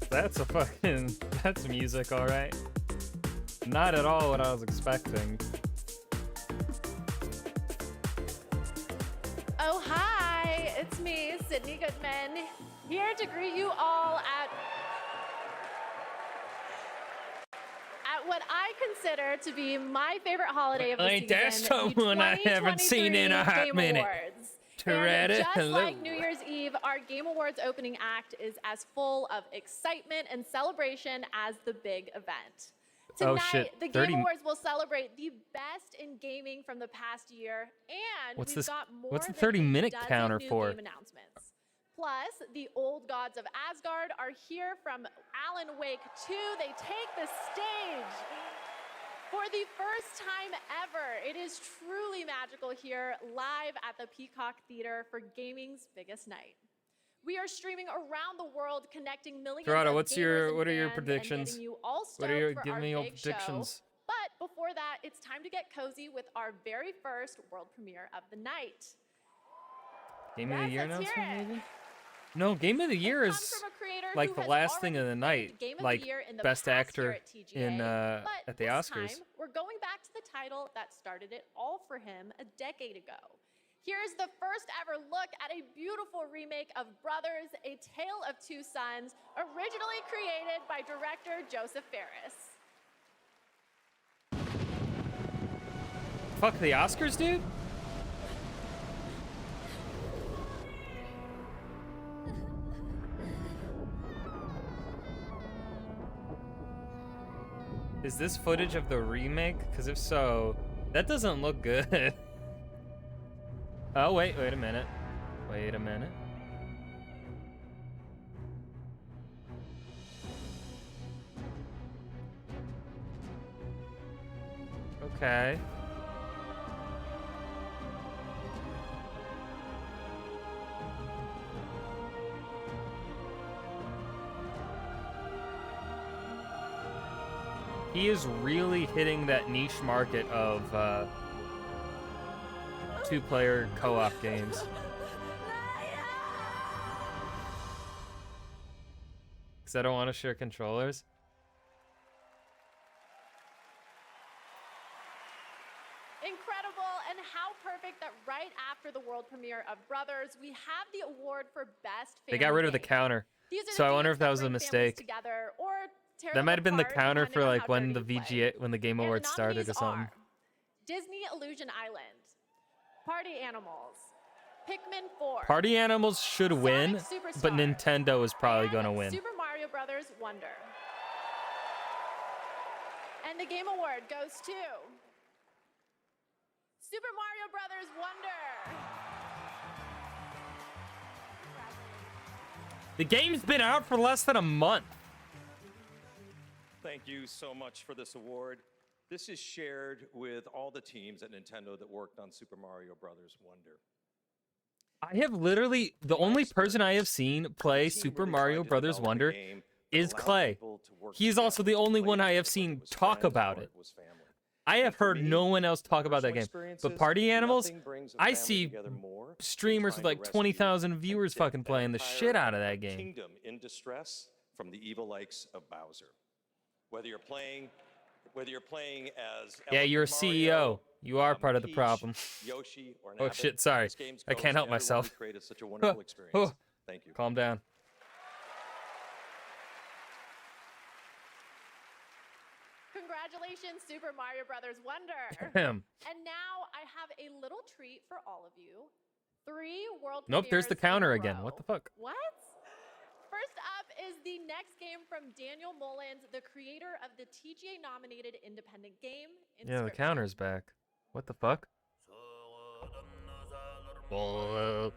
That's a fucking... That's music, alright. Not at all what I was expecting. Oh, hi! It's me, Sydney Goodman, here to greet you all at what I consider to be my favorite holiday of the Ain't season, that someone I haven't seen in a hot Game minute? Awards. Toretta, And just hello. like New Year's Eve, our Game Awards opening act is as full of excitement and celebration as the big event. Tonight, Oh, shit. the 30... Game Awards will celebrate the best in gaming from the past year, and What's we've this? got more What's the than 30-minute a dozen counter new for? game announcements. Plus, the old gods of Asgard are here from Alan Wake 2. They take the stage. For the first time ever, it is truly magical here, live at the Peacock Theater for gaming's biggest night. We are streaming around the world, connecting millions Dorado, of what are your gamers and fans predictions? and getting you all stoked What are your, for give our me your big predictions. show. But before that, it's time to get cozy with our very first world premiere of the night. Game of the Year let's hear announcement, it. maybe? No, Game of the Year It is comes from a creator like who the has last thing of already the night, won Game of like the Year in the Best past Actor year at TGA, in but at the this Oscars. time, we're going back to the title that started it all for him a decade ago. Here's the first ever look at a beautiful remake of Brothers, A Tale of Two Sons, originally created by director Joseph Fares. Fuck the Oscars, dude? Is this footage of the remake? Because if so, that doesn't look good. Oh, wait a minute. Wait a minute. Okay. He is really hitting that niche market of two-player co-op games. Because I don't want to share controllers. Incredible, and how perfect that right after the world premiere of Brothers, we have the award for Best Family They got rid of the Game. counter. These are So the I wonder games if that was a bring families mistake. together or tear That them might have been the apart, counter depending for on like how when dirty the you play. VGA, when the Game And Awards the started or nominees something. are Disney Illusion Island, Party Animals, Pikmin 4, Party Animals should win, Superstar, but Nintendo is probably and gonna win. Super Mario Brothers Wonder. And the Game Award goes to Super Mario Brothers Wonder. The game's been out for less than a month. Thank you so much for this award. This is shared with all the teams at Nintendo that worked on Super Mario Brothers Wonder. I have literally, the only person I have seen play Super Mario Brothers Wonder is Clay. He's also the only one I have seen talk about it. I have heard no one else talk about that game. But Party Animals, I see streamers with like 20,000 viewers fucking playing the shit out of that game. Kingdom in distress from the evil likes of Bowser. Whether you're playing as Yeah, you're a Elephant Mario, CEO. You are part of the Peach, problem. Yoshi, or Oh Nabbit, shit, sorry. this game's I can't help goes to everyone myself. who created such a wonderful experience. Thank you. Calm down. Congratulations, Super Mario Brothers Wonder. Damn. And now I have a little treat for all of you. 3 world Nope, there's the premieres in counter a again. row. What the fuck? What? First up is the next game from Daniel Mullins, the creator of the TGA-nominated independent game, Yeah, the Inscryption. counter's back. What the fuck? Whoa,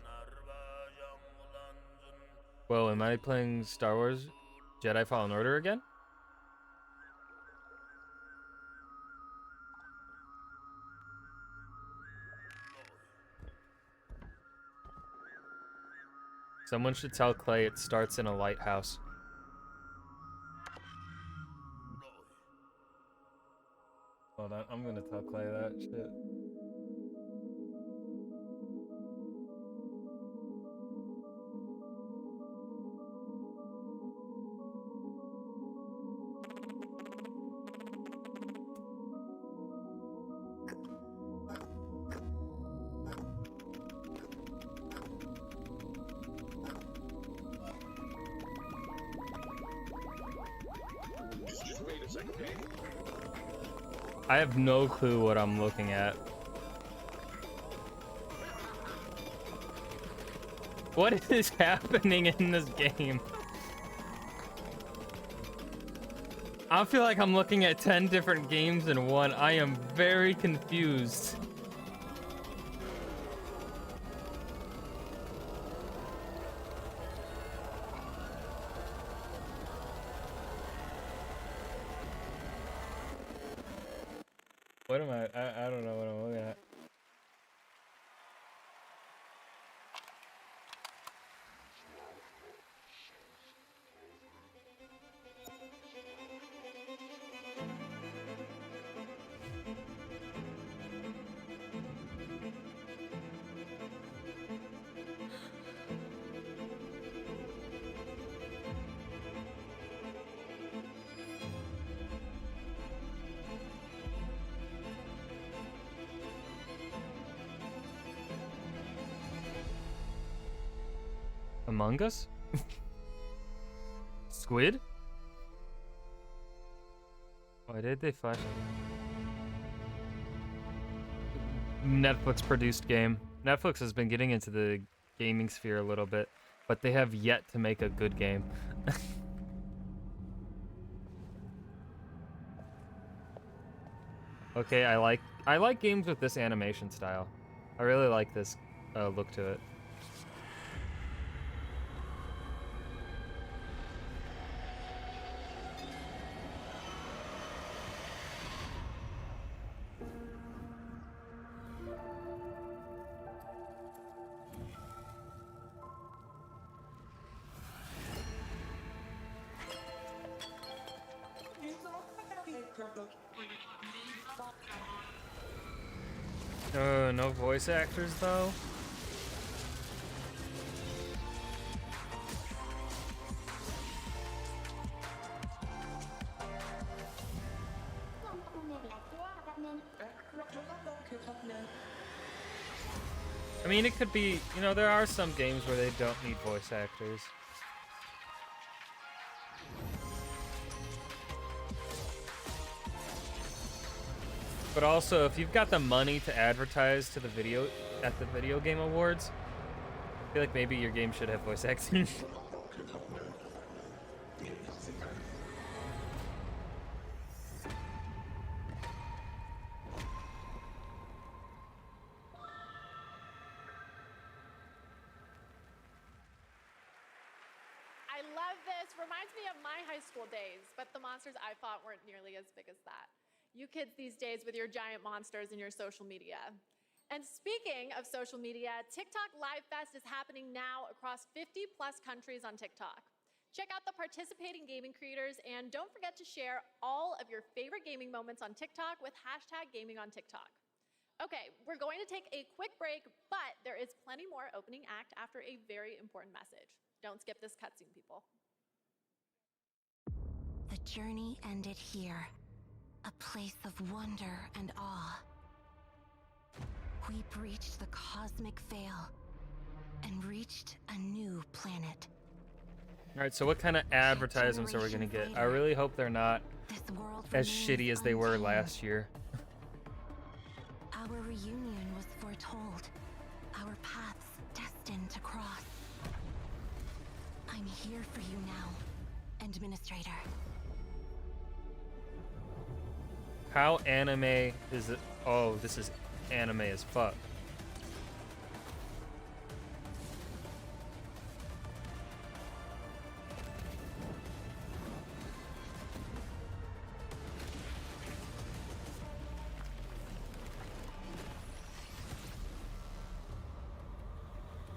am I playing Star Wars Jedi Fallen Order again? Someone should tell Clay it starts in a lighthouse. Hold on, I'm gonna tell Clay that shit. I have no clue what I'm looking at. What is happening in this game? I feel like I'm looking at 10 different games in one. I am very confused. What am I don't know what I'm looking at. Among Us? Squid? Why did they flash? Netflix produced game. Netflix has been getting into the gaming sphere a little bit, but they have yet to make a good game. Okay, I like games with this animation style. I really like this look to it. No voice actors though. I mean, it could be, you know, there are some games where they don't need voice actors. But also, if you've got the money to advertise to the at the video game awards, I feel like maybe your game should have voice acting. I love this. Reminds me of my high school days, but the monsters I fought weren't nearly as big as that. You kids these days with your giant monsters and your social media. And speaking of social media, TikTok Live Fest is happening now across 50+ countries on TikTok. Check out the participating gaming creators and don't forget to share all of your favorite gaming moments on TikTok with #GamingOnTikTok. Okay, we're going to take a quick break, but there is plenty more opening act after a very important message. Don't skip this cutscene, people. The journey ended here. A place of wonder and awe. We breached the cosmic veil and reached a new planet. All right, so what kind of advertisements are we gonna get? I really hope they're not as shitty as they were last year. Our reunion was foretold. Our paths destined to cross. I'm here for you now, Administrator. How anime is it? Oh, this is anime as fuck.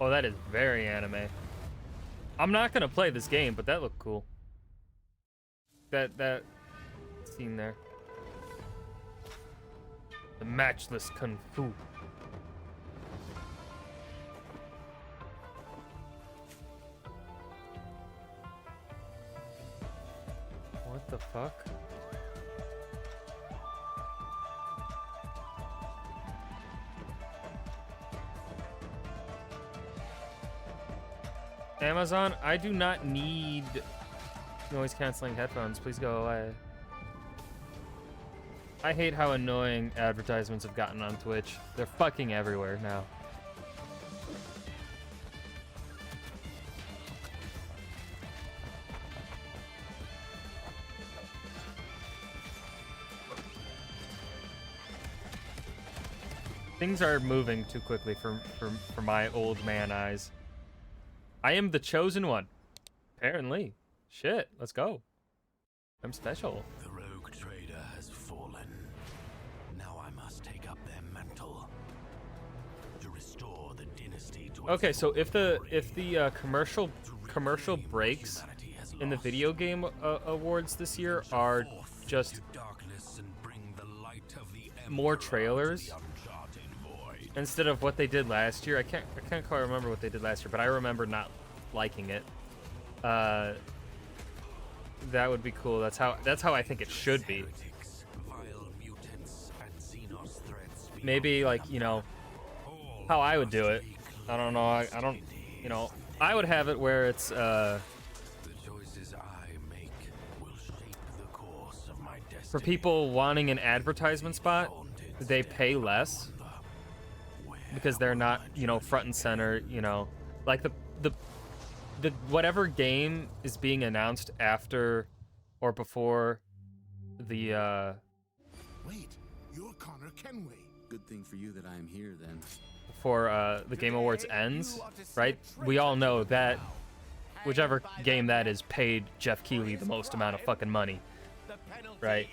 Oh, that is very anime. I'm not gonna play this game, but that looked cool. That scene there. The matchless kung fu. What the fuck? Amazon, I do not need noise canceling headphones. Please go away. I hate how annoying advertisements have gotten on Twitch. They're fucking everywhere now. Things are moving too quickly for my old man eyes. I am the chosen one. Apparently. Shit, let's go. I'm special. The rogue trader has fallen. Now I must take up their mantle to restore the dynasty to Okay, its so full if the glory. commercial Reclaim what breaks humanity has in the lost. video game awards this year Venture are forth just into darkness and bring the light of the more Emperor to trailers the uncharted void. instead of what they did last year. I can't quite remember what they did last year, but I remember not liking it. That would be cool. That's how I think it should be. Heretics, vile mutants, and Xenos threats beyond Maybe like, you know, all how I would do must it. be I don't know. I don't, you know, I would have it where it's The choices I make will shape the course of my destiny. for people wanting an advertisement spot, they pay less because they're not, you know, front and center, you know, like the whatever game is being announced after or before the Wait, you're Connor Kenway. Good thing for you that I'm here then. the Game Awards ends, right? We all know that whichever game that is paid Jeff Keighley the most amount of fucking money, right?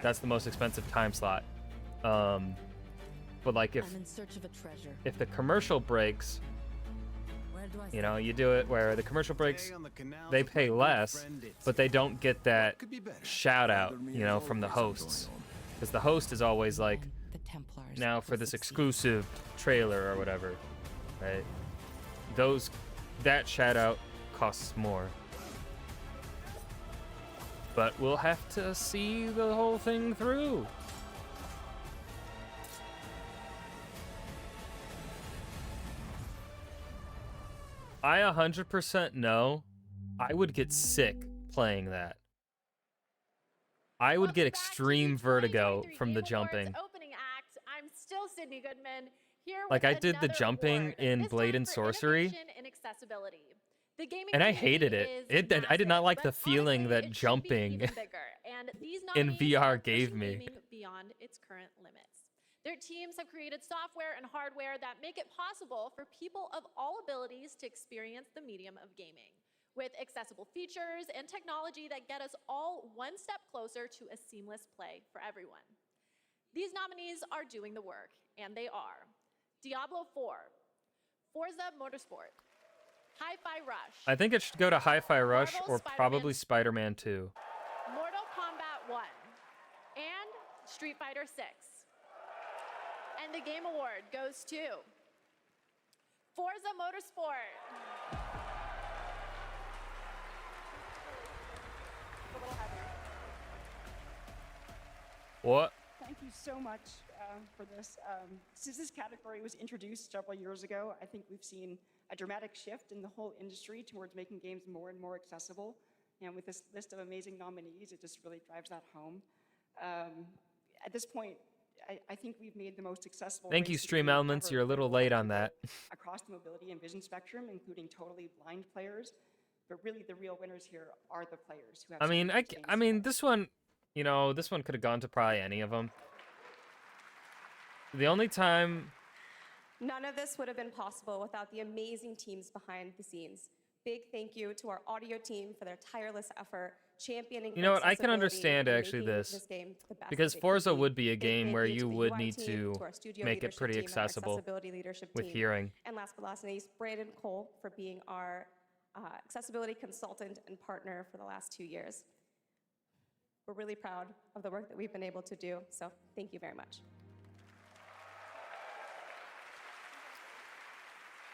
That's the most expensive time slot. But like I'm in search of a treasure. if the commercial breaks, Where do I you know, you do it where the commercial breaks, they pay less, but they don't get that shout out, you know, from the hosts, because the host is always like, the Templars now for will this succeed. exclusive trailer or whatever, right? That shout out costs more. But we'll have to see the whole thing through. I 100% know I would get sick playing that. I would get Welcome back to extreme the vertigo 2023 from the Game Awards jumping. Opening act. I'm still Sydney Goodman here Like, with I did the another jumping award, in this Blade time and for Sorcery, innovation and accessibility. The gaming and I community hated it. is I did not massive, like the but feeling honestly, that it should be jumping even bigger, and these in nominees VR are gave pushing me. gaming beyond its current limits. Their teams have created software and hardware that make it possible for people of all abilities to experience the medium of gaming, with accessible features and technology that get us all one step closer to a seamless play for everyone. These nominees are doing the work, and they are Diablo 4, Forza Motorsport, Hi-Fi Rush, I think it should go to Hi-Fi Rush Marvel or probably Spider-Man 2. Mortal Kombat 1, and Street Fighter 6. And the Game Award goes to Forza Motorsport. A little heavier. What? Thank you so much for this. Since this category was introduced several years ago, I think we've seen a dramatic shift in the whole industry towards making games more and more accessible. And with this list of amazing nominees, it just really drives that home. At this point, I think we've made the most accessible. Thank you, race to Stream game Elements. ever You're a little late on that. across the mobility and vision spectrum, including totally blind players. But really, the real winners here are the players who have. I mean, something to I mean, gain. this one, you know, this one could have gone to probably any of them. The only time, None of this would have been possible without the amazing teams behind the scenes. Big thank you to our audio team for their tireless effort championing. You know what, I can accessibility understand and actually making this, game the best because that it can Forza be. would be a Big game thank where to you the would UI need team, to our studio make it leadership pretty team, and our accessible accessibility leadership with team. hearing. And last but not least, Brandon Cole for being our accessibility consultant and partner for the last 2 years. We're really proud of the work that we've been able to do, so thank you very much.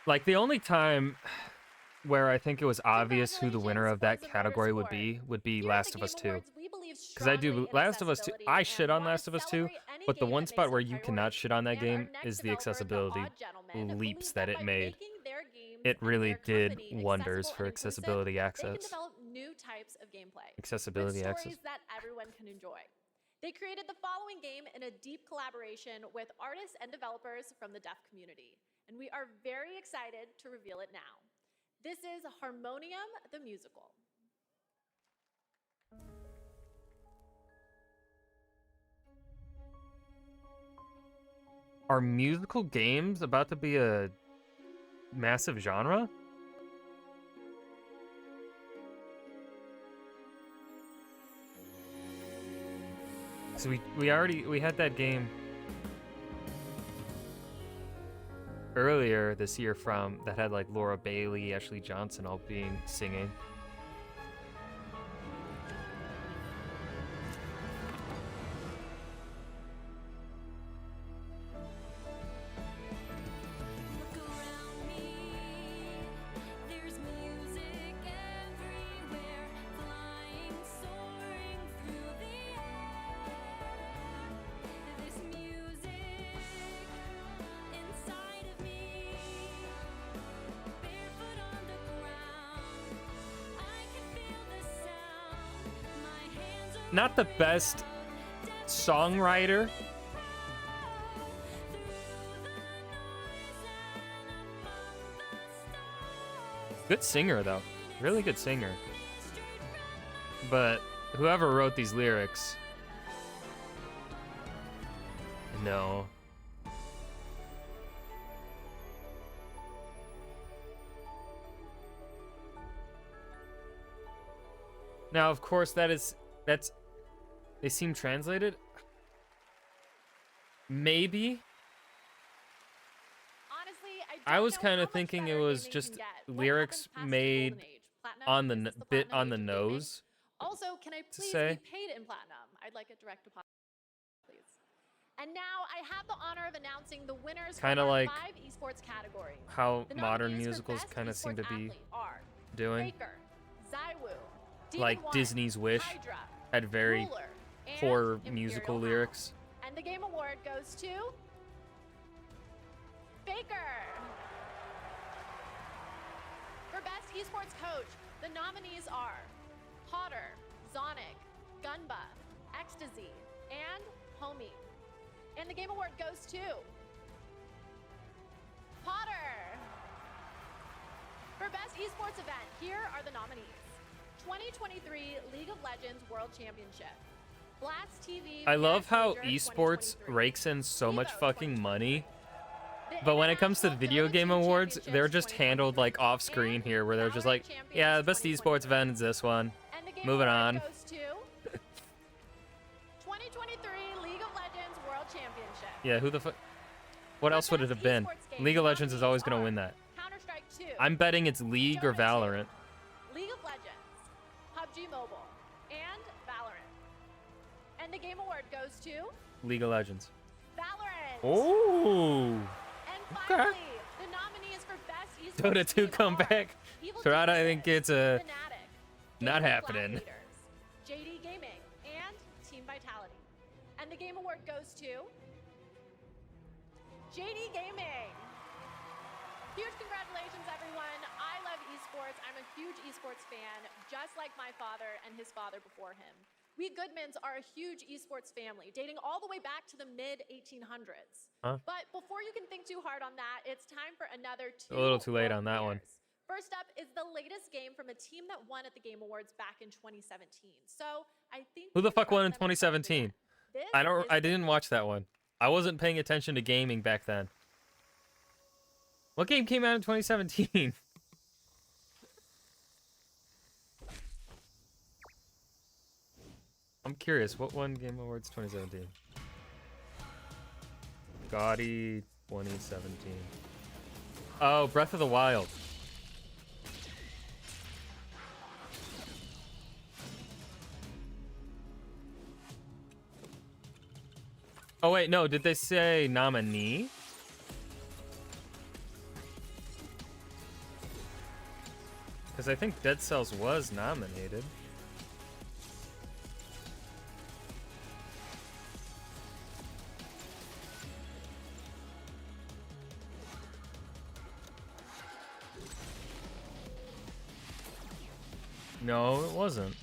Like, the only time where I think it was obvious who the winner of that category would be Here at Last the of Us Game 2. Awards, we believe Because I strongly do in Last of Us 2. accessibility I and shit on wanna Last of Us 2, celebrate any but the game one that spot makes where it a you cannot priority. shit on that And our game next is the developer, accessibility Odd Gentleman, leaps believes that by it made. making their games It and really their did company wonders accessible for and inclusive, accessibility they access. can develop new types of gameplay Accessibility with access. stories that everyone can enjoy. They created the following game in a deep collaboration with artists and developers from the deaf community, and we are very excited to reveal it now. This is Harmonium the Musical. Are musical games about to be a massive genre? So we had that game earlier this year from that had like Laura Bailey, Ashley Johnson all being singing. Look around me, there's music everywhere, flying, soaring through the air. This music inside of me, barefoot on the ground, I can feel the sound, my hands are Not the best songwriter, good singer though, really good singer. But whoever wrote these lyrics, no. Now, of course, that's they seem translated. Maybe. Honestly, I don't was know kind how of much thinking it better was gaming just can get. What lyrics happens past the made golden age? Platinum? on the Is this the bit platinum on the age of gaming? nose. Also, can I please say. be paid in platinum? I'd like a direct deposit, please. And now I have the honor of announcing the winners Kinda from our like 5 esports categories. How The modern nominees for musicals best kind of seem to esports be athlete are doing. Faker, Zywoo, Like Demon One, Disney's Wish Hydra, had very Ruler, and poor Imperial musical Howl. lyrics. And the game award goes to Faker. For best esports coach, the nominees are Potter, Zonic, Gunba, Ecstasy, and Homie. And the game award goes to Potter. For best esports event, here are the nominees. 2023 League of Legends World Championship. Blast TV. I love how Major esports 2023. rakes in so much Evo fucking money, 2023. but when it comes to the International video Dota game 2 awards, they're Championships just handled like 2023. off screen And here, where they're just like, Valorant Champions yeah, the best 2023. esports event is this one. And the game Moving award on. goes to 2023 League of Legends World Championship. Yeah, who the fuck? What For else would it best have been? esports game, League of Legends is nominees always gonna are win that. Counter-Strike 2, I'm betting it's League or Dota 2, Valorant. League of Legends, PUBG Mobile, and Valorant. And the game award goes to League of Legends. Valorant. Oh, And okay. finally, the nominees for best esports Dota 2 team comeback. are Evil Throughout, I Geniuses, think it's Fnatic, not Gaming happening. Gladiators, JD Gaming, and Team Vitality. And the game award goes to JD Gaming. Huge congratulations, everyone. I love esports. I'm a huge esports fan, just like my father and his father before him. We Goodmans are a huge esports family, dating all the way back to the mid-1800s. Huh? But before you can think too hard on that, it's time for another two A little too late world on that one. premieres. First up is the latest game from a team that won at the Game Awards back in 2017. So I think Who the we can fuck won in trust them to trust 2017? again. This I is didn't watch that one. I wasn't paying attention to gaming back then. What game came out in 2017? I'm curious. What won Game Awards 2017? Gaudi 2017. Oh, Breath of the Wild. Oh wait, no, did they say nominee? Because I think Dead Cells was nominated. No, it wasn't.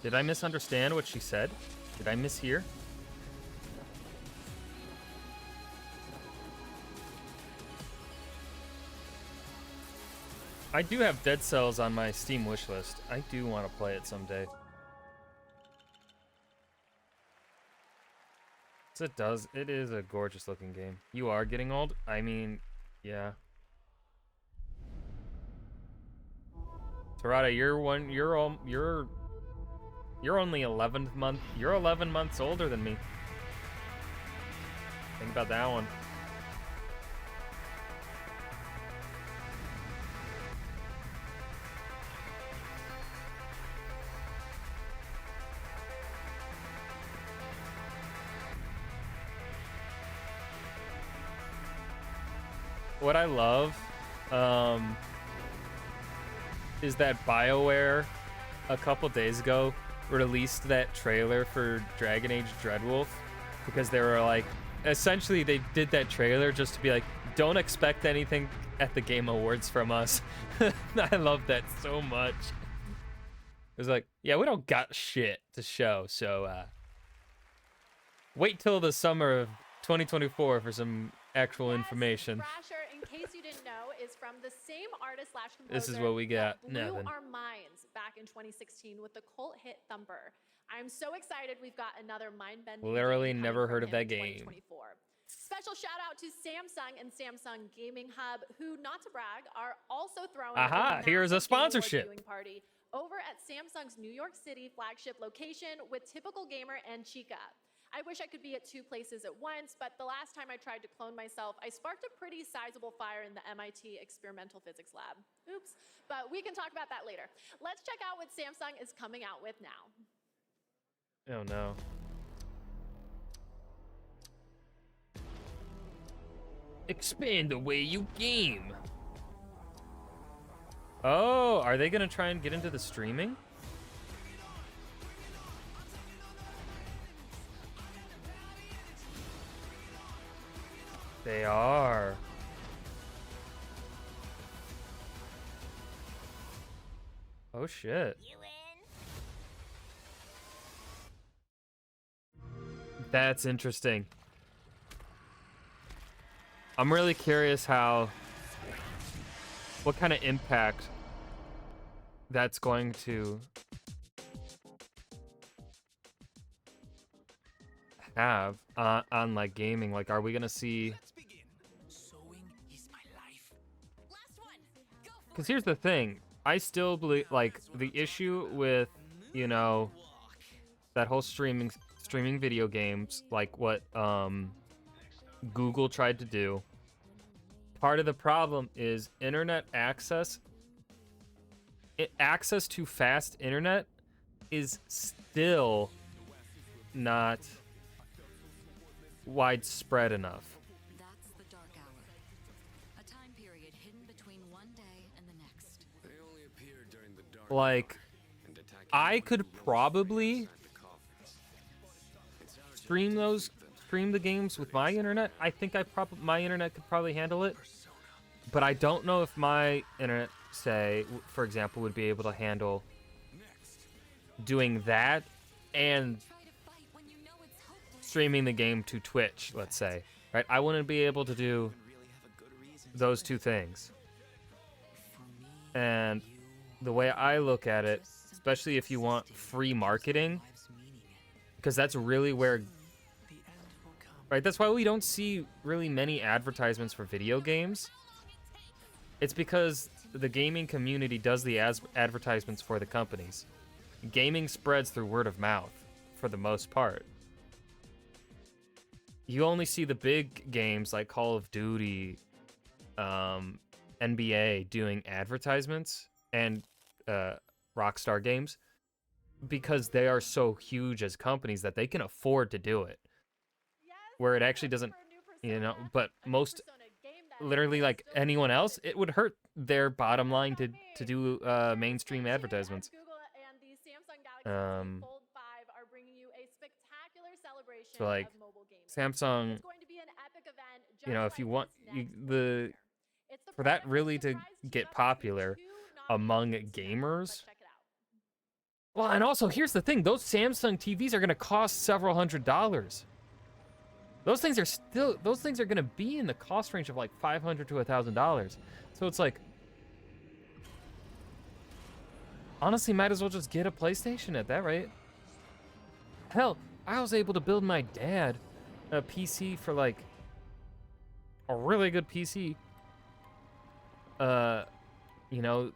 Did I misunderstand what she said? Did I mishear? I do have Dead Cells on my Steam wishlist. I do want to play it someday. It is a gorgeous looking game. You are getting old? I mean, yeah. Tarada, you're only 11 months older than me. Think about that one. What I love is that BioWare a couple days ago released that trailer for Dragon Age Dreadwolf, because they were like, essentially they did that trailer just to be like, don't expect anything at the Game Awards from us. I love that so much. It was like, yeah, we don't got shit to show, so wait till the summer of 2024 for some actual information. Thrasher, in case you didn't know, is from the same artist slash composer This is what we got. that blew Nevin. our minds back in 2016 with the cult hit Thumper. I'm so excited we've got another mind-bending Literally game never coming heard from of him that in game. 2024. Special shout out to Samsung and Samsung Gaming Hub, who, not to brag, are also throwing Aha, here's a massive Game Awards sponsorship. viewing party over at Samsung's New York City flagship location with Typical Gamer and Chica. I wish I could be at two places at once, but the last time I tried to clone myself, I sparked a pretty sizable fire in the MIT experimental physics lab. Oops, but we can talk about that later. Let's check out what Samsung is coming out with now. Oh no. Expand the way you game. Oh, are they gonna try and get into the streaming? They are. Oh shit. That's interesting. I'm really curious what kind of impact that's going to have on like gaming. Like, are we gonna see? Because here's the thing, I still believe, like, the issue with, you know, that whole streaming video games, like what Google tried to do. Part of the problem is internet access. Access to fast internet is still not widespread enough. That's the dark hour. A time period hidden between one day and the next. They only appear during the dark Like, and attack I could probably stream the games with my internet. I think my internet could probably handle it, but I don't know if my internet, say, for example, would be able to handle doing that and streaming the game to Twitch, let's say, right? I wouldn't be able to do those two things. And the way I look at it, especially if you want free marketing, because that's really where, right? That's why we don't see really many advertisements for video games. It's because the gaming community does the advertisements for the companies. Gaming spreads through word of mouth for the most part. You only see the big games like Call of Duty, NBA doing advertisements, and Rockstar Games, because they are so huge as companies that they can afford to do it. Where it actually doesn't, you know, but most, literally like anyone else, it would hurt their bottom line to do mainstream advertisements. So like Samsung, you know, if you want for that really to get popular among gamers, Well, and also here's the thing: those Samsung TVs are gonna cost several $100s. Those things are gonna be in the cost range of like $500 to $1,000. So it's like, honestly, might as well just get a PlayStation at that rate. Hell, I was able to build my dad a PC for like a really good PC. You know,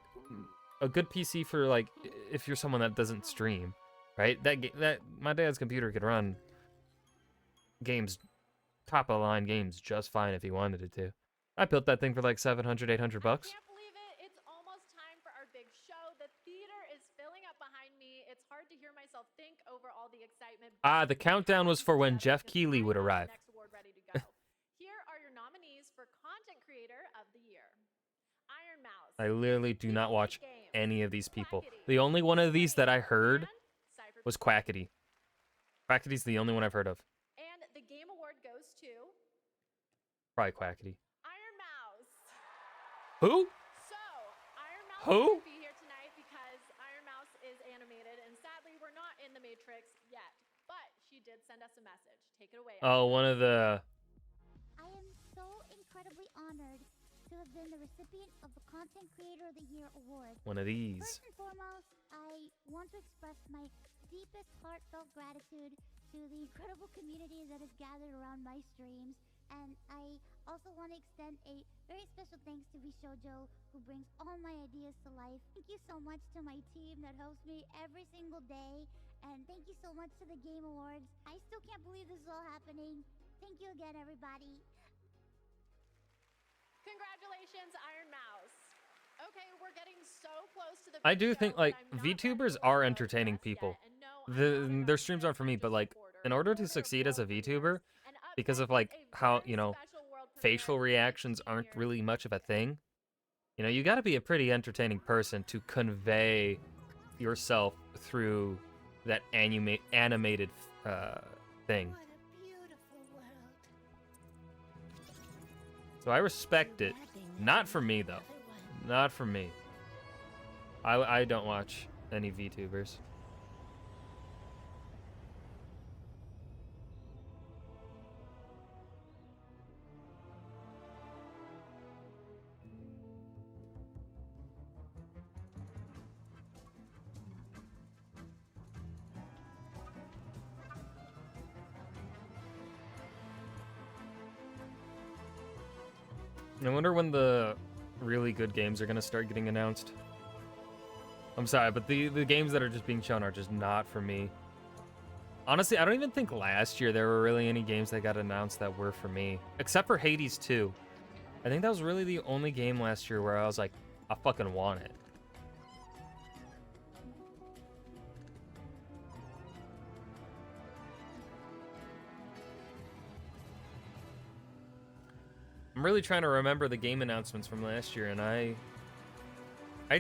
a good PC for like if you're someone that doesn't stream, right? That my dad's computer could run games, top of the line games, just fine if he wanted it to. I built that thing for like $700, $800. I can't believe it. It's almost time for our big show. The theater is filling up behind me. It's hard to hear myself think over all the excitement. Ah, the countdown was for when Jeff Keighley would arrive. Next award ready to go. Here are your nominees for Content Creator of the Year. Iron Mouse. I literally do not watch any of these people. The only one of these that I heard was Quackity. Quackity's the only one I've heard of. And the Game Award goes to Probably Quackity. Iron Mouse. Who? So, Iron Mouse Who? couldn't be here tonight because Iron Mouse is animated, and sadly, we're not in the Matrix yet. But she did send us a message. Take it away. Oh, one of the... I am so incredibly honored to have been the recipient of the Content Creator of the Year award. One of these. First and foremost, I want to express my deepest heartfelt gratitude to the incredible community that has gathered around my streams. And I also want to extend a very special thanks to Bishojo, who brings all my ideas to life. Thank you so much to my team that helps me every single day. And thank you so much to the Game Awards. I still can't believe this is all happening. Thank you again, everybody. Congratulations, Iron Mouse. Okay, we're getting so close to the I do big think show, like but I'm not ready VTubers to are go entertaining just yet. people. And no, I'm not Their an streams aren't for me, artist, but I'm like just a in order to reporter succeed for as a World VTuber, Premieres. And up because of next, like a how, very you know, special world facial premiere reactions aren't here. really much of a thing. You know, you got to be a pretty entertaining person to convey yourself through that animated thing. What a beautiful world. So I respect it. Not for me though. Not for me. I don't watch any VTubers. I wonder when the really good games are gonna start getting announced. I'm sorry, but the games that are just being shown are just not for me. Honestly, I don't even think last year there were really any games that got announced that were for me, except for Hades 2. I think that was really the only game last year where I was like, I fucking want it. I'm really trying to remember the game announcements from last year, and I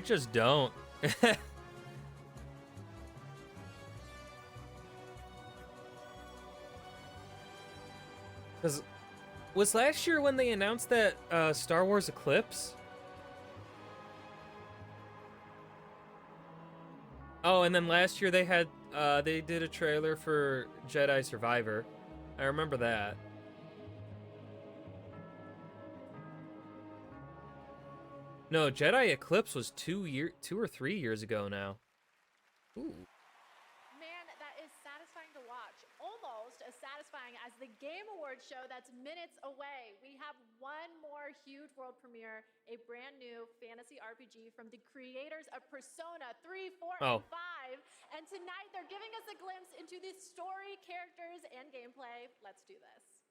just don't. Because was last year when they announced that Star Wars Eclipse? Oh, and then last year they had they did a trailer for Jedi Survivor. I remember that. No, Jedi Eclipse was 2 or 3 years ago now. Ooh. Man, that is satisfying to watch. Almost as satisfying as the Game Awards show that's minutes away. We have one more huge world premiere, a brand new fantasy RPG from the creators of Persona 3, 4, and 5. And tonight they're giving us a glimpse into the story, characters, and gameplay. Let's do this.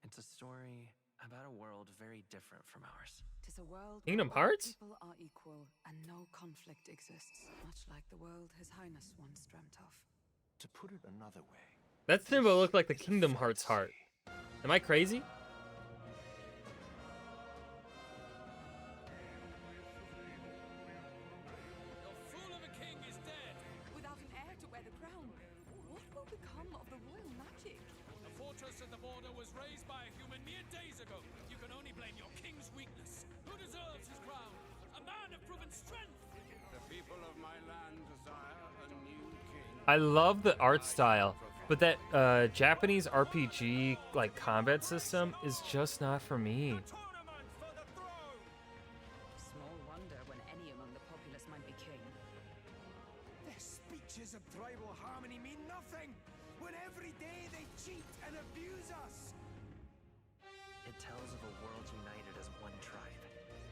It's a story about a world very different from ours. Tis a world Kingdom where all Hearts? people are equal and no conflict exists, much like the world His Highness once dreamt of. To put it another way, That symbol looked like the Kingdom Hearts heart. Am I crazy? Without an heir to wear the crown, what will become of the royal magic? The fortress at the border was raised by a human mere days ago. You can only blame your king's weakness. Who deserves his crown? A man of proven strength. The I love the art style, but that Japanese RPG like combat system is just not for me. Small wonder when any among the populace might be king. Their speeches of tribal harmony mean nothing when every day they cheat and abuse us. It tells of a world united as one tribe.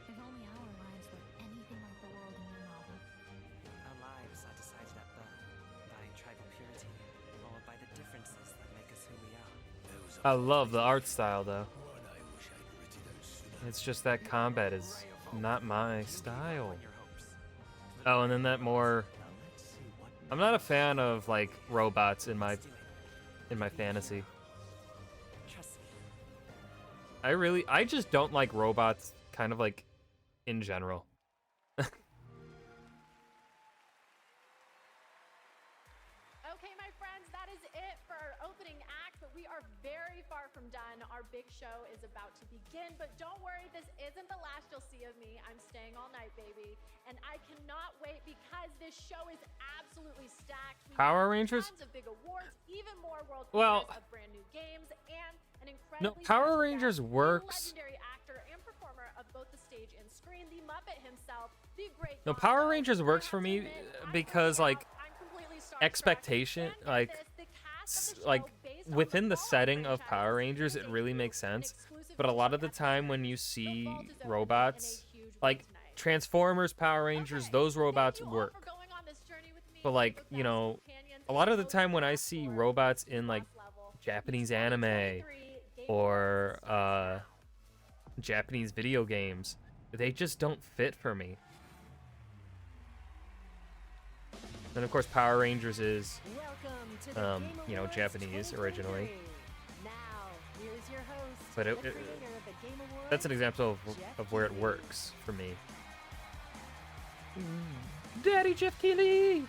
If only our lives were anything like the world in your novel. Our lives are decided at birth by tribal purity, or by the differences that make us who we are. I love the art style though. It's just that combat is not my style. Oh, and then that more. I'm not a fan of like robots in my fantasy. I just don't like robots kind of like in general. Okay, my friends, that is it for our opening act, but we are very far from done. Our big show is about to begin, but don't worry, this isn't the last you'll see of me. I'm staying all night, baby, and I cannot wait because this show is absolutely stacked. We Power have Rangers? tons of big awards, even more world Well- premieres of brand new games, and an No, incredibly Power special Rangers guest, the works. legendary actor and performer of both the stage and screen, the Muppet himself, the great No, Gonzo. Power Rangers works for I me have to admit, because like I'm completely starstruck. expectation, And get like this, the cast of the like show, based on within the Fallout setting of franchise, Power Rangers, is it really debuted makes an sense. exclusive But a lot of feature the time when you episode. see The vault is open robots, in a huge way like tonight. Transformers, Power Rangers, Okay, those thank robots you all work. for going on this journey with me. But like, Look you back know, to companions a lot of the and time when I both see platforms robots to in like boss level. Japanese The anime 2023 Game or Awards. Japanese video games, they just don't fit for me. And of course, Power Rangers is, Welcome to the Game you know, Awards Japanese originally. 2023. Now, here's your host, But the it- creator of the Game Awards, that's an example of where it Keighley. works for me. Daddy Jeff Keighley!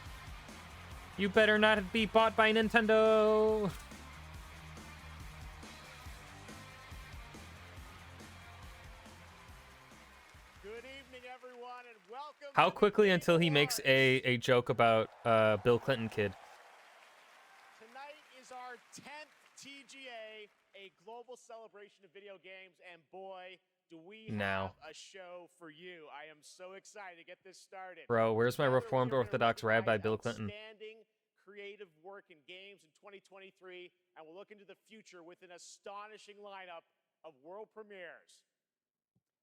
You better not be bought by Nintendo! Good evening, everyone, and welcome. How to the quickly Game until he makes Awards. a joke about Bill Clinton kid. Tonight is our 10th TGA, a global celebration of video games, and boy, do we Now. have a show for you. I am so excited to get this started. Bro, where's my Together, Reformed we are gonna Orthodox rabbi recognize Bill Clinton? Outstanding creative work in games in 2023, and we'll look into the future with an astonishing lineup of world premieres.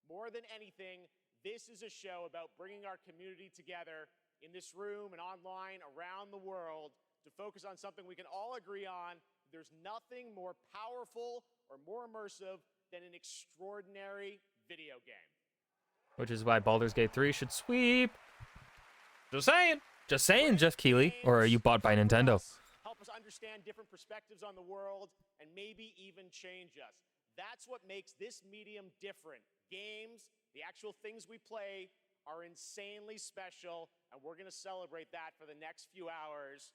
More than anything, this is a show about bringing our community together in this room and online around the world to focus on something we can all agree on. There's nothing more powerful or more immersive than an extraordinary video game. Which is why Baldur's Gate 3 should sweep. Just saying. Just saying, Jeff Keighley. Or are you bought by Nintendo? Help us understand different perspectives on the world and maybe even change us. That's what makes this medium different. Games, the actual things we play, are insanely special, and we're going to celebrate that for the next few hours.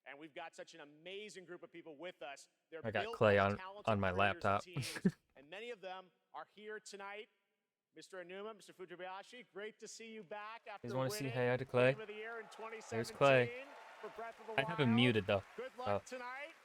And we've got such an amazing group of people with us. They're I got built Clay by on talented my creators and laptop. teams, and many of them are here tonight. Mr. Anuma, Mr. Fujibayashi, great to see you back after You want to say winning hey hi to Clay? Game of the Year in 2017 There's Clay. for Breath of the I have him Wild. muted though. Good luck tonight.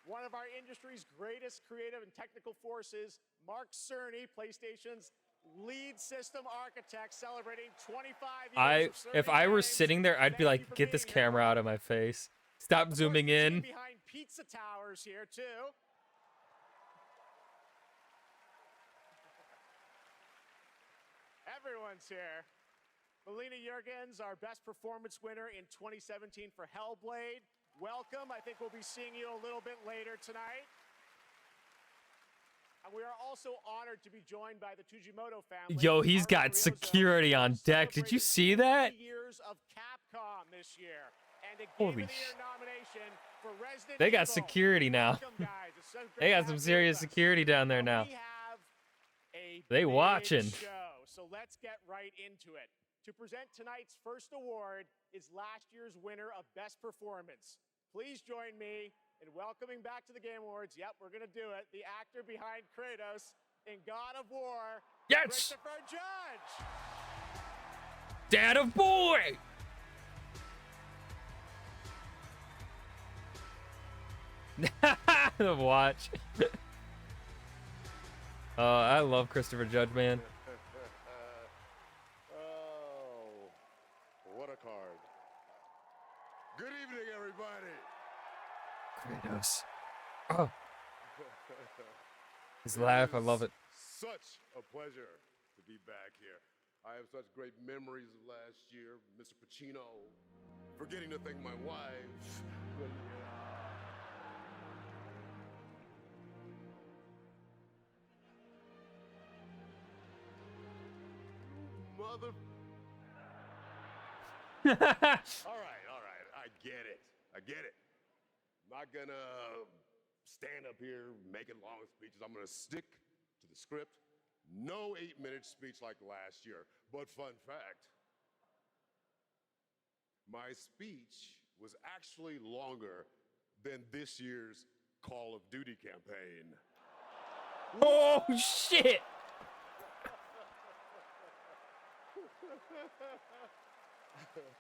One of our industry's greatest creative and technical forces, Mark Cerny, PlayStation's lead system architect, celebrating 25 years of If Cerny I were games. sitting there, I'd be Thank you like, for get this being here." camera out of my face. Stop zooming The team in. behind Pizza Towers here too. Everyone's here. Melina Jurgens, our best performance winner in 2017 for Hellblade. Welcome. I think we'll be seeing you a little bit later tonight. And we are also honored to be joined by the Tujimoto family. Yo, he's Art got Furioso, security on deck. Did you see that? 50 years of Capcom this year. And a Game Holy of the Year sh- nomination for Resident They got Evil. security now. Welcome, guys. It's so great They to got have some you serious with us. security down there now. We have a They big watching. show, so let's get right into it. To present tonight's first award is last year's winner of Best Performance. Please join me in welcoming back to the Game Awards. Yep, we're gonna do it. The actor behind Kratos in God of War, Yes! Christopher Judge. Dad of boy! The watch. I love Christopher Judge, man. Oh, what a card. Good evening, everybody. Kratos. Oh. His laugh, I love it. Such a pleasure to be back here. I have such great memories of last year, Mr. Pacino, forgetting to thank my wife. Mother. All right. I get it. I am not gonna stand up here making long speeches. I'm gonna stick to the script. No 8-minute speech like last year. But fun fact, my speech was actually longer than this year's Call of Duty campaign. Oh, shit!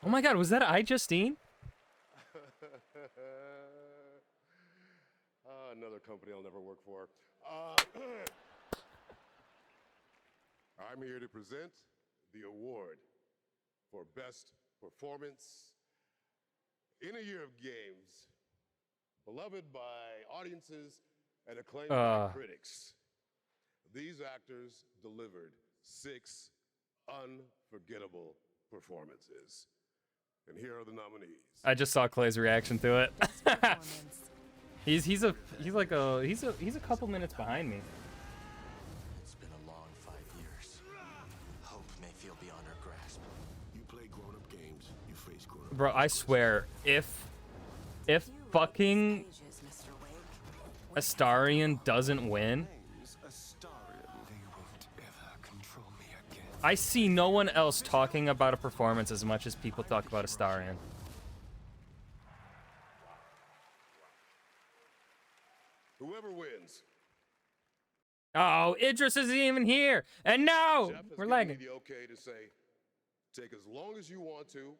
Oh my god, was that iJustine? Another company I'll never work for. I'm here to present the award for Best Performance in a year of games, beloved by audiences and acclaimed by critics. These actors delivered 6 unforgettable performances. And here are the nominees. I just saw Clay's reaction to it. he's a couple minutes behind me. It's been a long 5 years. Hope may feel beyond our grasp. You play grown-up games, you face grown-up. Bro, I swear, if fucking Astarion doesn't win, I see no one else talking about a performance as much as people talk about Astarion. Whoever wins. Oh, Idris isn't even here, and no, we're lagging. The okay to say, take as long as you want to.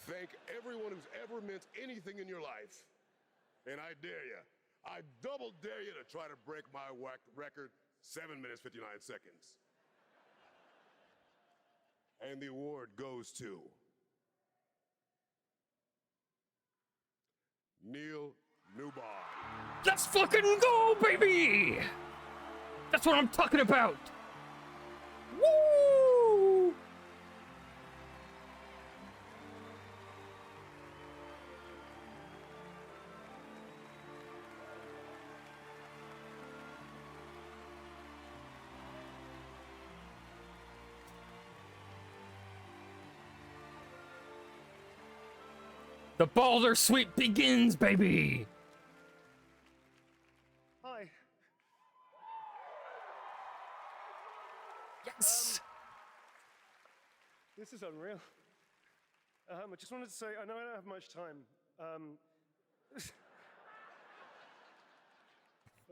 Thank everyone who's ever meant anything in your life, and I dare you. I double dare you to try to break my record, 7 minutes 59 seconds. And the award goes to Neil Newbon. Let's fucking go, baby! That's what I'm talking about! Woo! The Baldur sweep begins, baby! Hi. Yes! This is unreal. I just wanted to say, I know I don't have much time.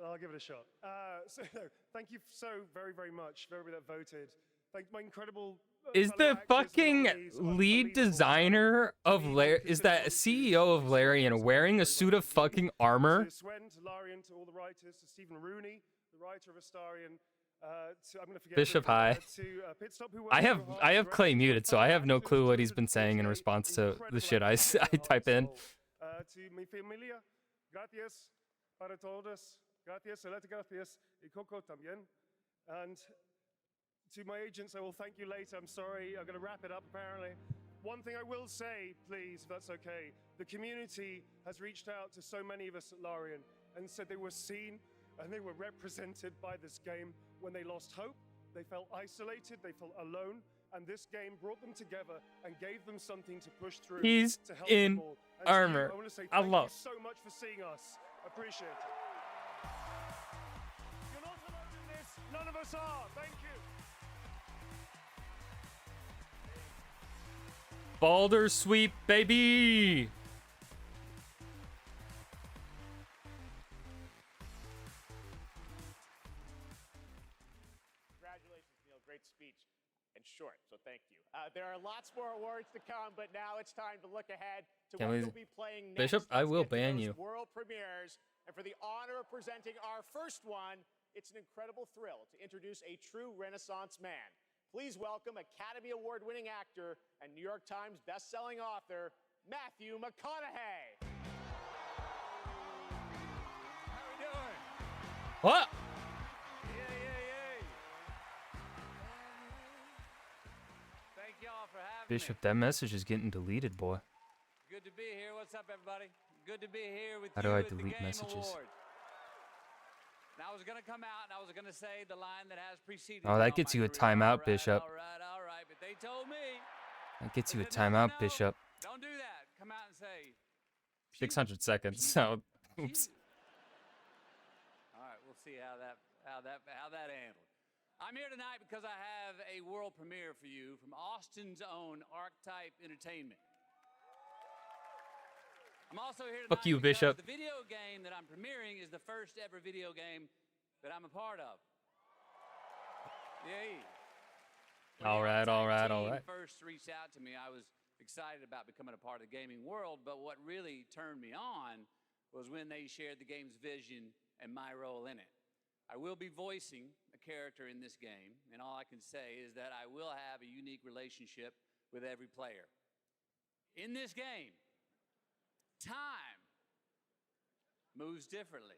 I'll give it a shot. Thank you so very, very much for everybody that voted. Thank my incredible... Is the fucking lead designer of is that CEO of Larian wearing a suit of fucking armor? To Swen, to Larian, to all the writers, to Stephen Rooney, the writer of Astarion. I'm gonna forget Bishop High. Pitstop, who I have Clay muted, so I have no clue what he's been saying in response to the shit I type in. To mi familia, gracias para todos, gracias, gracias, y Coco también. And to my agents, I will thank you later. I'm sorry, I'm going to wrap it up apparently. One thing I will say, please, if that's okay. The community has reached out to so many of us at Larian and said they were seen and they were represented by this game when they lost hope, they felt isolated, they felt alone, and this game brought them together and gave them something to push through. He's to help in them all. And armor. I want to say I thank love. you so much for seeing us. Appreciate it. You're not alone in this. None of us are. Thank you. Baldur sweep, baby! Congratulations, Neil. Great speech and short, so thank you. There are lots more awards to come, but now it's time to look ahead to what you'll be playing next. Bishop, I will Let's get to ban those you. World premieres. And for the honor of presenting our first one, it's an incredible thrill to introduce a true Renaissance man. Please welcome Academy Award-winning actor and New York Times best-selling author, Matthew McConaughey. How we doing? What? Thank y'all for having Bishop, that message is getting deleted, boy. me. Good to be here. What's up, everybody? Good to be here with How you do I at the delete Game messages? Award. Now, I was gonna come out and I was gonna say the line that has preceded. Oh, me that all gets my you a career. timeout, All right, Bishop. All right, but they told me. That gets you a They said, timeout, no, Bishop. Don't do that. Come out and say. 600 seconds. So, oops. All right, we'll see how that handled. I'm here tonight because I have a world premiere for you from Austin's own Archetype Entertainment. I'm also here tonight Fuck you, because Bishop. the video game that I'm premiering is the first ever video game that I'm a part of. Yay. All right, all right, all right. First reached out to me, I was excited about becoming a part of the gaming world, but what really turned me on was when they shared the game's vision and my role in it. I will be voicing a character in this game, and all I can say is that I will have a unique relationship with every player. In this game, time moves differently.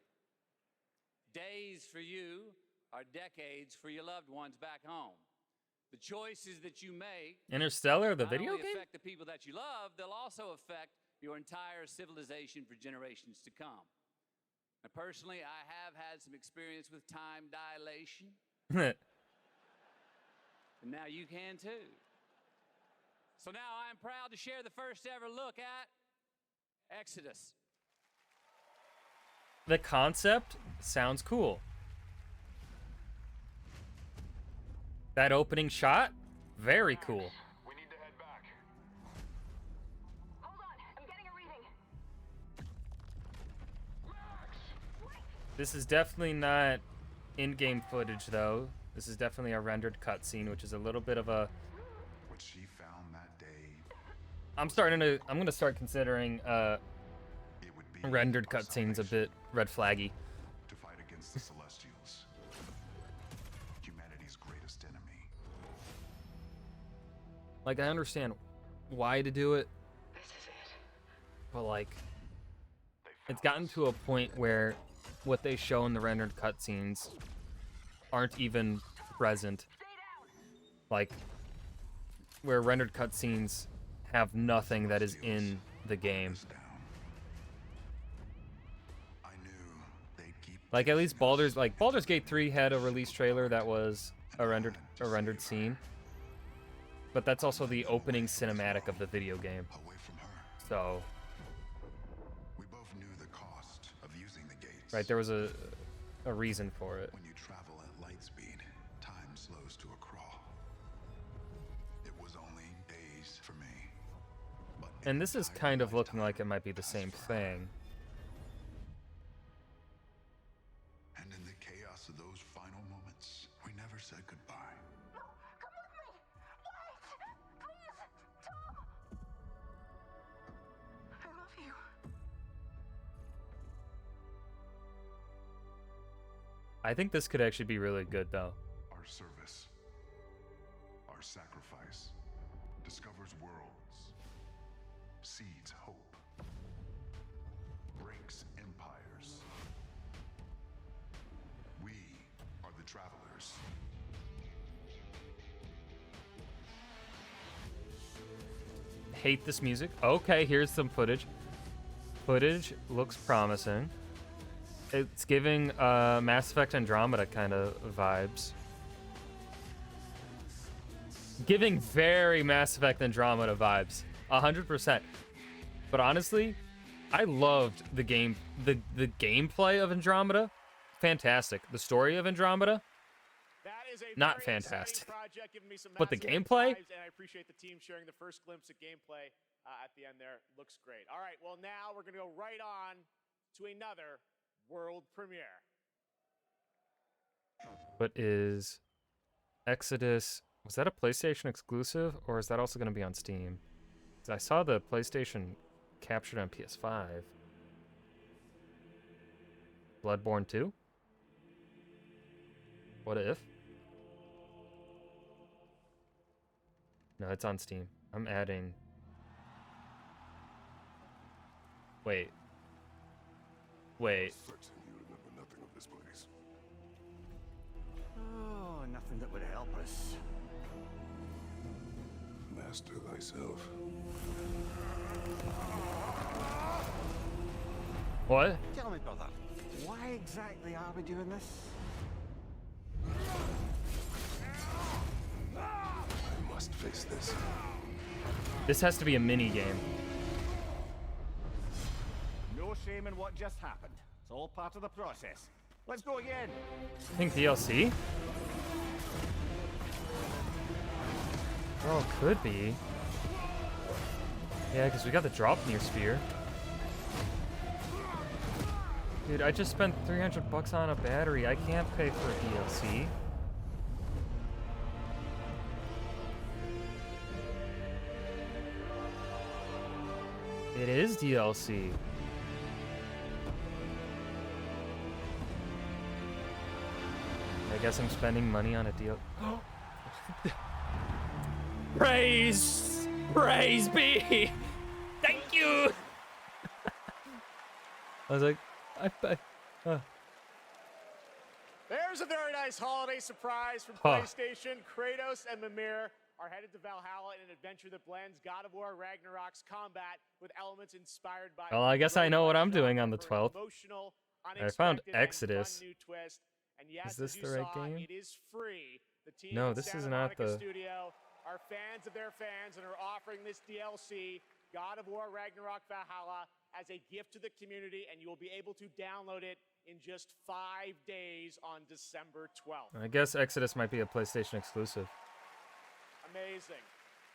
Days for you are decades for your loved ones back home. The choices that you make Interstellar, the not video only game? affect the people that you love, they'll also affect your entire civilization for generations to come. Now, personally, I have had some experience with time dilation, and now you can too. So now I am proud to share the first ever look at Exodus. The concept sounds cool. That opening shot, very cool. We need to head back. Hold on, I'm getting a reading. This is definitely not in-game footage, though. This is definitely a rendered cutscene, which is a little bit of a... What she found that day. I'm gonna start considering rendered cutscenes a bit red flaggy. To fight against the Celestials, humanity's greatest enemy. Like, I understand why to do it, but like, it's gotten to a point where what they show in the rendered cutscenes aren't even present. Like, where rendered cutscenes have nothing that is in the game. Like, at least Baldur's Gate 3 had a release trailer that was a rendered scene. But that's also the opening cinematic of the video game. So, We both knew the cost of using the gates. right, there was a reason for it. When you travel at light speed, time slows to a crawl. It was only days for me. And this is kind of looking like it might be the same thing. And in the chaos of those final moments, we never said goodbye. I love you. I think this could actually be really good, though. Our service, our sacrifice, discovers worlds, seeds hope, breaks empires. We are the travelers. Hate this music. Okay, here's some footage. Footage looks promising. It's giving Mass Effect Andromeda kind of vibes. Giving very Mass Effect Andromeda vibes. 100%. But honestly, I loved the game, the gameplay of Andromeda. Fantastic. The story of Andromeda, That is a not very fantastic. exciting project, giving me some But the Mass Effect gameplay? vibes, and I appreciate the team sharing the first glimpse of gameplay at the end there. Looks great. All right, well, now we're going to go right on to another world premiere. What is Exodus? Was that a PlayStation exclusive, or is that also going to be on Steam? 'Cause I saw the PlayStation captured on PS5. Bloodborne 2? What if? No, it's on Steam. I'm adding. Wait. Wait. Certain you remember nothing of this place. Oh, nothing that would help us. Master thyself. What? Tell me, brother, why exactly are we doing this? I must face this. This has to be a mini game. No shame in what just happened. It's all part of the process. Let's go again. I think DLC? Oh, could be. Yeah, because we got the drop near spear. Dude, I just spent $300 on a battery. I can't pay for a DLC. It is DLC. I guess I'm spending money on a deal. Praise! Praise be! Thank you! I was like, There's a very nice holiday surprise from Huh. PlayStation. Kratos and Mimir are headed to Valhalla in an adventure that blends God of War Ragnarok's combat with elements inspired by. well, I guess I know what I'm doing on the for an 12th. emotional, I found unexpected, and fun Exodus. new twist. And yes, Is this as you the right saw, game? It is free. The team No, at this Santa is not Monica the- Studio are fans of their fans and are offering this DLC, God of War Ragnarok Valhalla, as a gift to the community, and you will be able to download it in just 5 days on December 12th. I guess Exodus might be a PlayStation exclusive. Amazing.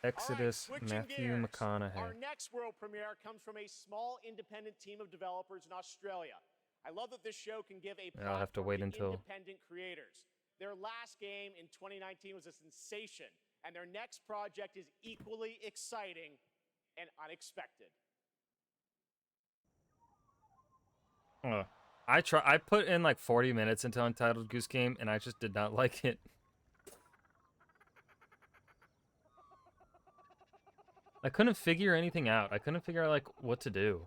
Exodus, Switching Matthew gears, McConaughey. Our next world premiere comes from a small independent team of developers in Australia. I love that this show can give a I'll have to platform wait until- independent creators. Their last game in 2019 was a sensation, and their next project is equally exciting and unexpected. I put in like 40 minutes into Untitled Goose Game, and I just did not like it. I couldn't figure anything out. I couldn't figure out like what to do.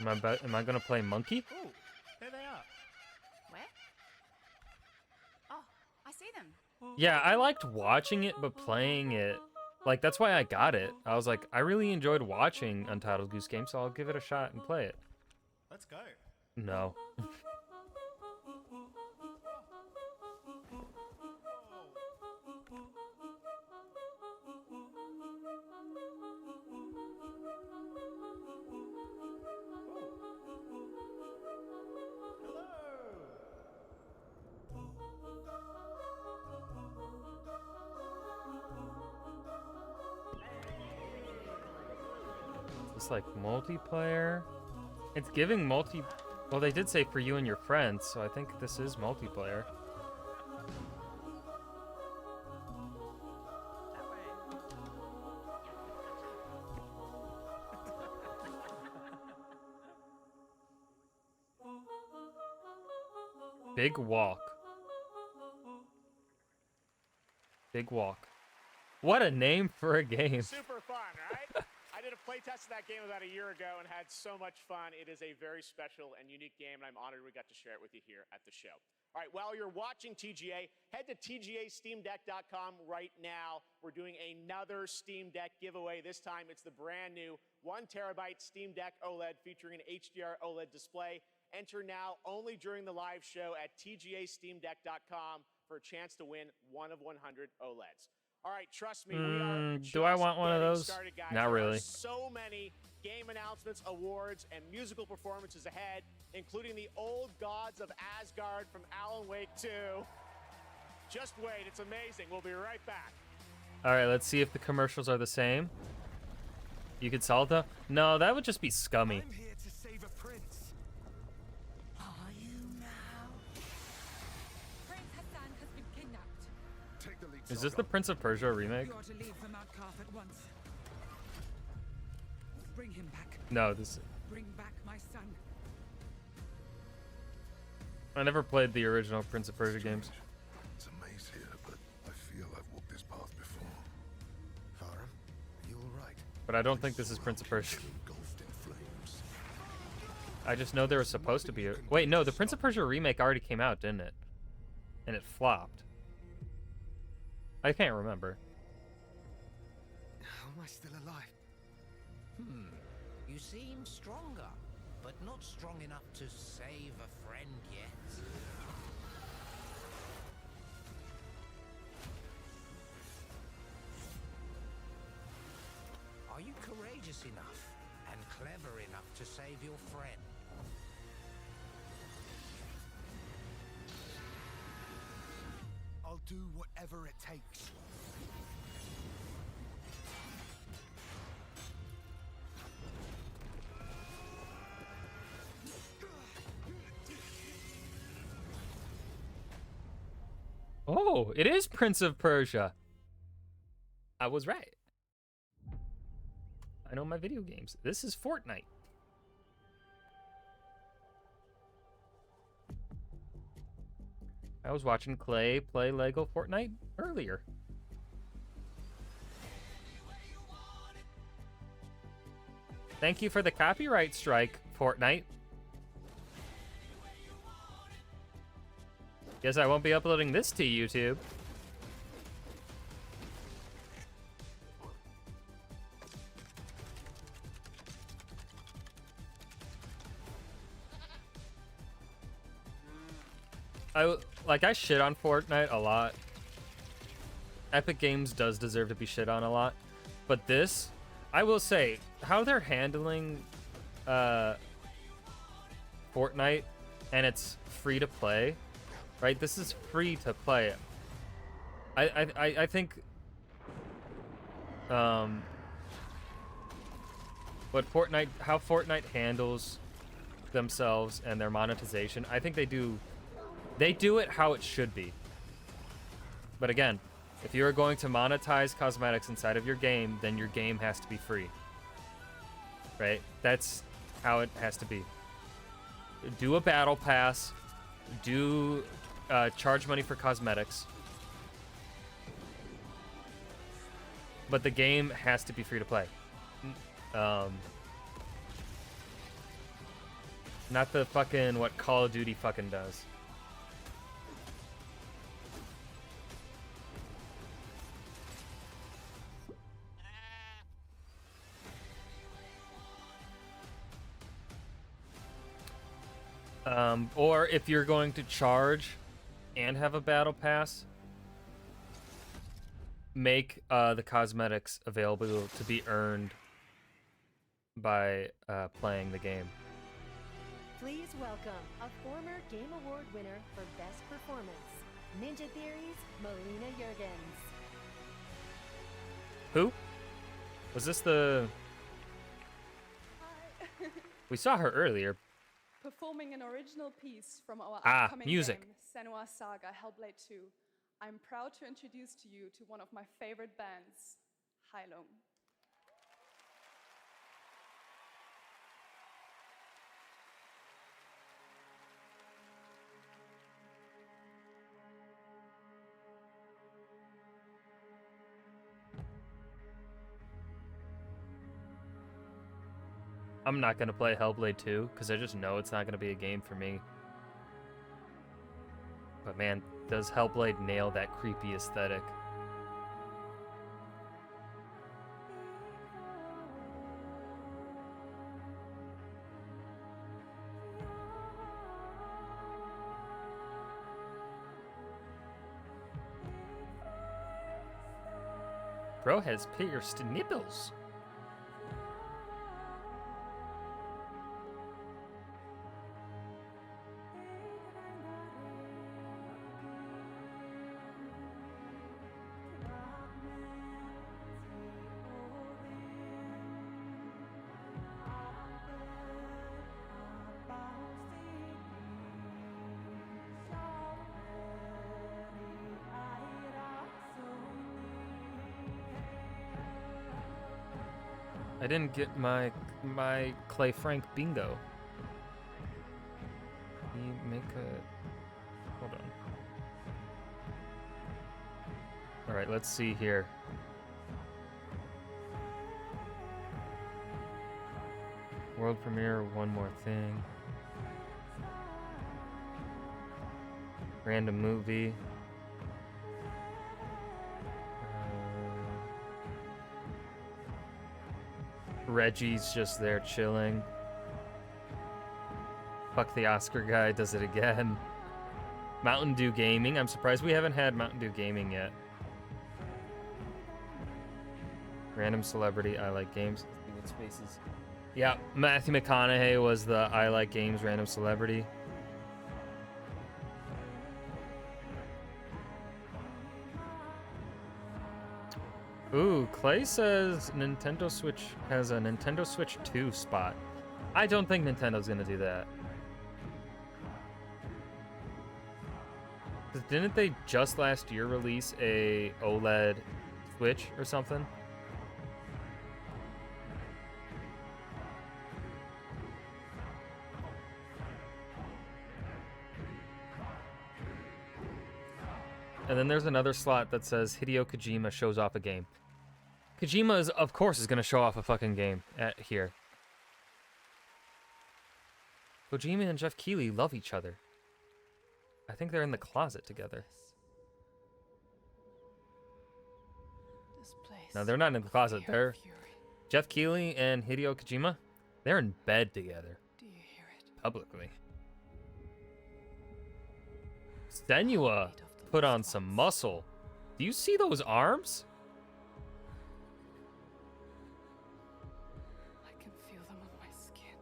Am I gonna play Monkey? Oh, there they are. Where? Oh, I see them. Yeah, I liked watching it, but playing it, like, that's why I got it. I was like, I really enjoyed watching Untitled Goose Game, so I'll give it a shot and play it. Let's go. No. It's like multiplayer. It's giving well, they did say for you and your friends, so I think this is multiplayer. Big Walk. Big Walk. What a name for a game. Super fun, right? I did a playtest of that game about a year ago and had so much fun. It is a very special and unique game, and I'm honored we got to share it with you here at the show. All right, while you're watching TGA, head to TGASteamDeck.com right now. We're doing another Steam Deck giveaway. This time it's the brand new 1 terabyte Steam Deck OLED featuring an HDR OLED display. Enter now only during the live show at TGASteamDeck.com for a chance to win one of 100 OLEDs. All right, trust me, we are Do I want one of getting those? started, guys. Not There are really. so many game announcements, awards, and musical performances ahead, including the Old Gods of Asgard from Alan Wake 2. Just wait, it's amazing. We'll be right back. All right, let's see if the commercials are the same. You could solve them? No, that would just be scummy. I'm here to save a prince. Are you now? Prince Hassan has been kidnapped. Take the lead Is this the Prince of Persia remake? You are to leave for Mount Carth at once. Bring him back. No, this. Bring back my son. I never played the original Prince of Persia games. It's a maze here, but I feel I've walked this path before. Farah, are you all right? But I don't think this is Prince of Persia. Engulfed in flames. I just know there was supposed to be a... Wait, no, the Prince of Persia remake already came out, didn't it? And it flopped. I can't remember. How am I still alive? You seem stronger, but not strong enough to save a friend yet. Are you courageous enough and clever enough to save your friend? I'll do whatever it takes. Oh, it is Prince of Persia. I was right. I know my video games. This is Fortnite. I was watching Clay play Lego Fortnite earlier. Thank you for the copyright strike, Fortnite. Guess I won't be uploading this to YouTube. I shit on Fortnite a lot. Epic Games does deserve to be shit on a lot. But this, I will say, how they're handling Fortnite, and it's free to play, right? This is free to play. I think how Fortnite handles themselves and their monetization, I think they do it how it should be. But again, if you are going to monetize cosmetics inside of your game, then your game has to be free. Right? That's how it has to be. Do a battle pass. Do charge money for cosmetics. But the game has to be free to play. Not the fucking what Call of Duty fucking does. Or if you're going to charge and have a battle pass, make the cosmetics available to be earned by playing the game. Please welcome a former Game Award winner for Best Performance, Ninja Theory's Melina Juergens. Who? Was this the... We saw her earlier. Performing an original piece from our Ah, upcoming music. game, Senua's Saga Hellblade 2, I'm proud to introduce to you to one of my favorite bands, Heilung. I'm not going to play Hellblade 2 because I just know it's not going to be a game for me. But man, does Hellblade nail that creepy aesthetic? Bro has pierced nipples. I didn't get my Clay Frank bingo. Can you make a... Hold on. Alright, let's see here. World premiere, one more thing. Random movie. Reggie's just there chilling. Fuck the Oscar guy, does it again. Mountain Dew Gaming. I'm surprised we haven't had Mountain Dew Gaming yet. Random celebrity, I like games. Spaces. Yeah, Matthew McConaughey was the I like games random celebrity. Ooh, Clay says Nintendo Switch has a Nintendo Switch 2 spot. I don't think Nintendo's gonna do that. 'Cause didn't they just last year release a OLED Switch or something? And then there's another slot that says Hideo Kojima shows off a game. Kojima is, of course, is gonna show off a fucking game at here. Kojima and Jeff Keighley love each other. I think they're in the closet together. No, they're not in the closet. They're Jeff Keighley and Hideo Kojima. They're in bed together. Publicly. Senua put on some muscle. Do you see those arms? I can feel them on my skin.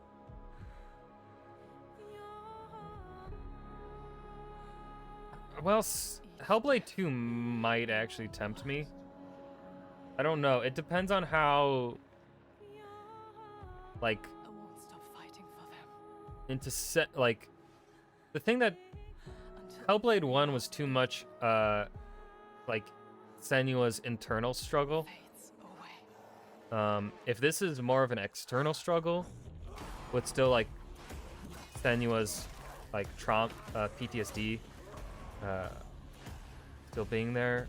Well, Hellblade 2 might actually tempt me. I don't know. It depends on how, like, I won't stop fighting for them. into set, like, the thing that Hellblade 1 was too much, like, Senua's internal struggle. If this is more of an external struggle, with still, like, Senua's, like, trauma, PTSD, still being there,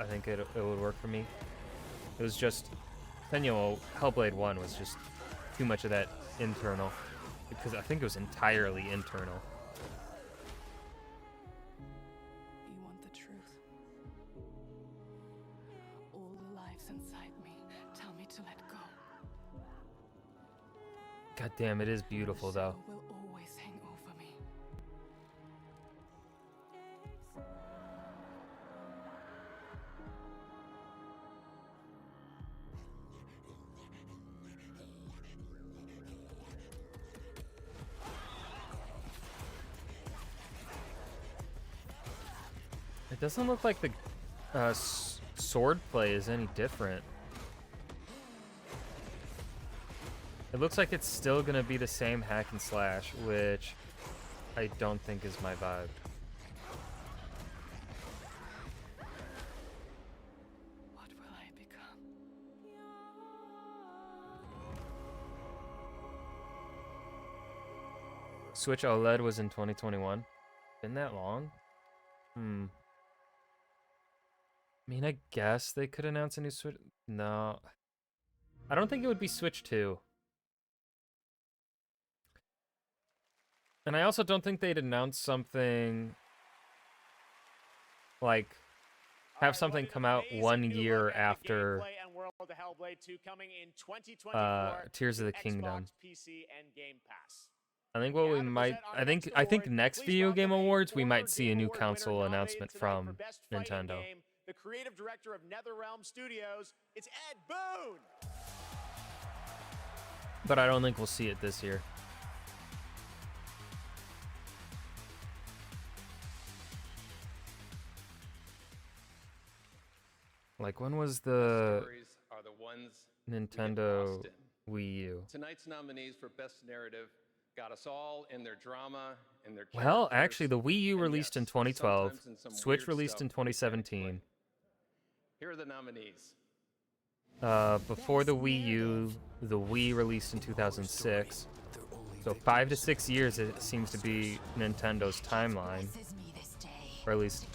I think it would work for me. It was just, Senua, Hellblade 1 was just too much of that internal, because I think it was entirely internal. You want the truth? All the lives inside me tell me to let go. God damn, it is beautiful though. Will always hang over me. It doesn't look like the sword play is any different. It looks like it's still gonna be the same hack and slash, which I don't think is my vibe. What will I become? Switch OLED was in 2021. Been that long? I mean, I guess they could announce a new Switch. No. I don't think it would be Switch 2. And I also don't think they'd announce something like have something come out 1 year after Tears of the Kingdom. I think what we might, I think next Video Game Awards we might see a new console announcement from Nintendo. The creative director of NetherRealm Studios, it's Ed Boon. But I don't think we'll see it this year. Like, when was the Stories are the ones Nintendo Wii U? Tonight's nominees for Best Narrative got us all in their drama and their Well, actually, the Wii U released in 2012, sometimes in some Switch weird released stuff in 2017. Here are the nominees. before the Wii U. The Wii released in 2006. So 5 to 6 years it seems to be Nintendo's timeline, or at least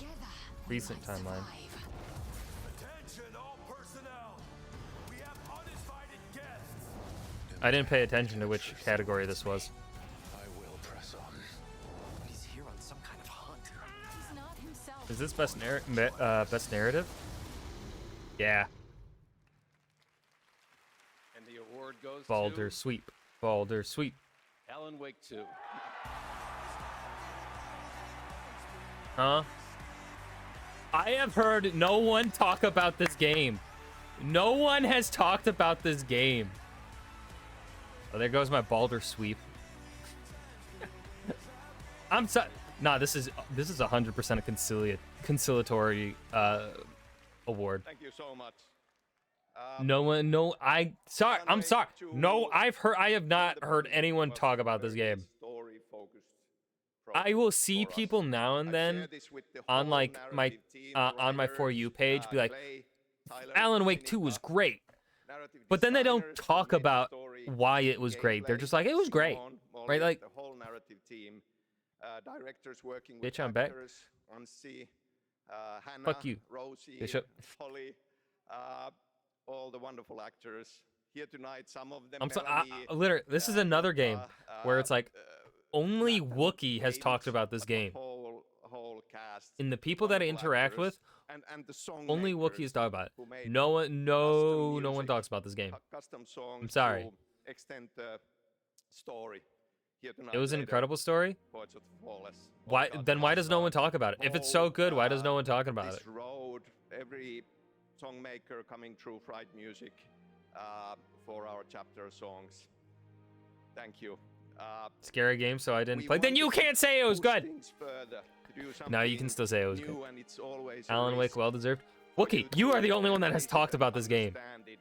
recent timeline. I didn't pay attention to which category this was. I will press on. He's here on some kind of hunt. He's not himself. Is this best narrative? Yeah. And the award goes Baldur to Sweep. Baldur Sweep. Alan Wake 2. Huh? I have heard no one talk about this game. No one has talked about this game. Oh, there goes my Baldur Sweep. I'm sorry. Nah, this is 100% a conciliatory award. Thank you so much. I'm sorry. No, I have not heard anyone talk about this game. I will see people now and then on like on my For You page be like, Alan Wake 2 was great. But then they don't talk about why it was great. They're just like, it was great. Right? Like, the whole narrative team, directors working with bitch, I'm back. actors, Ansi, Hannah, Fuck you, Rosie, Bishop. Holly, all the wonderful actors here tonight. Some of them. I'm so Melanie, literally, this is another game where it's like only Wookiee has talked about this game. whole cast. And the people that I interact with, and the song only makers Wookiees talk about who it. made No one music, talks about this game. Custom songs I'm sorry. to extend the story. Here tonight It was an later, incredible story. Poets of Flawless, Why Podcast then? Why does no one talk about it? If it's so good, why does no one talk about this it? road, every song maker coming through Fright Music for our chapter songs. Thank you. Scary game, so I didn't We play. Then want you to can't say it was push good. things further, to do Now you something can still say it was new, good. and it's always a Alan Wake, risk well deserved. for Wookie, to you are the really only one that has appreciate talked about this game. understand it.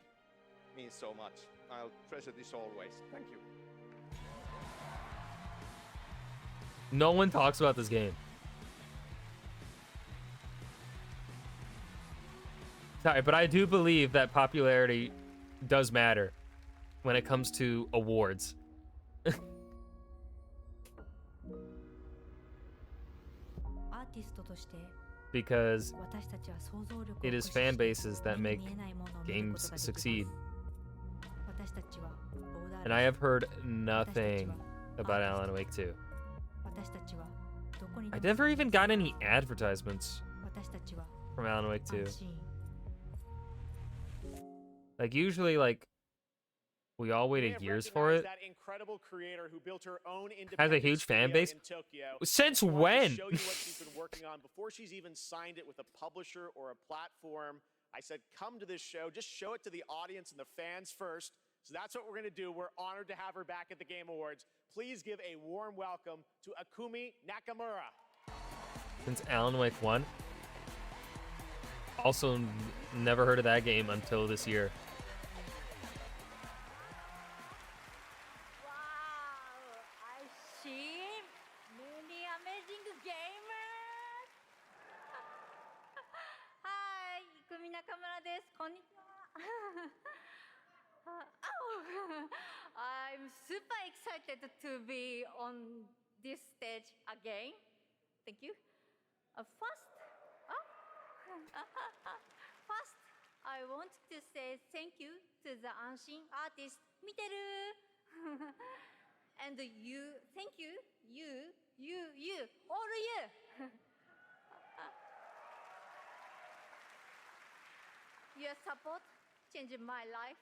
Means so much. I'll treasure this always. Thank you. No one talks about this game. Sorry, but I do believe that popularity does matter when it comes to awards. Because it is fan bases that make games succeed. And I have heard nothing about Alan Wake 2. I never even got any advertisements from Alan Wake 2. Like usually, like we all waited years for it. That incredible creator who built her own Has a huge fan studio base. in Tokyo. Since I wanted to when? show you what she's been working on before she's even signed it with a publisher or a platform. I said, come to this show, just show it to the audience and the fans first. So that's what we're going to do. We're honored to have her back at the Game Awards. Please give a warm welcome to Akumi Nakamura. Since Alan Wake 1. Also, never heard of that game until this year. I see many amazing gamers. Hi, Ikumi Nakamura desu. Konnichiwa. I'm super excited to be on this stage again. Thank you. First, I want to say thank you to the Anshin artist, Miteru. And you, thank you, all you. Your support changed my life.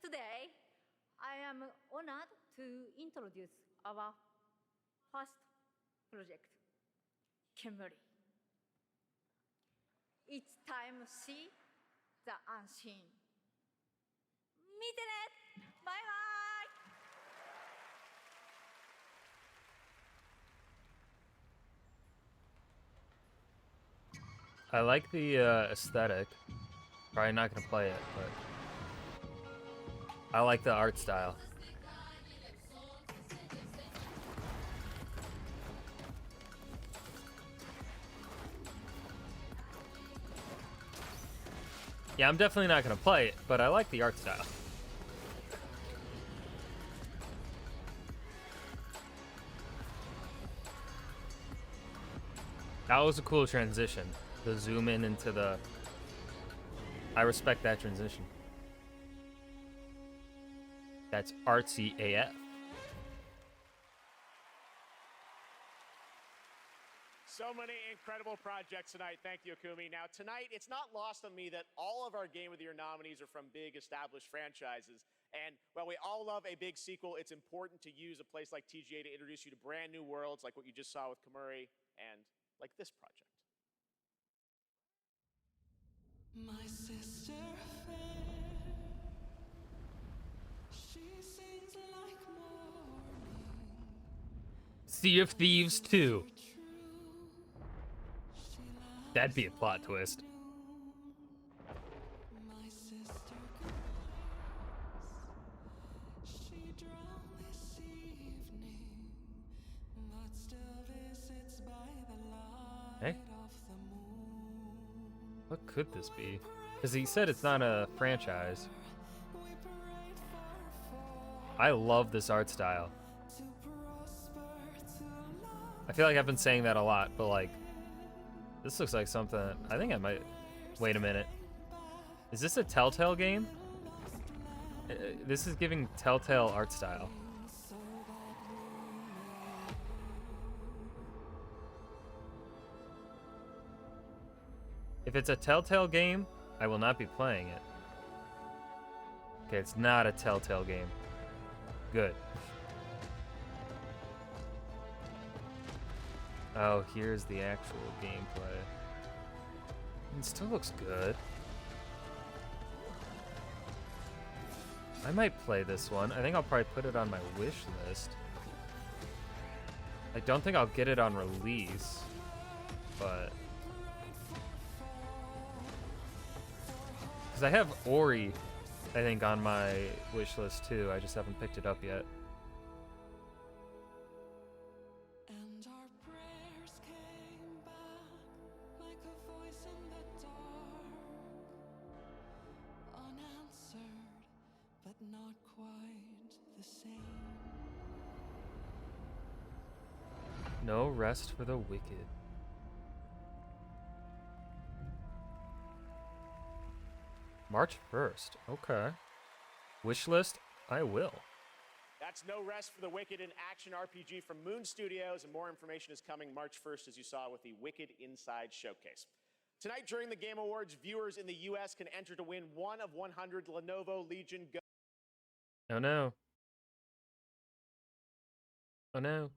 Today, I am honored to introduce our first project, Kemuri. It's time to see the unseen. Meet it! Bye bye! I like the aesthetic. Probably not gonna play it, but I like the art style. Yeah, I'm definitely not gonna play it, but I like the art style. That was a cool transition. The zoom in into the... I respect that transition. That's artsy AF. So many incredible projects tonight. Thank you, Akumi. Now, tonight, it's not lost on me that all of our Game of the Year nominees are from big established franchises. And while we all love a big sequel, it's important to use a place like TGA to introduce you to brand new worlds like what you just saw with Kamuri and like this project. My sister fair, she sings like morning. Sea of Thieves 2. That'd be a plot twist. My sister she drowned this evening, but still visits by the light Hey, of the moon. what could this be? Because he said it's not a franchise. I love this art style. I feel like I've been saying that a lot, but like, this looks like something. I think I might. Wait a minute. Is this a Telltale game? This is giving Telltale art style. If it's a Telltale game, I will not be playing it. Okay, it's not a Telltale game. Good. Oh, here's the actual gameplay. It still looks good. I might play this one. I think I'll probably put it on my wish list. I don't think I'll get it on release, but... Because I have Ori, I think, on my wish list too. I just haven't picked it up yet. And our prayers came back like a voice in the dark, unanswered, but not quite the same. No rest for the wicked. March 1st. Okay. Wish list? I will. That's No Rest for the Wicked, an action RPG from Moon Studios, and more information is coming March 1st, as you saw with the Wicked Inside Showcase. Tonight, during the Game Awards, viewers in the U.S. can enter to win one of 100 Lenovo Legion Go. Oh no. Oh no.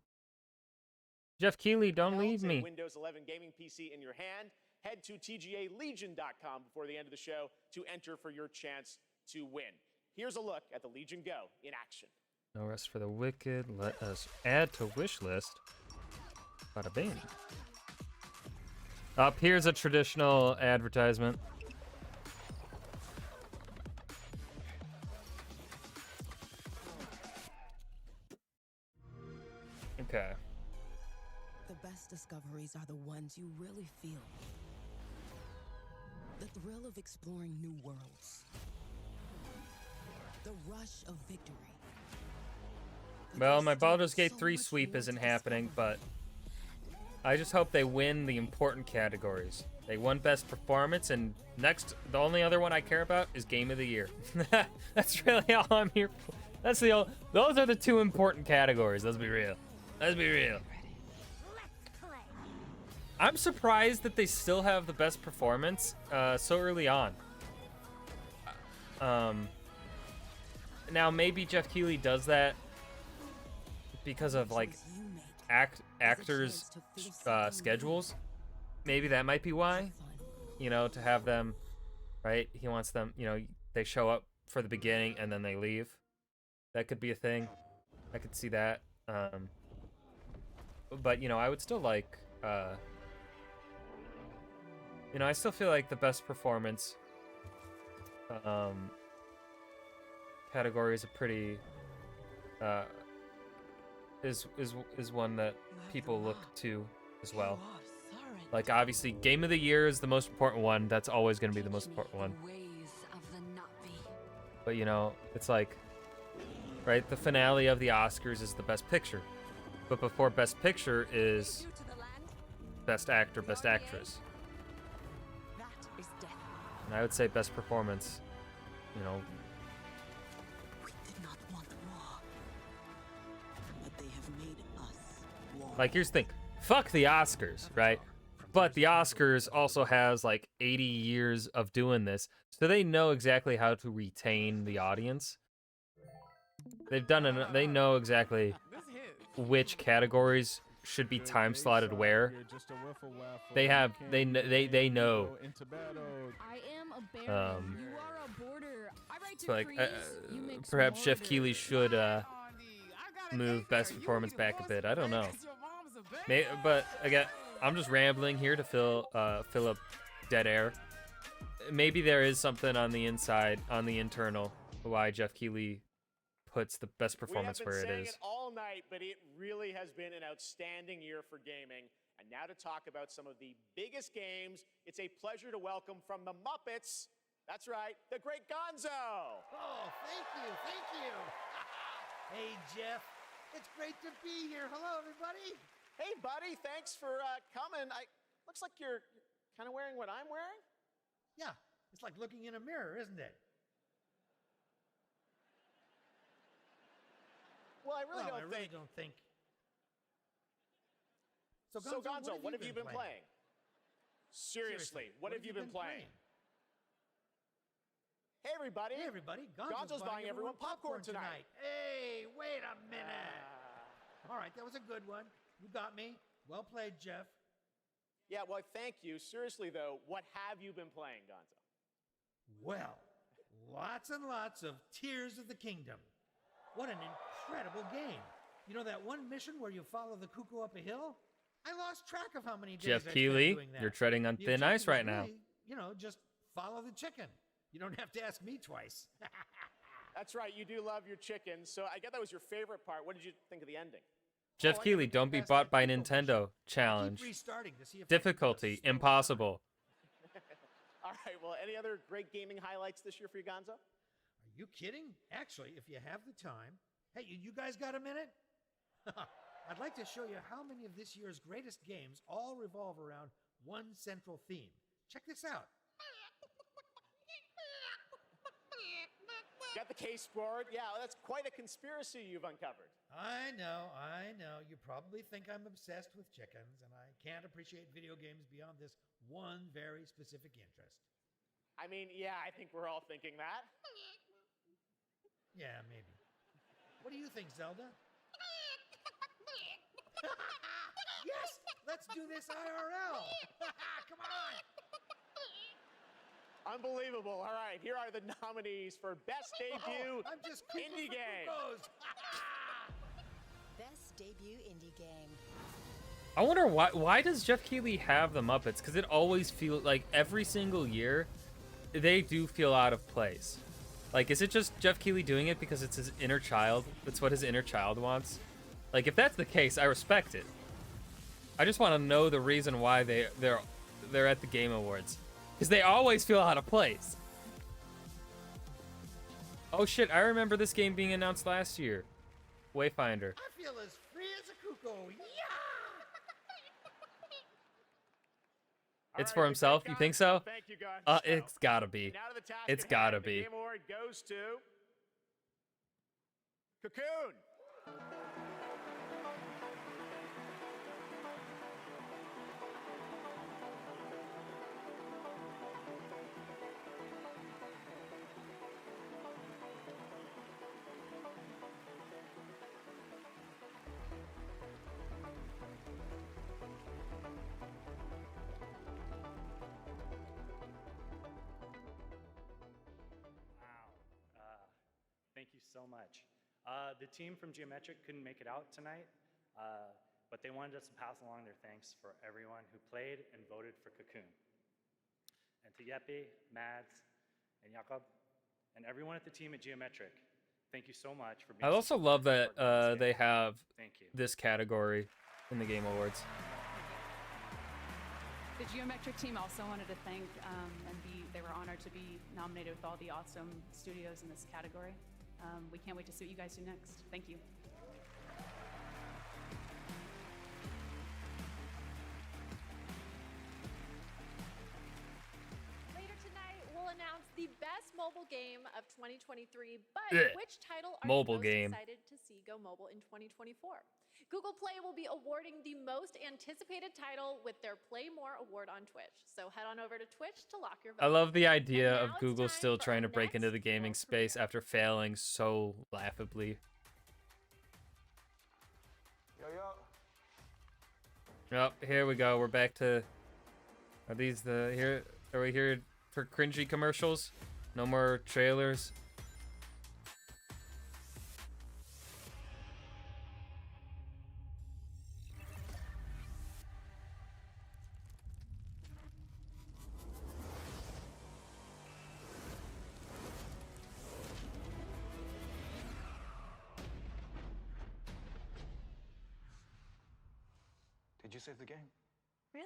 Jeff Keighley, don't leave me. Windows 11 gaming PC in your hand. Head to TGALegion.com before the end of the show to enter for your chance to win. Here's a look at the Legion Go in action. No rest for the wicked. Let us add to wish list. Bada bing. Up here's a traditional advertisement. Okay. The best discoveries are the ones you really feel. The thrill of exploring new worlds. The rush of victory. Well, my Baldur's Gate 3 sweep isn't happening, but I just hope they win the important categories. They won Best Performance, and next, the only other one I care about is Game of the Year. That's really all I'm here for. That's the only, those are the two important categories. Let's be real. Let's be real. I'm surprised that they still have the Best Performance so early on. Now maybe Jeff Keighley does that because of like actors schedules. Maybe that might be why, you know, to have them, right? He wants them, you know, they show up for the beginning and then they leave. That could be a thing. I could see that. But you know, I would still like, you know, I still feel like the Best Performance category is a pretty is one that people look to as well. Like obviously Game of the Year is the most important one. That's always going to be the most important one. But you know, it's like, right? The finale of the Oscars is the Best Picture, but before Best Picture is Best Actor, Best Actress. And I would say Best Performance. You know. We did not want war, but they have made us war. Like, here's the thing. Fuck the Oscars, right? But the Oscars also has like 80 years of doing this, so they know exactly how to retain the audience. They've done it. They know exactly which categories should be time slotted where. They have. They know. I am a baron. You are a border. I write So like, decrees. You make perhaps Jeff orders. Keighley should move Best Performance back a bit. I don't know. But again, I'm just rambling here to fill up dead air. Maybe there is something on the inside, on the internal, why Jeff Keighley puts the Best Performance where it We have been is. saying it all night, but it really has been an outstanding year for gaming. And now to talk about some of the biggest games, it's a pleasure to welcome from the Muppets, that's right, the great Gonzo. Oh, thank you, thank you. Hey, Jeff, it's great to be here. Hello, everybody. Hey, buddy, thanks for coming. Looks like you're kind of wearing what I'm wearing. Yeah, it's like looking in a mirror, isn't it? Well, I really Well, don't think. So, So, Gonzo, what have you been playing? Seriously, what have you been playing? Hey, everybody. Hey, everybody. Gonzo's buying everyone popcorn tonight. Hey, wait a minute. All right, that was a good one. You got me. Well played, Jeff. Yeah, well, thank you. Seriously, though, what have you been playing, Gonzo? Well, lots and lots of Tears of the Kingdom. What an incredible game. You know that one mission where you follow the cuckoo up a hill? I lost track of how many days Jeff I spent Keighley, doing that. you're treading on The thin objective ice right was now. really, you know, just follow the chicken. You don't have to ask me twice. That's right, you do love your chicken. So I get that was your favorite part. What did you think of the ending? Jeff Keighley, don't be bought by Nintendo. Challenge. restarting to see if I can Difficulty, impossible. All right, well, any other great gaming highlights this year for you, Gonzo? Are you kidding? Actually, if you have the time. Hey, you guys got a minute? I'd like to show you how many of this year's greatest games all revolve around one central theme. Check this out. Got the case board. Yeah, that's quite a conspiracy you've uncovered. I know. You probably think I'm obsessed with chickens, and I can't appreciate video games beyond this one very specific interest. I mean, yeah, I think we're all thinking that. Yeah, maybe. What do you think, Zelda? Yes! Let's do this IRL! Come on! Unbelievable. All right, here are the nominees for Best Debut I'm just Indie Game. Best debut indie game. I wonder why does Jeff Keighley have the Muppets? Because it always feels like every single year, they do feel out of place. Like, is it just Jeff Keighley doing it because it's his inner child? That's what his inner child wants? Like, if that's the case, I respect it. I just want to know the reason why they're at the Game Awards. Because they always feel out of place. Oh shit, I remember this game being announced last year. Wayfinder. I feel as free as a cuckoo. Yeah! It's for himself, you think so? Thank you, guys. It's gotta be. Now to the task It's at gotta hand. The be. Game Award goes to Cocoon. Thank you so much. The team from Geometric couldn't make it out tonight, but they wanted us to pass along their thanks for everyone who played and voted for Cocoon. And to Yeppe, Mads, and Jakob, and everyone at the team at Geometric, thank you so much for being I also such a love great that part of this they game. have Thank you. this category in the Game Awards. The Geometric team also wanted to thank they were honored to be nominated with all the awesome studios in this category. We can't wait to see what you guys do next. Thank you. Later tonight, we'll announce the best mobile game of 2023. But Ugh. which title are Mobile you most game. excited to see go mobile in 2024? Google Play will be awarding the most anticipated title with their Play More award on Twitch. So head on over to Twitch to lock your vote. I love the idea of Google still trying to break into the gaming space after failing so laughably. Oh, here we go. We're back to. Are these the here? Are we here for cringy commercials? No more trailers. Did you save the game? Really?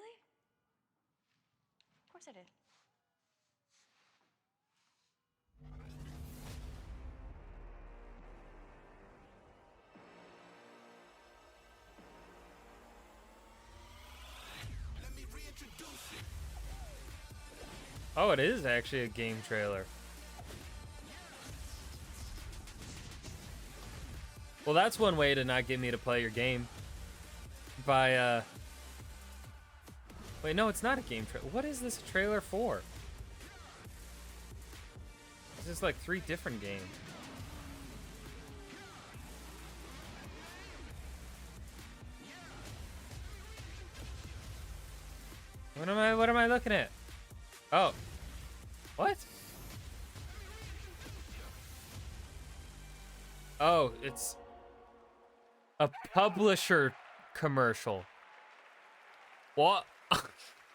Of course I did. Oh, it is actually a game trailer. Well, that's one way to not get me to play your game. By, Wait, no, it's not a game trailer. What is this trailer for? This is like 3 different games. What am I looking at? Oh. What? Oh, it's a publisher commercial. What?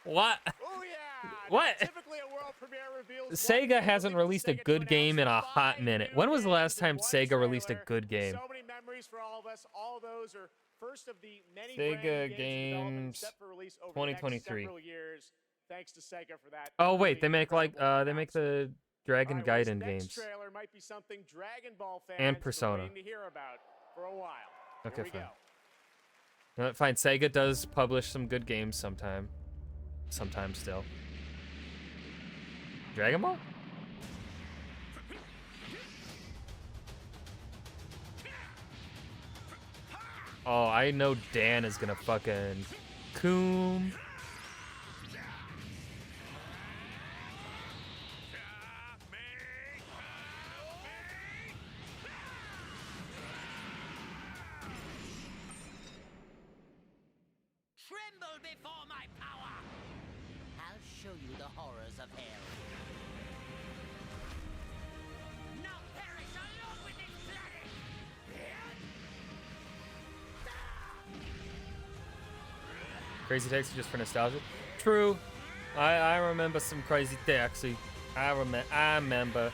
What? Oh yeah. What? Typically a world premiere reveals Sega hasn't released a good game in a hot minute. When was the last time Sega released a good game? so many memories for all of us. All those are first of the many Sega brand new games set for release over 2023. the next several years. Thanks to Sega for that. Oh wait, they make like they make the Dragon Gaiden Next games trailer might be something Dragon Ball fans and have been Persona. waiting to hear about for a while. Okay, Here we fine. go. Fine. Sega does publish some good games sometimes still. Dragon Ball? Oh, I know Dan is gonna fucking coom. Tremble before my power! I'll show you the horrors of hell. Now perish along with this planet! Crazy Taxi just for nostalgia. True. I remember some Crazy Taxi. I remember.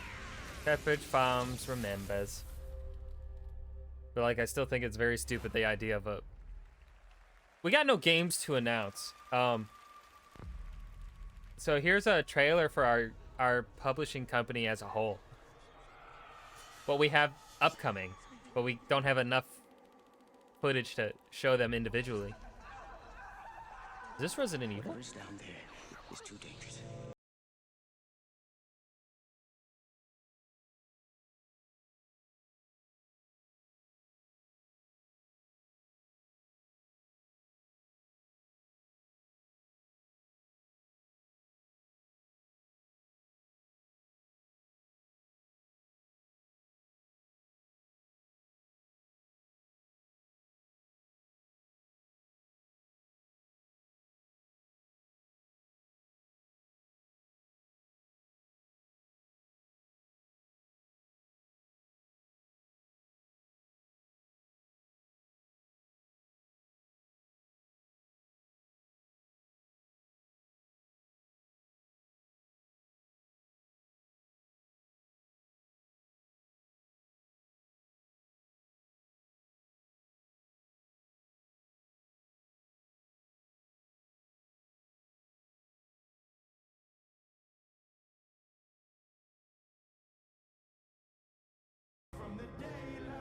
Pepperidge Farms remembers. But like, I still think it's very stupid, the idea of a... We got no games to announce. So here's a trailer for our publishing company as a whole. What we have upcoming, but we don't have enough footage to show them individually. Is this Resident Evil? Whatever's down there is too dangerous.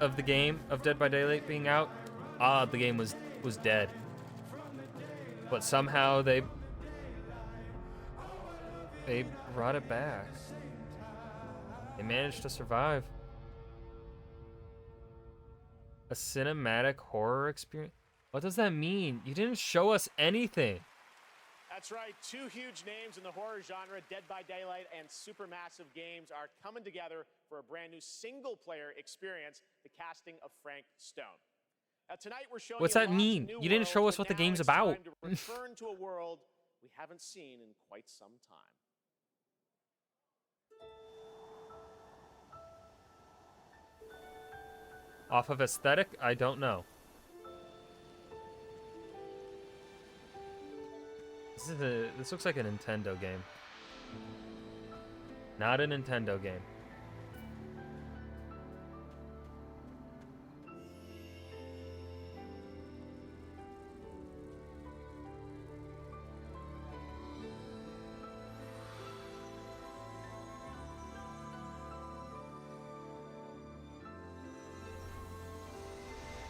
of the game of Dead by Daylight being out, the game was dead. But somehow they brought it back. They managed to survive. A cinematic horror experience? What does that mean? You didn't show us anything. That's right. Two huge names in the horror genre, Dead by Daylight and Supermassive Games, are coming together for a brand new single-player experience, the casting of Frank Stone. Now, tonight we're showing What's you that lots of mean? new You didn't show worlds, us what but the now game's it's about. time to return to a world we haven't seen in quite some time. Off of aesthetic, I don't know. This looks like a Nintendo game. Not a Nintendo game.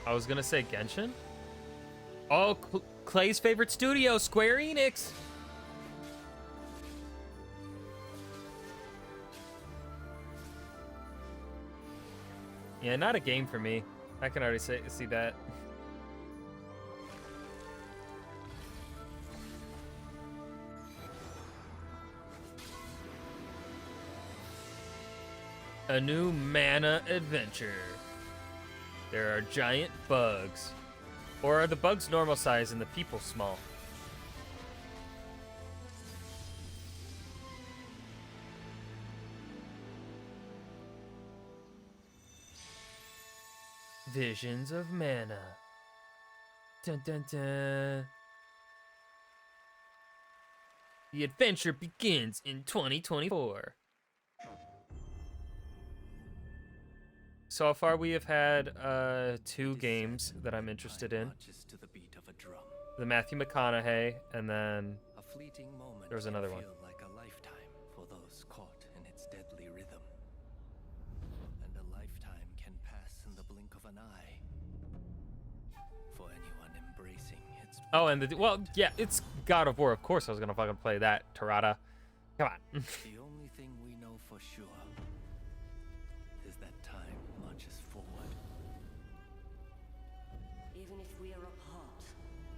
I was gonna say Genshin. Oh, Clay's favorite studio, Square Enix. Yeah, not a game for me. I can already see that. A new mana adventure. There are giant bugs. Or are the bugs normal size and the people small? Visions of Mana. Dun dun dun. The adventure begins in 2024. So far we have had 2 games that I'm interested in. To the beat of a drum. The Matthew McConaughey, and then A fleeting moment there was another can one. feel like a lifetime for those caught in its deadly rhythm. And a lifetime can pass in the blink of an eye. For anyone embracing its Oh, and yeah, it's God of War. Of course I was gonna fucking play that, Tarada. Come on. The only thing we know for sure is that time marches forward. Even if we are apart,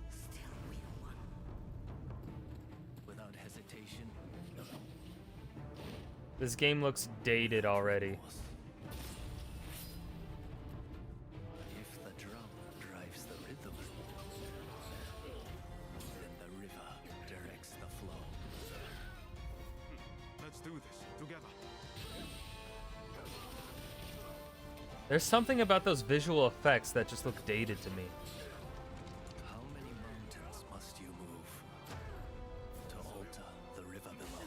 still we are one. Without hesitation, This game looks dated already. if the drum drives the rhythm, then the river directs the flow. Let's do this together. There's something about those visual effects that just look dated to me. How many mountains must you move to alter the river below?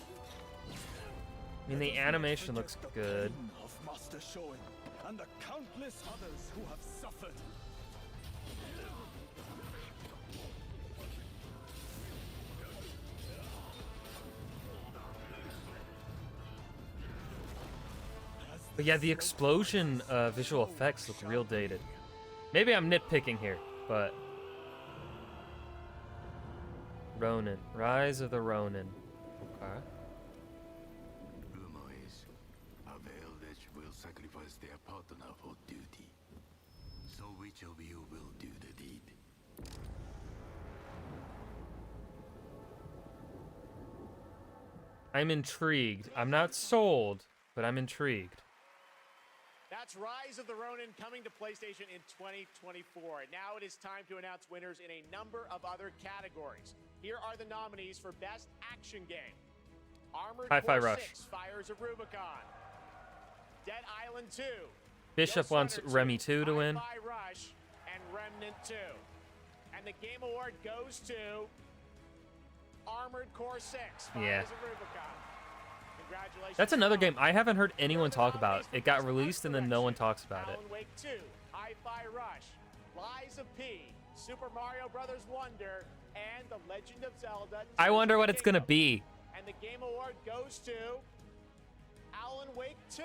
I mean, the animation looks good. Of Master Shoin and the countless others who have suffered. But yeah, the explosion visual effects look real dated. Maybe I'm nitpicking here, but... Ronin. Rise of the Ronin. Okay. Rumor is, our elders will sacrifice their partner for duty. So which of you will do the deed? I'm intrigued. I'm not sold, but I'm intrigued. That's Rise of the Ronin coming to PlayStation in 2024. Now it is time to announce winners in a number of other categories. Here are the nominees for Best Action Game. Armored Hi-Fi Core Rush. 6, Fires of Rubicon. Dead Island 2. Bishop Ghost wants Runner 2, Remy 2 to win. Hi-Fi Rush, and Remnant 2. And the Game Award goes to Armored Core 6, Fires Yeah. of Rubicon. Congratulations. That's another game I haven't heard anyone talk about. It got released and then no one talks about it. Alan Wake 2, Hi-Fi Rush, Lies of P, Super Mario Brothers Wonder, and The Legend of Zelda. I Tears wonder of what the it's gonna Kingdom. be. And the Game Award goes to Alan Wake 2.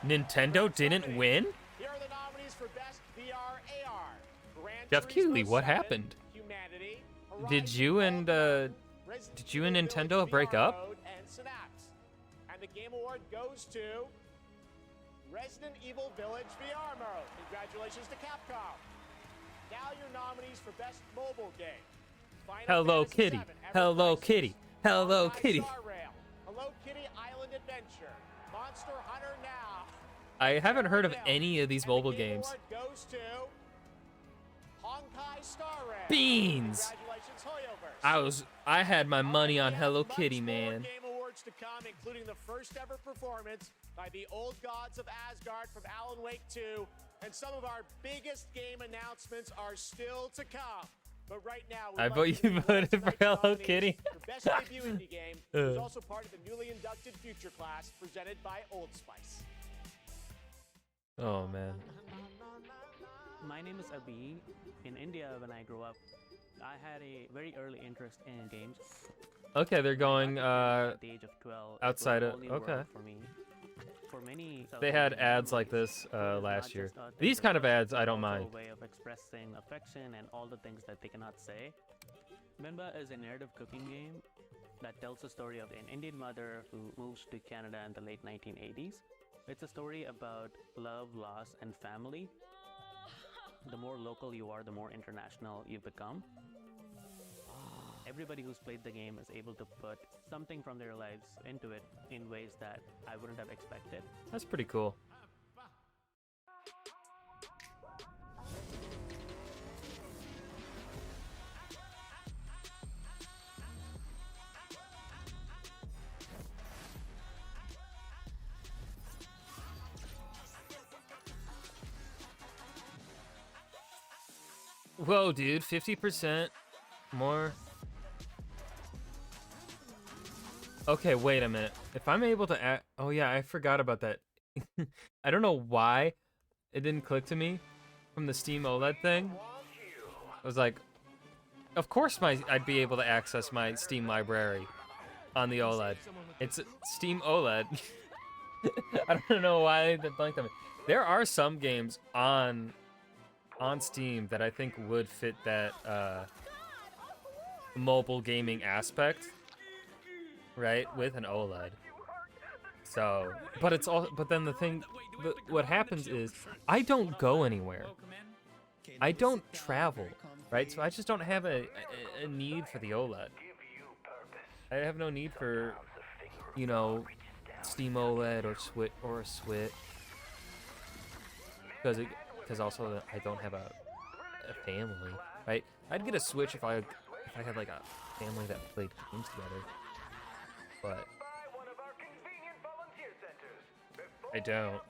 Nintendo didn't win? Here are the nominees for Best VR AR. Gran Jeff Turismo Keighley, what 7, happened? Humanity, Did you and Nintendo break up? Road, and Synapse. And the Game Award goes to Resident Evil Village VR mode. Congratulations to Capcom. Now your nominees for Best Mobile Game. Final Hello Fantasy Kitty. VII, Ever Hello Crisis, Kitty. Hello Honkai Kitty. Star Rail, Hello Kitty Island Adventure, Monster Hunter Now. I haven't heard of any of these mobile games. Award goes to Honkai Star Rail. Beans. Congratulations, Hoyoverse. I had my money on Hello Kitty, man. Game awards to come, including the first ever performance by the Old Gods of Asgard from Alan Wake 2, and some of our biggest game announcements are still to come. But right now, I vote you voted for Hello Kitty. for Best Debut Indie Game, who's also part of the newly inducted Future Class presented by Old Spice. Oh man. My name is Abhi. In India, when I grew up, I had a very early interest in games. Okay, they're going At the age of 12, it was outside a of whole new okay. world for me. For many, They had ads like this last year. These kind of ads I don't mind. A way of expressing affection and all the things that they cannot say. Mimba is a narrative cooking game that tells the story of an Indian mother who moves to Canada in the late 1980s. It's a story about love, loss, and family. The more local you are, the more international you become. Everybody who's played the game is able to put something from their lives into it in ways that I wouldn't have expected. That's pretty cool. Whoa, dude, 50% more. Okay, wait a minute. If I'm able to add, oh yeah, I forgot about that. I don't know why it didn't click to me from the Steam OLED thing. I was like, of course I'd be able to access my Steam library on the OLED. It's Steam OLED. I don't know why they blanked on me. There are some games on Steam that I think would fit that mobile gaming aspect, right, with an OLED. So, but it's all. But then the thing, what happens is I don't go anywhere. I don't travel, right? So I just don't have a need for the OLED. I have no need for, you know, Steam OLED or a Switch, because also I don't have a family, right? I'd get a Switch if I had like a family that played games together, but I don't.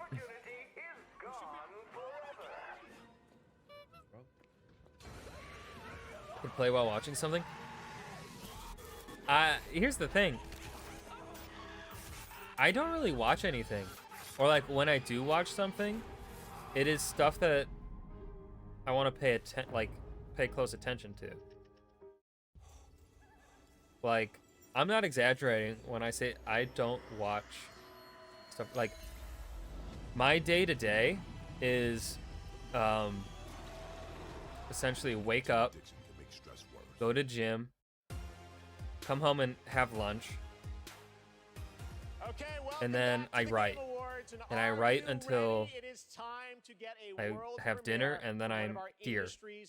Could play while watching something. Here's the thing. I don't really watch anything, or like when I do watch something, it is stuff that I want to pay close attention to. Like, I'm not exaggerating when I say I don't watch stuff. Like, my day-to-day is essentially wake up, go to gym, come home and have lunch, and then I write. And I write until I have dinner, and then I'm here.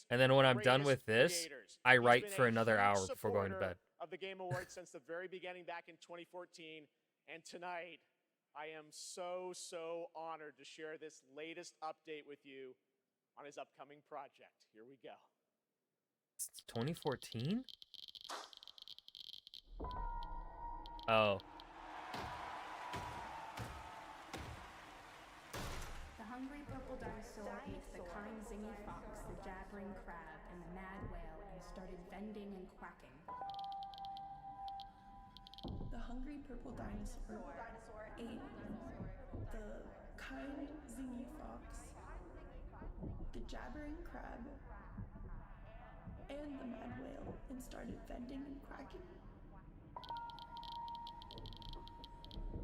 And then when I'm done with this, I write for another hour before going to bed. Of the Game Awards since the very beginning back in 2014, and tonight I am so honored to share this latest update with you on his upcoming project. Here we go. It's 2014? Oh. The hungry purple dinosaur ate the kind zingy fox, the jabbering crab, and the mad whale, and started bending and quacking. The hungry purple dinosaur ate the kind zingy fox, the jabbering crab, and the mad whale, and started bending and quacking.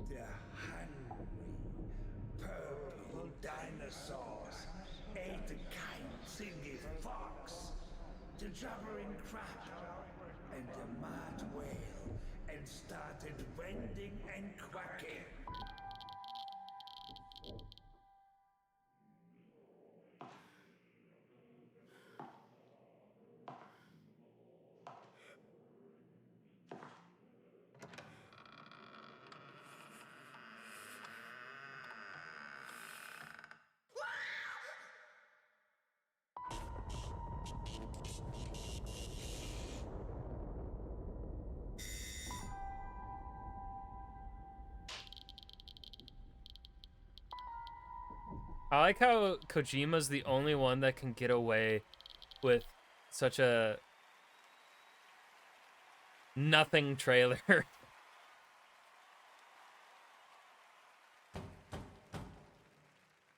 The hungry purple dinosaurs ate the jabbering crab and the mad whale and started bending and quacking. I like how Kojima's the only one that can get away with such a nothing trailer.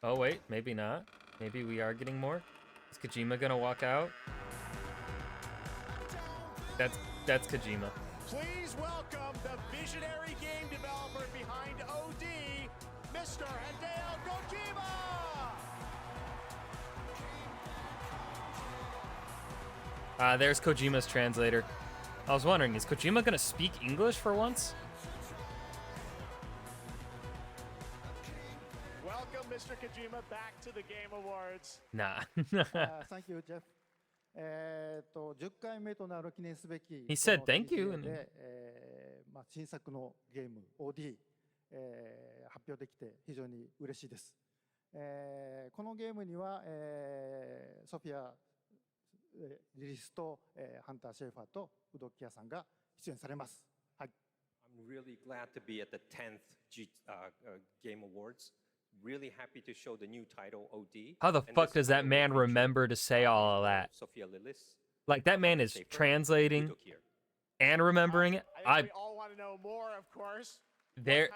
Oh wait, maybe not. Maybe we are getting more. Is Kojima gonna walk out? That's Kojima. Please welcome the visionary game developer behind OD, Mr. Hideo Kojima! There's Kojima's translator. I was wondering, is Kojima gonna speak English for once? Welcome, Mr. Kojima, back to the Game Awards. Nah. Thank you, Jeff. 10回目となる記念すべき He said この thank you TGA and- で、新作のゲーム OD、発表できて非常に嬉しいです。このゲームには、ソフィア、リリスと、ハンター・シェーファーとウドッキアさんが出演されます。はい。I'm really glad to be at the 10th Game Awards. Really happy to show the new title OD. How the And fuck this does that man remember to say all of that? Sophia Lillis. Like, that man is translating and remembering it. I think we all want to know more, of course. Their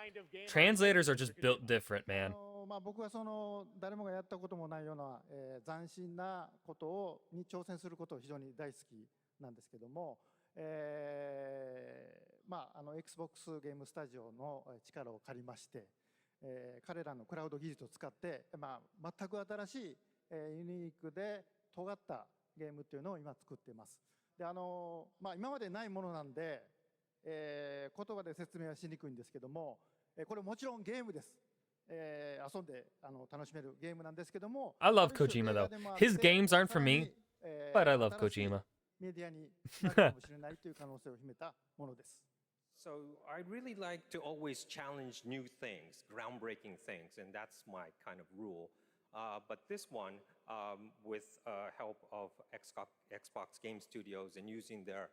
translators are just built different, man. まあ、僕はその誰もがやったこともないような、斬新なことに挑戦することを非常に大好きなんですけども、まあ、Xbox ゲームスタジオの力を借りまして、彼らのクラウド技術を使って、まあ、全く新しい、ユニークで尖ったゲームっていうのを今作っています。でまあ、今までないものなんで、言葉で説明はしにくいんですけども、これもちろんゲームです。遊んで楽しめるゲームなんですけども、 I love Kojima though. His games aren't for me, but I love Kojima. メディアになるかもしれないという可能性を秘めたものです。So I really like to always challenge new things, groundbreaking things, and that's my kind of rule. But this one, with help of Xbox Game Studios and using their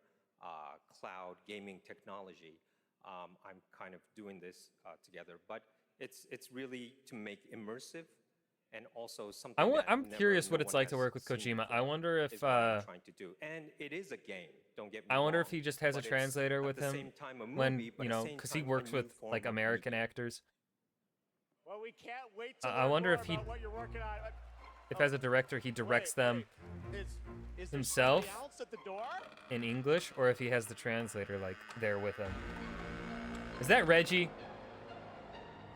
cloud gaming technology, I'm kind of doing this together. But it's really to make immersive and also something I'm curious what it's like to work with Kojima. I wonder if trying to do. And it is a game. Don't get me I wonder wrong, if he just has a but it's translator at with the him same time a when, movie, but you at know, the same because he time works a new with form like of American media. actors. Well, we can't wait to I learn wonder more if he, about what you're working on. if as a director he directs them Is there himself somebody else at the door? in English, or if he has the translator like there with him. Is that Reggie?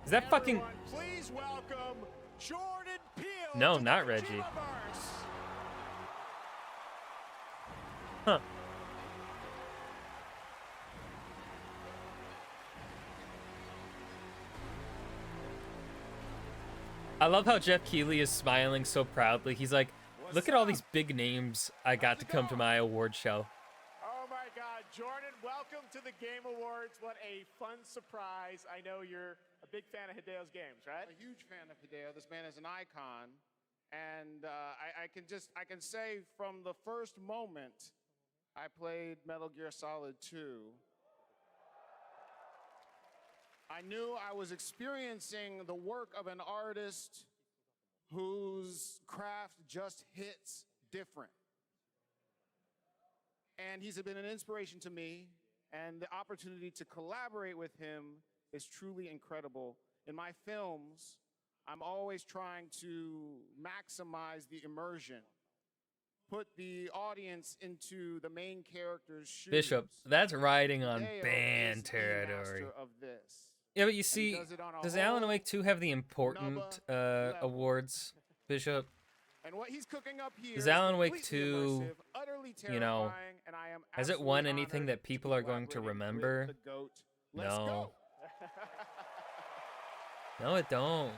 Is that fucking? Everyone, please welcome Jordan Peele. No, to not the Reggie. Kojimaverse. Huh. I love how Jeff Keighley is smiling so proudly. He's like, look at all these big names I got to come to my award show. Oh my God, Jordan, welcome to the Game Awards. What a fun surprise. I know you're a big fan of Hideo's games, right? A huge fan of Hideo. This man is an icon. And I can say from the first moment I played Metal Gear Solid 2, I knew I was experiencing the work of an artist whose craft just hits different. And he's been an inspiration to me, and the opportunity to collaborate with him is truly incredible. In my films, I'm always trying to maximize the immersion, put the audience into the main character's shoes. Bishop, that's riding on Hideo band is the territory. master of this. Yeah, but you see, does it on a does Alan whole Wake 2 have the important awards, Bishop? And what he's cooking up here Is Alan Wake completely 2, immersive, utterly you know, terrifying, and I am has it absolutely won anything honored that people are going to collaborating with remember? the GOAT. Let's No. go. No, it don't.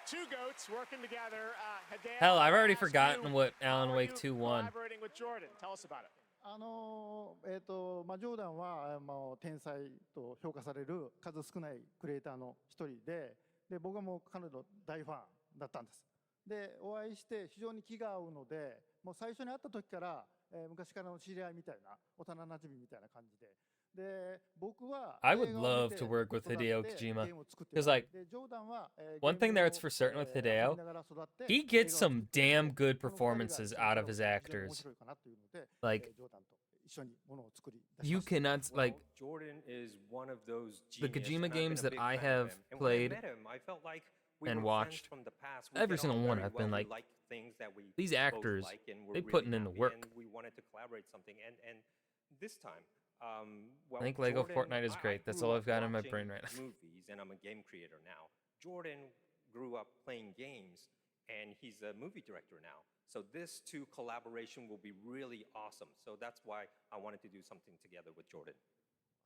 Two goats working together. Hideo, Hell, I've already I'll ask forgotten you, what how Alan are Wake you 2 won. collaborating with Jordan. Tell us about it. ジョーダンは、天才と評価される数少ないクリエイターの一人で、僕はもう彼の大ファンだったんです。で、お会いして非常に気が合うので、もう最初に会った時から、昔からの知り合いみたいな、幼なじみみたいな感じで。で、僕は I would love to work with Hideo Kojima. Because, like, one thing that's for certain with Hideo, he gets some damn good performances out of his actors. Like, you cannot, like, Jordan is one of those the genius, Kojima and I've been games a that big I fan of have him. And when I played met him, I felt like we and were watched, friends from the past. We every get on single one very I've been well. like, We like things that we these both actors, like, and we're they really putting in the happy, work. and we wanted to collaborate something. And this time, well, I think Lego Jordan, Fortnite is great. That's grew all up I've got in my watching brain right now. Movies, and I'm a game creator now. Jordan grew up playing games, and he's a movie director now. So this two collaboration will be really awesome. So that's why I wanted to do something together with Jordan.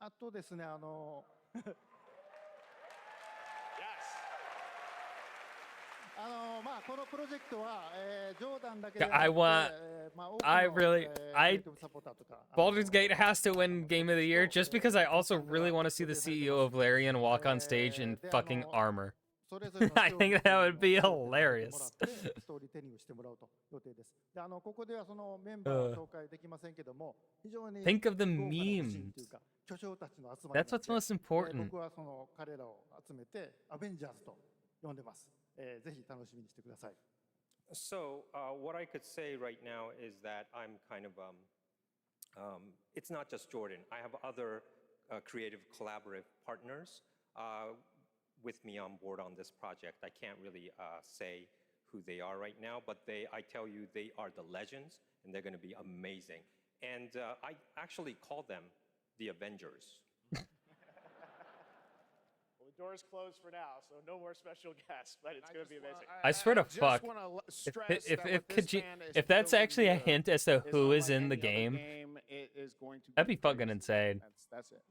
あとですね、まあこのプロジェクトは、ジョーダンだけで Yeah, はなくて I want, まあ多くの I really, クリエ I, イティブサポーターとか Baldur's Gate has to win Game of the Year just because I also really want to see the CEO of Larian walk on stage in fucking armor. それぞれの I think that would be ス hilarious. トーリーテリングしてもらうと予定です。で、ここではそのメンバーを紹介できませんけども、非常に Think of the 豪華な星という memes. か巨匠たちの集まり That's what's most important. 僕はその彼らを集めてアベンジャーズと呼んでます。ぜひ楽しみにしてください。So what I could say right now is that I'm kind of, it's not just Jordan. I have other creative collaborative partners with me on board on this project. I can't really say who they are right now, but I tell you, they are the legends, and they're going to be amazing. And I actually call them the Avengers. Well, the door's closed for now, so no more special guests, but it's going to be amazing. I swear to fuck, if that's actually a hint as to who is in the game, that'd be fucking insane. That's it.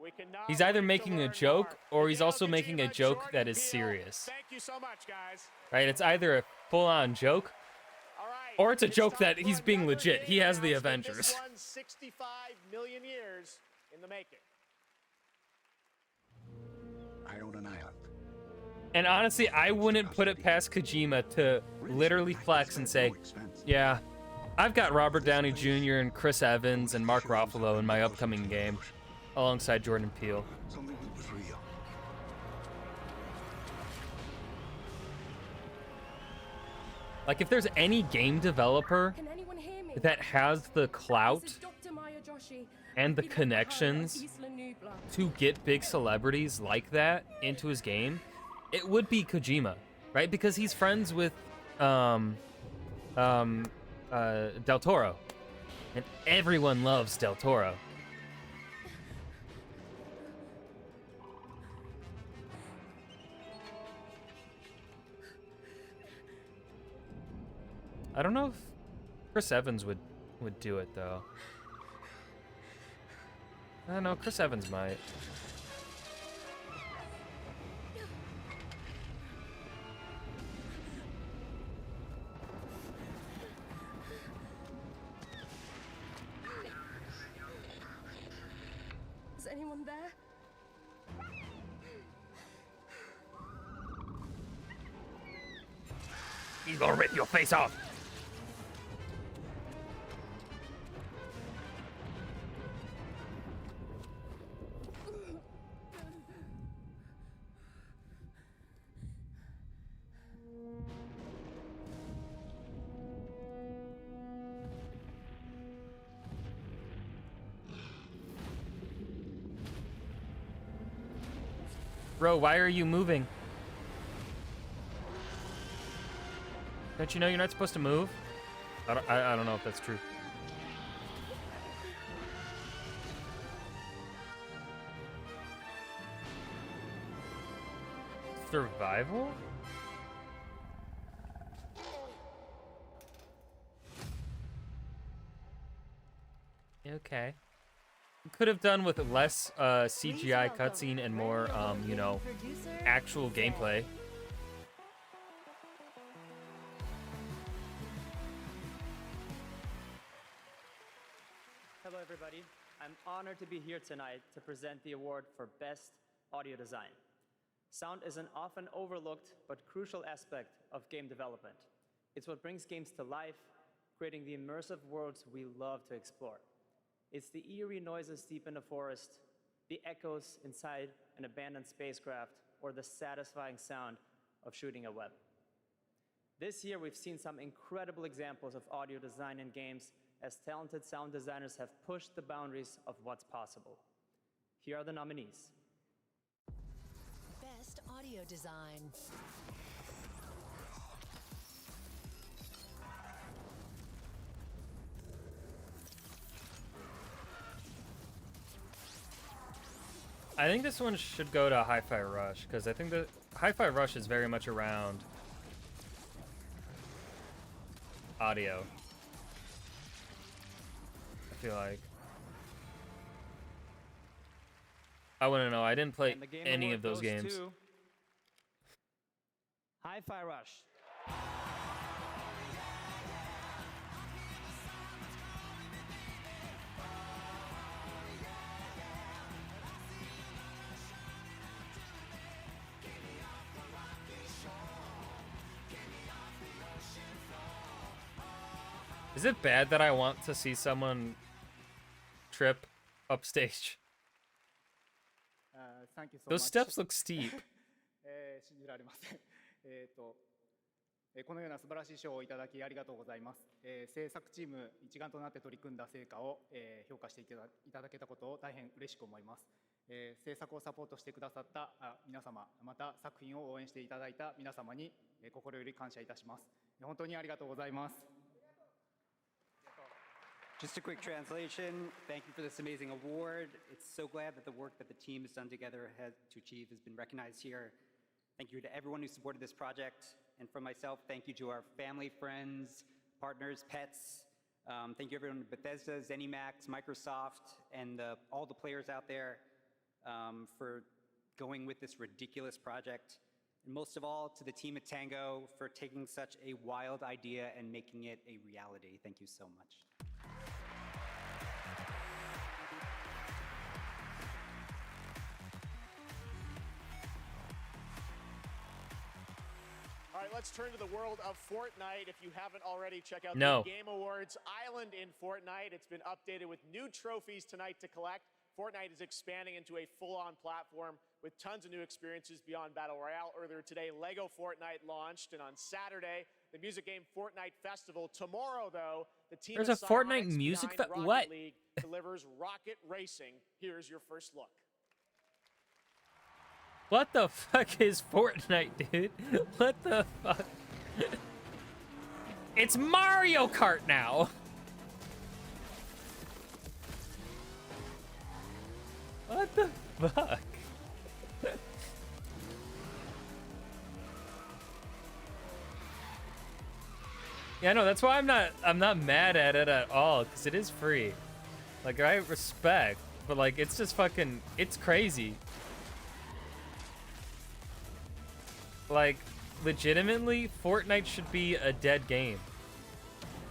We cannot He's either wait to making a learn joke more. or he's Hideo also making a Kojima, joke Jordan that is Peele, serious. Thank you so much, guys. Right? It's either a full-on joke or it's a joke that he's being legit. He has the Avengers. This one's 65 million years in the making. I own an island. And honestly, I wouldn't put it past Kojima to literally flex and say, yeah, I've got Robert Downey Jr. and Chris Evans and Mark Ruffalo in my upcoming game, alongside Jordan Peele. Something that was real. Like, if there's any game developer Can anyone hear me? that has the clout This is Dr. Maya Joshi. and the Be connections Isla Nublar. to get big celebrities like that into his game, it would be Kojima, right? Because he's friends with Del Toro, and everyone loves Del Toro. I don't know if Chris Evans would do it though. I don't know, Chris Evans might. Is anyone there? He's gonna rip your face off. Bro, why are you moving? Don't you know you're not supposed to move? I don't know if that's true. Survival? Okay. Could have done with less CGI cutscene and more, you know, actual gameplay. Hello, everybody. I'm honored to be here tonight to present the award for Best Audio Design. Sound is an often overlooked but crucial aspect of game development. It's what brings games to life, creating the immersive worlds we love to explore. It's the eerie noises deep in the forest, the echoes inside an abandoned spacecraft, or the satisfying sound of shooting a web. This year, we've seen some incredible examples of audio design in games as talented sound designers have pushed the boundaries of what's possible. Here are the nominees. Best Audio Design. I think this one should go to Hi-Fi Rush, because I think that Hi-Fi Rush is very much around audio. I feel like. I wouldn't know. I didn't play And the Game any Award of those goes games. to Hi-Fi Rush. Is it bad that I want to see someone trip upstage? Thank you so Those much. steps look steep. 信じられません。このような素晴らしい賞をいただきありがとうございます。制作チーム一丸となって取り組んだ成果を、評価していただけたことを大変嬉しく思います。制作をサポートしてくださった皆様、また作品を応援していただいた皆様に、心より感謝いたします。本当にありがとうございます。Just a quick translation. Thank you for this amazing award. It's so glad that the work that the team has done together to achieve has been recognized here. Thank you to everyone who supported this project. And from myself, thank you to our family, friends, partners, pets. Thank you everyone at Bethesda, ZeniMax, Microsoft, and all the players out there for going with this ridiculous project. And most of all, to the team at Tango for taking such a wild idea and making it a reality. Thank you so much. All right, let's turn to the world of Fortnite. If you haven't already, check out No. the Game Awards Island in Fortnite. It's been updated with new trophies tonight to collect. Fortnite is expanding into a full-on platform with tons of new experiences beyond Battle Royale. Earlier today, Lego Fortnite launched, and on Saturday, the music game Fortnite Festival. Tomorrow, though, the team There's of a Fortnite Psyonix music behind Rocket what? League delivers Rocket Racing. Here's your first look. What the fuck is Fortnite, dude? What the fuck? It's Mario Kart now! What the fuck? Yeah, no, that's why I'm not mad at it at all, because it is free. Like, I respect, but like, it's just fucking, it's crazy. Like, legitimately, Fortnite should be a dead game.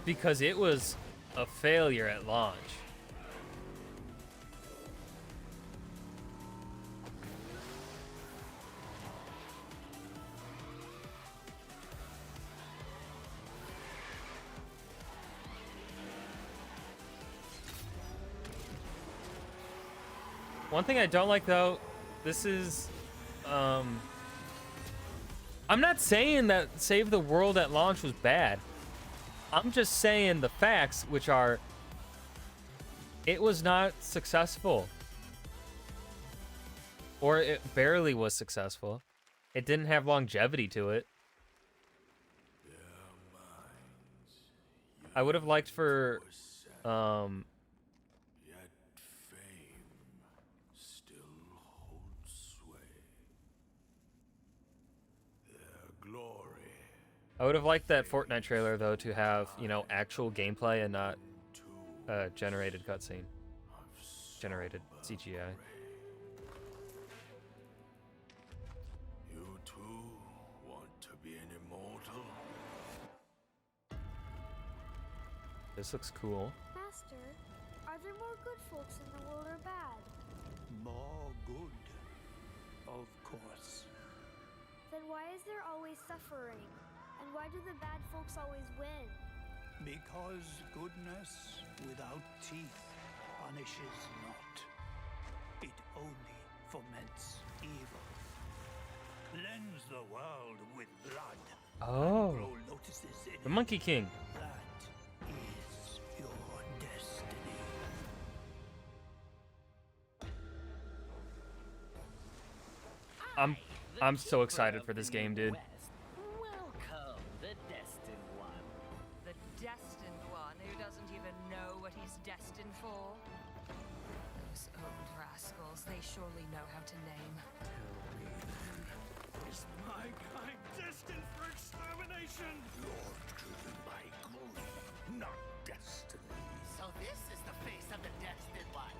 Because it was a failure at launch. One thing I don't like, though, this is, I'm not saying that Save the World at launch was bad. I'm just saying the facts, which are, it was not successful. Or it barely was successful. It didn't have longevity to it. I would have liked for, I would have liked that Fortnite trailer, though, to have, you know, actual gameplay and not generated cutscene. Generated CGI. You too want to be an immortal? This looks cool. Master, are there more good folks in the world or bad? More good, of course. Then why is there always suffering? And why do the bad folks always win? Because goodness without teeth punishes not. It only foments evil. Cleanse the world with blood. Oh. Grow lotuses in The Monkey King. That is your destiny. I'm so excited for this game, dude. Welcome, the Destined One. The Destined One who doesn't even know what he's destined for? Those old rascals, they surely know how to name. Tell me then, is my kind destined for extermination? You're driven by greed, not destiny. So this is the face of the Destined One.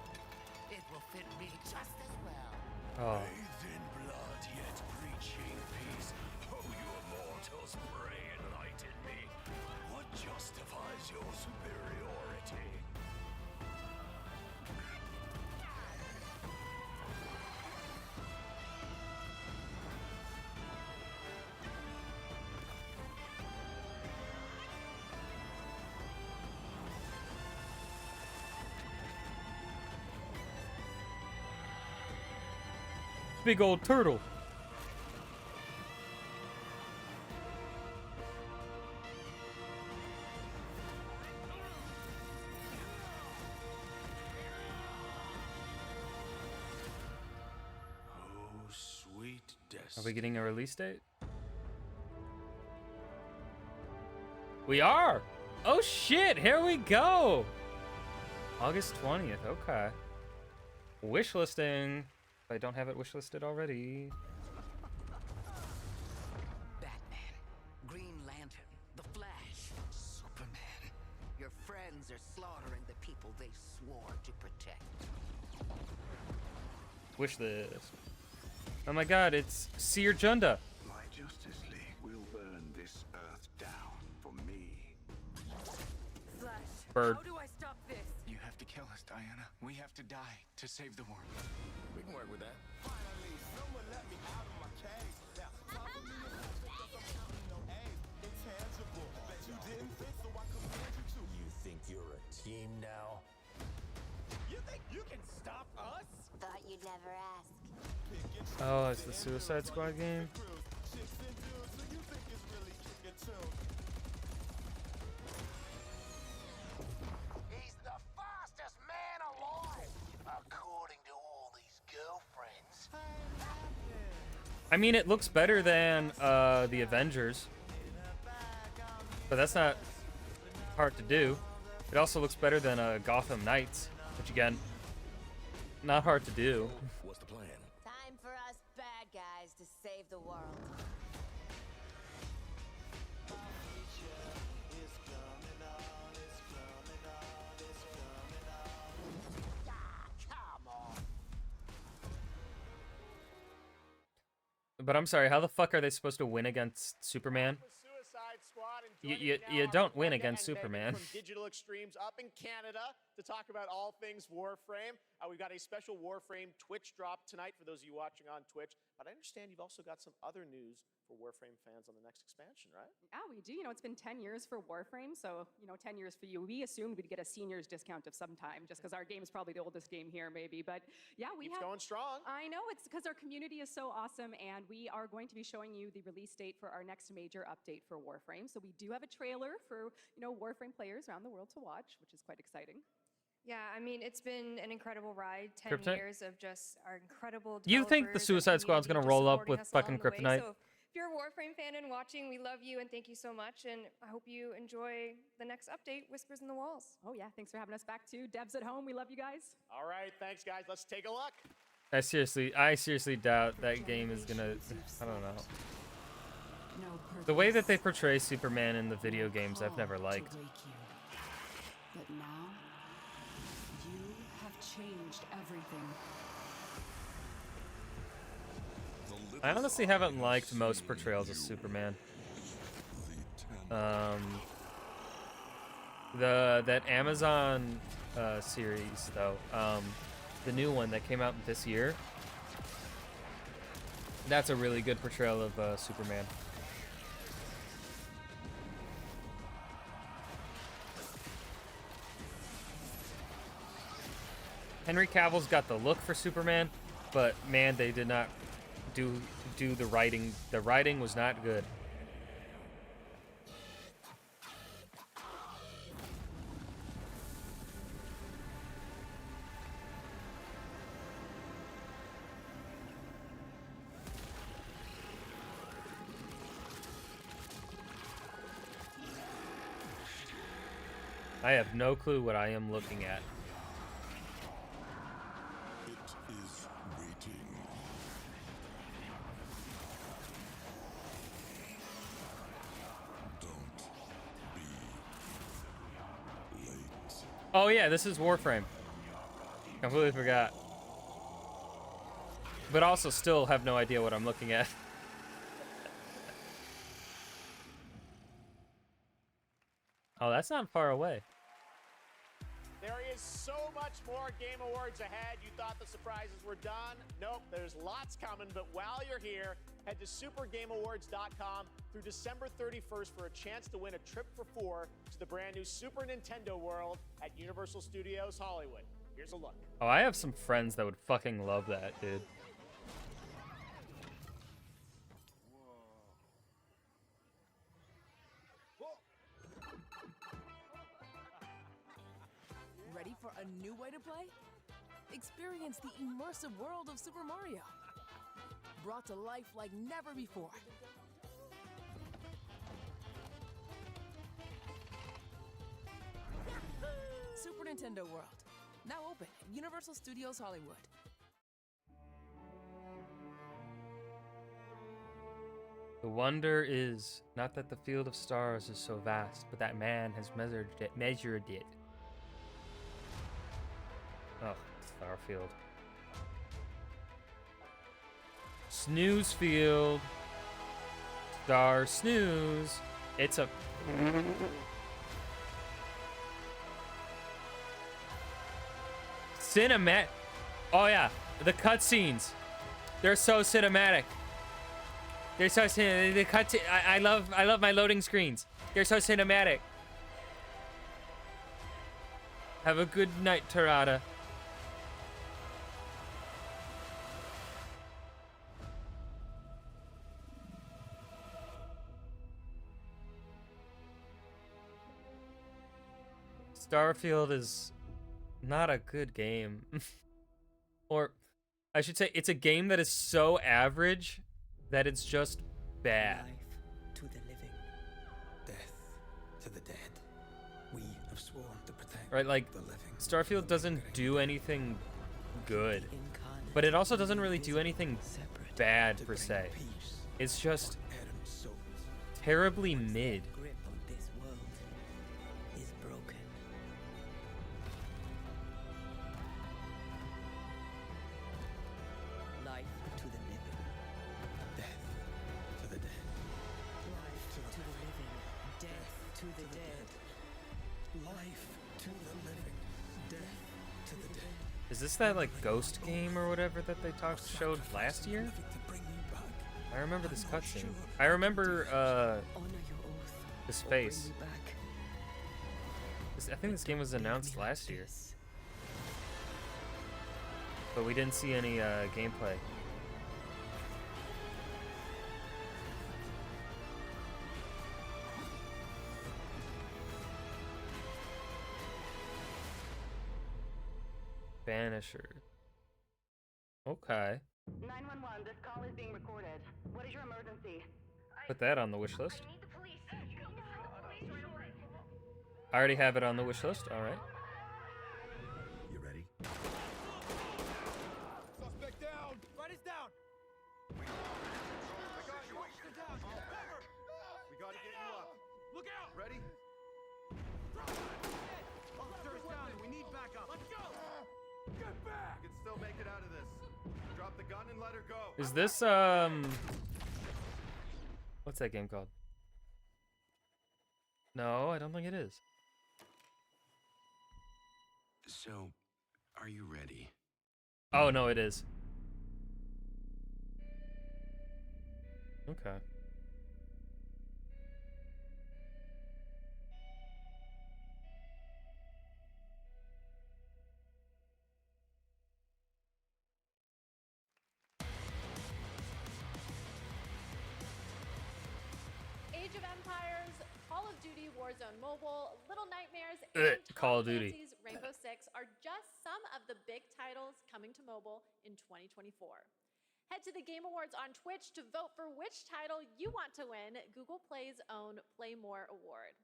It will fit me just as well. Oh. Bathed in blood, yet preaching peace. Oh, you immortals, pray enlighten me. What justifies your superiority? Big old turtle. Oh, sweet destiny. Are we getting a release date? We are! Oh shit, here we go! August 20th, okay. Wishlisting. If I don't have it wishlisted already. Batman, Green Lantern, The Flash, Superman. Your friends are slaughtering the people they swore to protect. Wish this. Oh my god, it's Seer Junda. My Justice League will burn this earth down for me. Flash, Bird. how do I stop this? You have to kill us, Diana. We have to die to save the world. We can work with that. You think you're a team now? You think you can stop us? Thought you'd never ask. Oh, it's the Suicide Squad game. He's the fastest man alive, according to all these girlfriends. I mean, it looks better than the Avengers, but that's not hard to do. It also looks better than Gotham Knights, which again, not hard to do. What's the plan? Time for us bad guys to save the world. But I'm sorry, how the fuck are they supposed to win against Superman? Suicide Squad, and joining me now You are don't win Brenda against and Megan Superman. From Digital Extremes up in Canada to talk about all things Warframe. We've got a special Warframe Twitch drop tonight for those of you watching on Twitch. But I understand you've also got some other news for Warframe fans on the next expansion, right? Yeah, we do. You know, it's been 10 years for Warframe, so, 10 years for you. We assumed we'd get a senior's discount of some time, just because our game is probably the oldest game here, maybe. But yeah, we Keeps have. going strong. I know, it's because our community is so awesome, and we are going to be showing you the release date for our next major update for Warframe. So we do have a trailer for, Warframe players around the world to watch, which is quite exciting. Yeah, I mean, it's been an incredible ride. 10 Kryptonite? years of just our incredible You think the developers and Suicide Squad's gonna community roll just up supporting with us along fucking the way. Kryptonite? So if you're a Warframe fan and watching, we love you and thank you so much. And I hope you enjoy the next update, Whispers in the Walls. Oh yeah, thanks for having us back too. Devs at home, we love you guys. All right, thanks, guys. Let's take a look. I seriously doubt that game is gonna. I don't know. The way that they portray Superman in the video games, I've never liked. But now, changed everything. I honestly haven't liked most portrayals of Superman. That Amazon series though, the new one that came out this year, that's a really good portrayal of Superman. Henry Cavill's got the look for Superman, but man, they did not do the writing. The writing was not good. I have no clue what I am looking at. It is waiting. Don't be late. Oh yeah, this is Warframe. Completely forgot. But also still have no idea what I'm looking at. Oh, that's not far away. There is so much more Game Awards ahead. You thought the surprises were done? Nope, there's lots coming. But while you're here, head to supergameawards.com through December 31st for a chance to win a trip for 4 to the brand new Super Nintendo World at Universal Studios Hollywood. Here's a look. Oh, I have some friends that would fucking love that, dude. Ready for a new way to play? Experience the immersive world of Super Mario. Brought to life like never before. Super Nintendo World. Now open at Universal Studios Hollywood. The wonder is not that the field of stars is so vast, but that man has measured it. Oh, Starfield. Snooze field. Star snooze. It's a... Cinematic. Oh yeah, the cutscenes. They're so cinematic. They're so cinematic. I love my loading screens. They're so cinematic. Have a good night, Tarada. Starfield is not a good game. Or I should say it's a game that is so average that it's just bad. Life to the living, death to the dead. We have sworn to protect Right, like the living. Starfield doesn't do anything good, but it also doesn't really do anything bad per se. It's just terribly mid. Grip on this world is broken. Life to the living, death to the dead. Life to the living, death to the dead. Life to the living, death to the dead. Is this that like ghost game or whatever that they showed last year? I remember this cutscene. I remember this face. I think this game was announced last year, but we didn't see any gameplay. Banisher. Okay. 911, this call is being recorded. What is your emergency? Put that on the wish list. I already have it on the wish list. All right. You ready? Suspect down! Freddy's down! We got you. Down. Cover! We gotta get you up. Look out! Ready? Officer is down. We need backup. Let's go! still make it out of this. Drop the gun and let her go. Is this what's that game called? No, I don't think it is. So, are you ready? Oh no, it is. Okay. Age of Empires, Call of Duty Warzone Mobile, Little Nightmares, Ugh, and Call of Tom Duty. Clancy's Rainbow Six are just some of the big titles coming to mobile in 2024. Head to the Game Awards on Twitch to vote for which title you want to win Google Play's own Play More Award.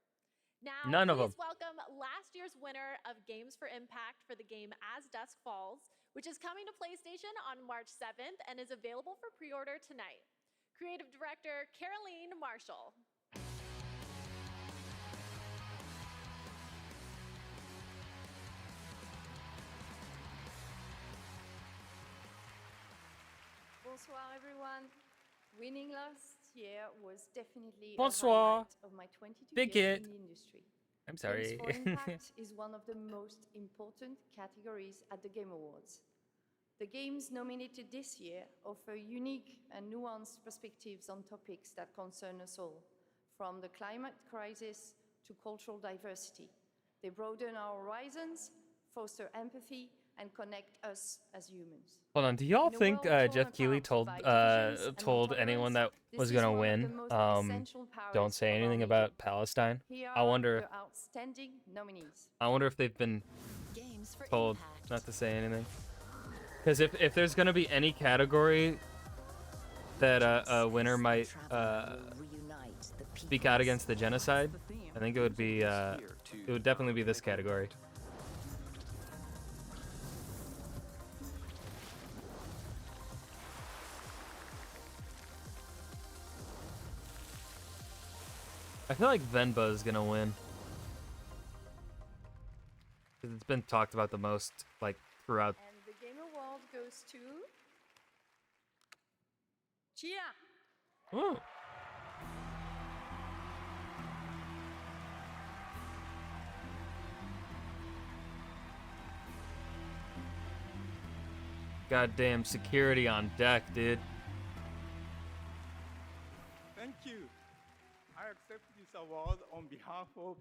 Now, None of please them. welcome last year's winner of Games for Impact for the game As Dusk Falls, which is coming to PlayStation on March 7th and is available for pre-order tonight. Creative Director Caroline Marshall. Bonsoir, everyone. Winning last year was definitely Bonsoir. a highlight of my 22 Big years hit. in the industry. I'm sorry. Games for Impact is one of the most important categories at the Game Awards. The games nominated this year offer unique and nuanced perspectives on topics that concern us all, from the climate crisis to cultural diversity. They broaden our horizons, foster empathy, and connect us as humans. Hold on, do y'all In a think world torn Jeff Keighley apart told by divisions and told anyone that intolerance, was this is gonna one of the win most essential powers don't say of our anything medium. about Palestine? Here I are wonder the outstanding nominees. if they've been Games for told Impact. not to say anything. Because if there's gonna be any category that a winner might speak out against the genocide, I think it would be it would definitely be this category. I feel like Venba is gonna win. 'Cause it's been talked about the most, like, throughout. And the Game Award goes to Chia. Ooh. Goddamn security on deck, dude. Thank you. I accept this award on behalf of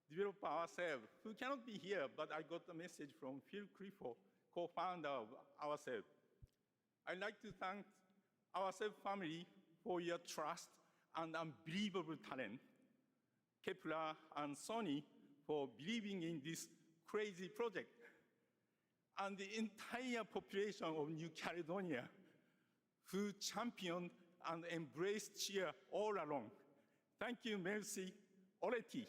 developer ourselves, who cannot be here, but I got a message from Phil Clifford, co-founder of ourselves. I'd like to thank ourselves family for your trust and unbelievable talent, Kepler and Sony for believing in this crazy project, and the entire population of New Caledonia, who championed and embraced cheer all along. Thank you, merci, Oleti.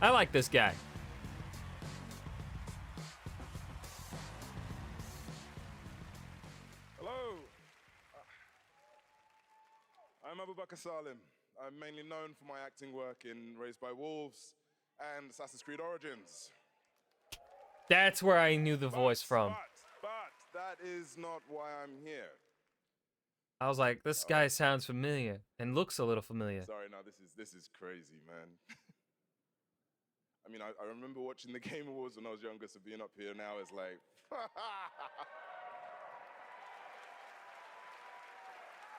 I like this guy. Hello. I'm Abubakar Salim. I'm mainly known for my acting work in Raised by Wolves and Assassin's Creed Origins. That's where I knew the voice from. But that is not why I'm here. I was like, this guy sounds familiar and looks a little familiar. Sorry, no, this is crazy, man. I mean, I remember watching the Game Awards when I was younger, so being up here now is like...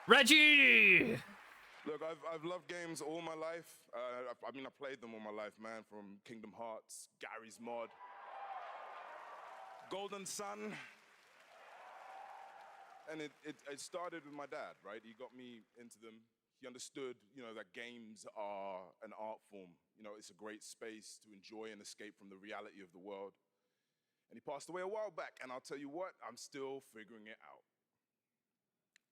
Reggie! Look, I've loved games all my life. I mean, I played them all my life, man, from Kingdom Hearts, Garry's Mod, Golden Sun. And it started with my dad, right? He got me into them. He understood, that games are an art form. It's a great space to enjoy and escape from the reality of the world. And he passed away a while back, and I'll tell you what, I'm still figuring it out.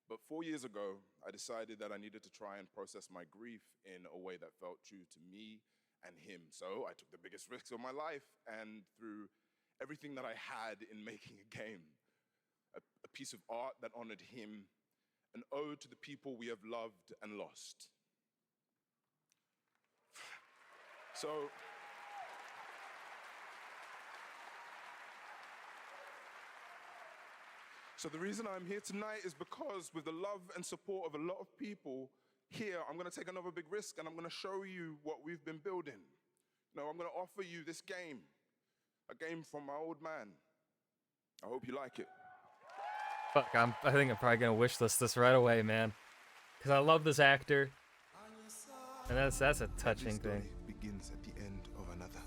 But 4 years ago, I decided that I needed to try and process my grief in a way that felt true to me and him. So I took the biggest risks of my life and threw everything that I had in making a game, a piece of art that honored him, an ode to the people we have loved and lost. So the reason I'm here tonight is because with the love and support of a lot of people here, I'm going to take another big risk and I'm going to show you what we've been building. You know, I'm going to offer you this game, a game from my old man. I hope you like it. Fuck, I think I'm probably gonna wishlist this right away, man. Cause I love this actor. And that's a touching thing. Begins at the end of another.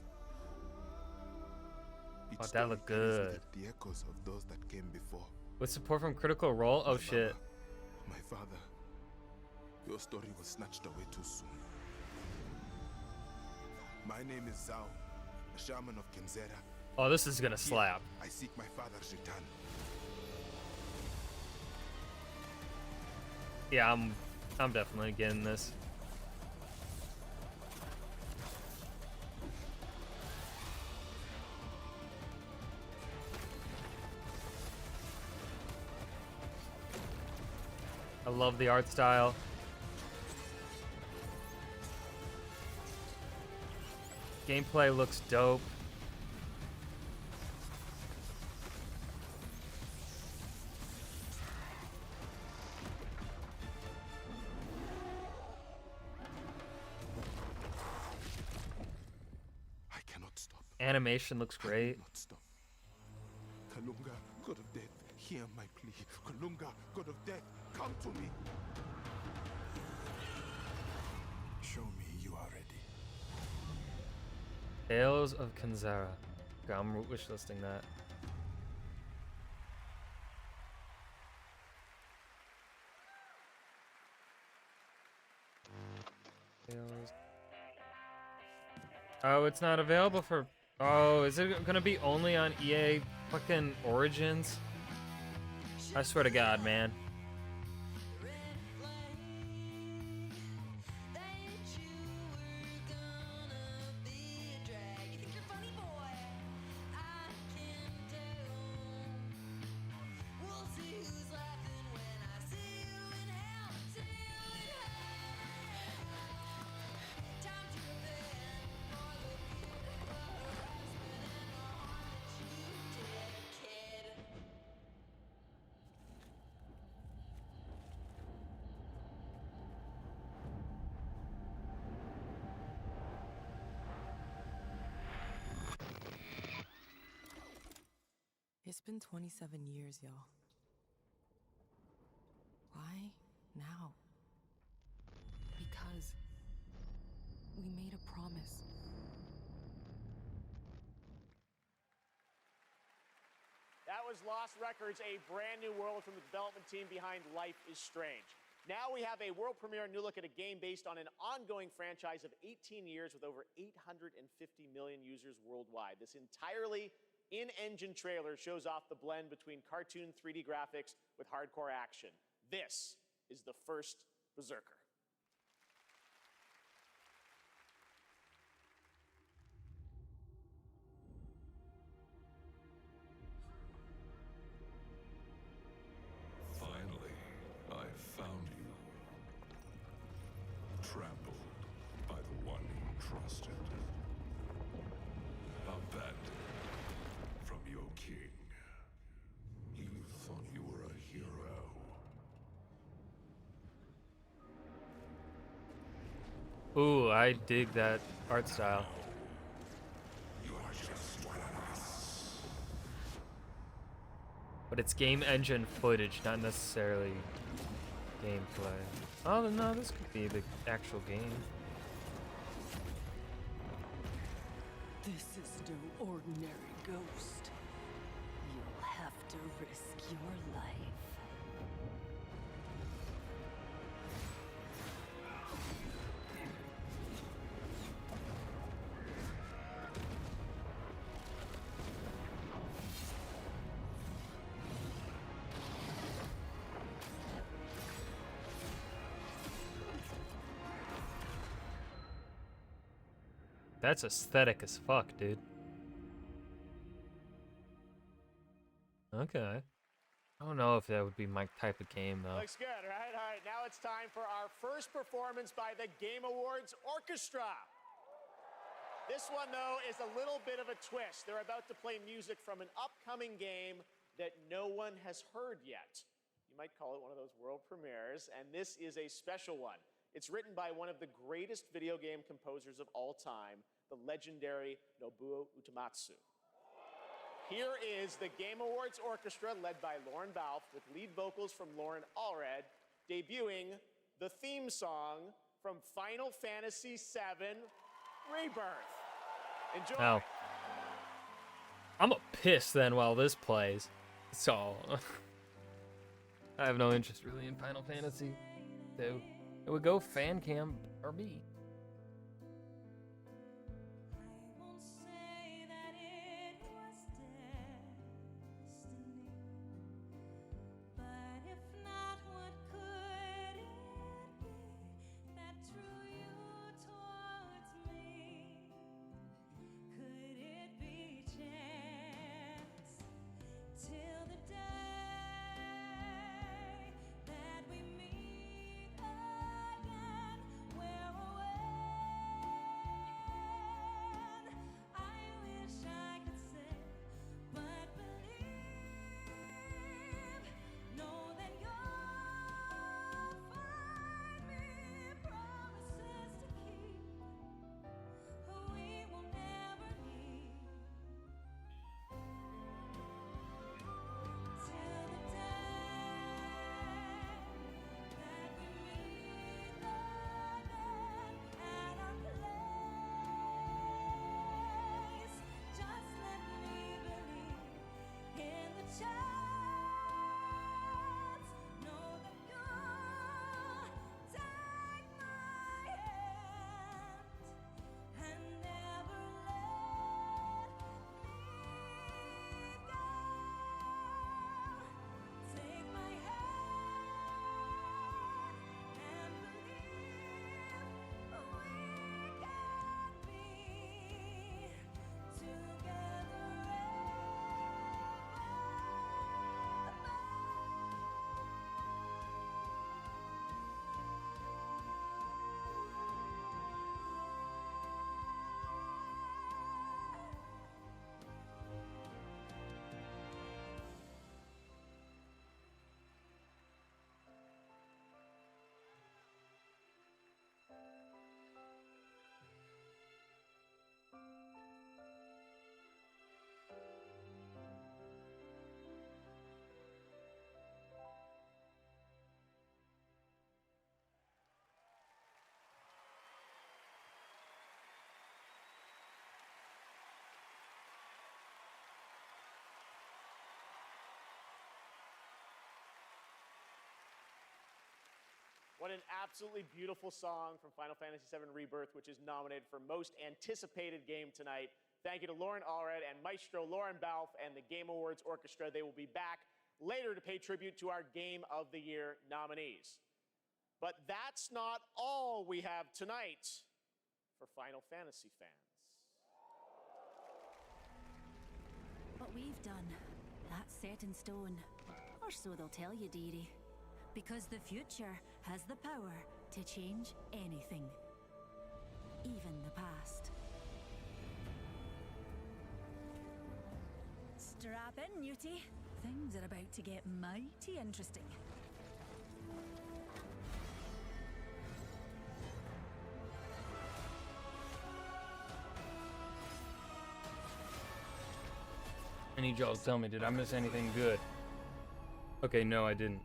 Oh, that looked good. The echoes of those that came before. With support from Critical Role? Oh shit. My father, your story was snatched away too soon. My name is Zhao, a shaman of Kenzera. Oh, this is gonna slap. I seek my father's return. Yeah, I'm definitely getting this. I love the art style. Gameplay looks dope. Animation looks great. Kalunga, God of death, hear my plea. Kalunga, God of death, come to me. Show me you are ready. Tales of Kenzera. Okay, I'm wishlisting that. Tales. Oh, it's not available for... Oh, is it gonna be only on EA fucking Origins? I swear to God, man. It's been 27 years, y'all. Why now? Because we made a promise. That was Lost Records, a brand new world from the development team behind Life is Strange. Now we have a world premiere new look at a game based on an ongoing franchise of 18 years with over 850 million users worldwide. This entirely in-engine trailer shows off the blend between cartoon 3D graphics with hardcore action. This is the first Berserker. Finally, I found you. Trampled by the one you trusted. Abandoned from your king. You thought you were a hero. Ooh, I dig that art style. You are just one of us. But it's game engine footage, not necessarily gameplay. Oh no, this could be the actual game. This is no ordinary ghost. You'll have to risk your life. That's aesthetic as fuck, dude. Okay. I don't know if that would be my type of game, though. Looks good, right? All right, now it's time for our first performance by the Game Awards Orchestra. This one, though, is a little bit of a twist. They're about to play music from an upcoming game that no one has heard yet. You might call it one of those world premieres, and this is a special one. It's written by one of the greatest video game composers of all time, the legendary Nobuo Uematsu. Here is the Game Awards Orchestra, led by Lauren Balfe, with lead vocals from Lauren Allred, debuting the theme song from Final Fantasy VII Rebirth. Enjoy. Now, I'm a piss then while this plays. So, I have no interest really in Final Fantasy. So, it would go fan cam or me. What an absolutely beautiful song from Final Fantasy VII Rebirth, which is nominated for Most Anticipated Game tonight. Thank you to Lauren Allred and Maestro Lauren Balfe and the Game Awards Orchestra. They will be back later to pay tribute to our Game of the Year nominees. But that's not all we have tonight for Final Fantasy fans. What we've done, that's set in stone. Or so they'll tell you, dearie. Because the future has the power to change anything. Even the past. Strap in, Newtie. Things are about to get mighty interesting. I need y'all to tell me, did I miss anything good? Okay, no, I didn't.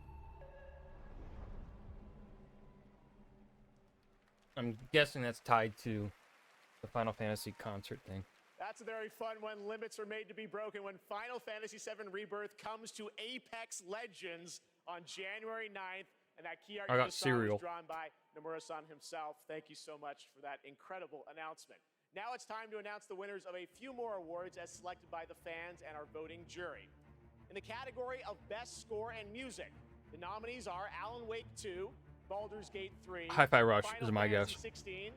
I'm guessing that's tied to the Final Fantasy concert thing. That's a very fun one. Limits are made to be broken when Final Fantasy VII Rebirth comes to Apex Legends on January 9th. And that key art I you got just saw cereal. was drawn by Nomura-san himself. Thank you so much for that incredible announcement. Now it's time to announce the winners of a few more awards as selected by the fans and our voting jury. In the category of Best Score and Music, the nominees are Alan Wake 2, Baldur's Gate 3, Hi-Fi Rush Final is my Fantasy guess. 16,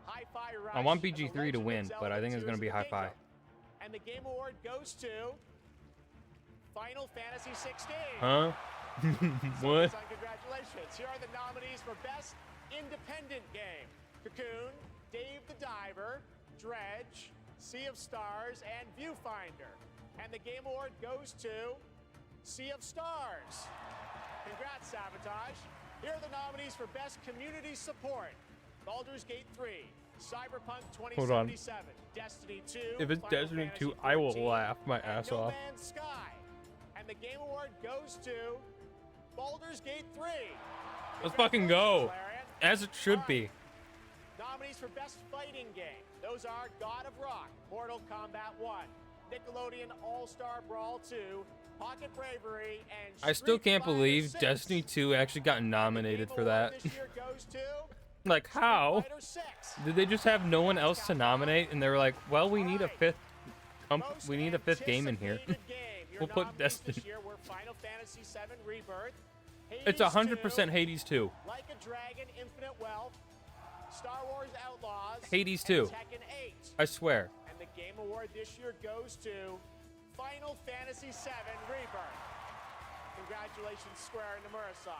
Hi-Fi Rush, I want and The BG3 to Legend of win, but I Zelda think it's going to be Tears of the Hi-Fi. Kingdom. And the Game Award goes to Final Fantasy 16. Huh? What? Son, congratulations. Here are the nominees for Best Independent Game. Cocoon, Dave the Diver, Dredge, Sea of Stars, and Viewfinder. And the Game Award goes to Sea of Stars. Congrats, Sabotage. Here are the nominees for Best Community Support. Baldur's Gate 3, Cyberpunk 2077, Destiny 2, If it's Final Destiny Fantasy 2, I will 14, laugh my and ass No off. Man's Sky. And the Game Award goes to Baldur's Gate 3. Let's fucking go. As it should be. Nominees for Best Fighting Game. Those are God of Rock, Mortal Kombat 1, Nickelodeon All-Star Brawl 2, Pocket Bravery, and I still Street can't Fighter believe 6. Destiny 2 actually got nominated for that. This year goes to Like, how? Fighter 6. Did they just have no one else to nominate, and they were like, well, we need a fifth game in here. We'll put Destiny. This year were Final Fantasy VII Rebirth, It's 100% Hades 2. Like a Dragon, Infinite Wealth, Star Wars Outlaws, Hades and 2. Tekken 8. I swear. And the Game Award this year goes to Final Fantasy VII Rebirth. Congratulations, Square and Nomura-san.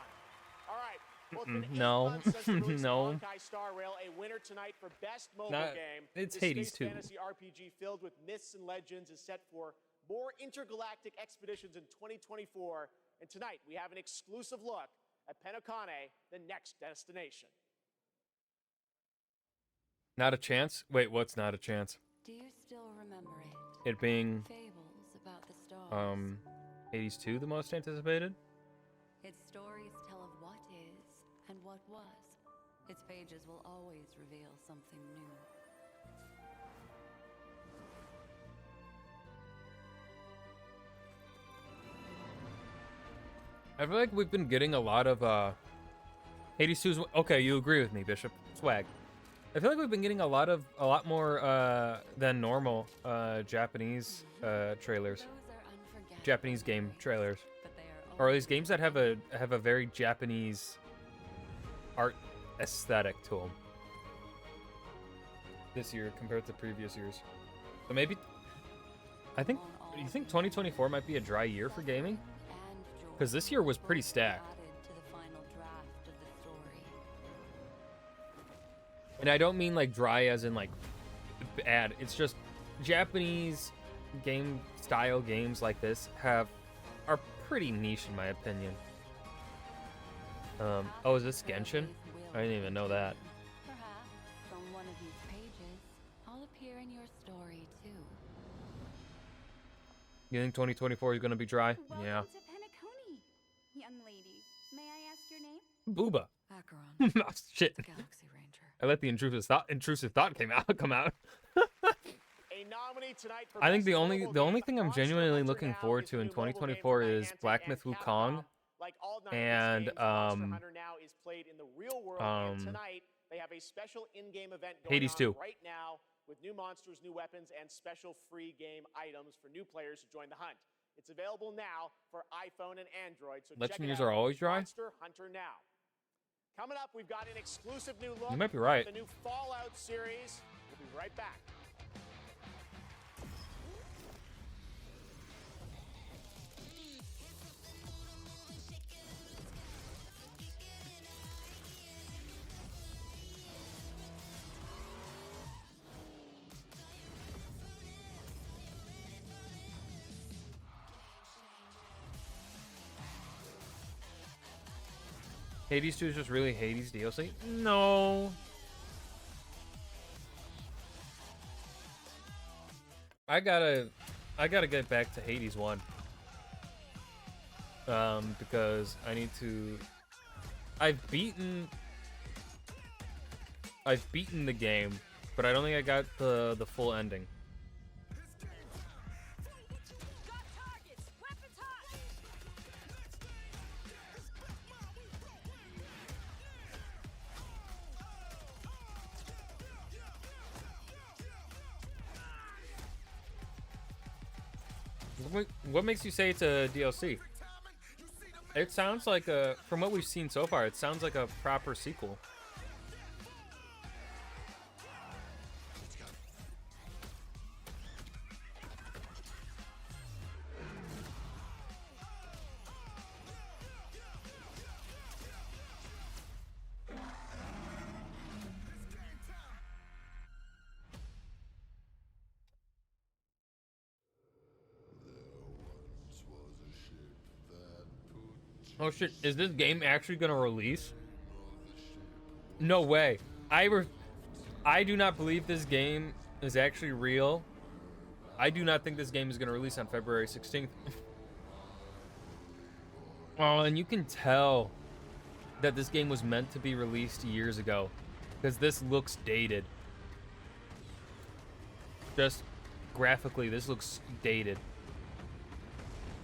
All right. Well, it's been 8 No. months since the release of No. Honkai Star Rail, a winner tonight for Best Mobile Not- Game. it's This Hades space 2. fantasy RPG filled with myths and legends is set for more intergalactic expeditions in 2024. And tonight, we have an exclusive look at Penokane, the next destination. Not a chance? Wait, what's not a chance? Do you still remember it? It being, Fables about the stars. Hades 2 the most anticipated? Its stories tell of what is and what was. Its pages will always reveal something new. I feel like we've been getting a lot of, Hades 2's, okay, you agree with me, Bishop. Swag. I feel like we've been getting a lot more, than normal, Japanese, trailers. Japanese game trailers. Or at least games that have a very Japanese art aesthetic to them. This year compared to previous years. So maybe, you think 2024 might be a dry year for gaming? Because this year was pretty stacked. And I don't mean like dry as in like bad. It's just Japanese game style games like this are pretty niche in my opinion. Oh, is this Genshin? I didn't even know that. Perhaps from one of these pages, I'll appear in your story too. You think 2024 is gonna be dry? Yeah. Welcome to Penacony, young lady. May I ask your name? Booba. Acheron. Oh, shit. Galaxy Ranger. I let the intrusive thought come out. A nominee tonight for I think Best the Mobile only Game, thing I'm Monster genuinely Hunter looking now forward is to the in new mobile game 2024 from is Niantic Black and Myth Capcom. Wukong. Like all Niantic's And games, Monster Hunter now is played in the real world, and tonight they have a special in-game event going Hades on 2. right now with new monsters, new weapons, and special free game items for new players who join the hunt. It's available now for iPhone and Android, so check it Legendaries out. are always dry? Monster Hunter now. Coming up, we've got an exclusive new look You might be at right. the new Fallout series. We'll be right back. Hades 2 is just really Hades DLC? No. I gotta get back to Hades 1. Because I need to. I've beaten the game, but I don't think I got the full ending. What makes you say it's a DLC? It sounds like from what we've seen so far, it sounds like a proper sequel. Oh shit, is this game actually gonna release? No way. I do not believe this game is actually real. I do not think this game is gonna release on February 16th. Oh, and you can tell that this game was meant to be released years ago, because this looks dated. Just graphically, this looks dated.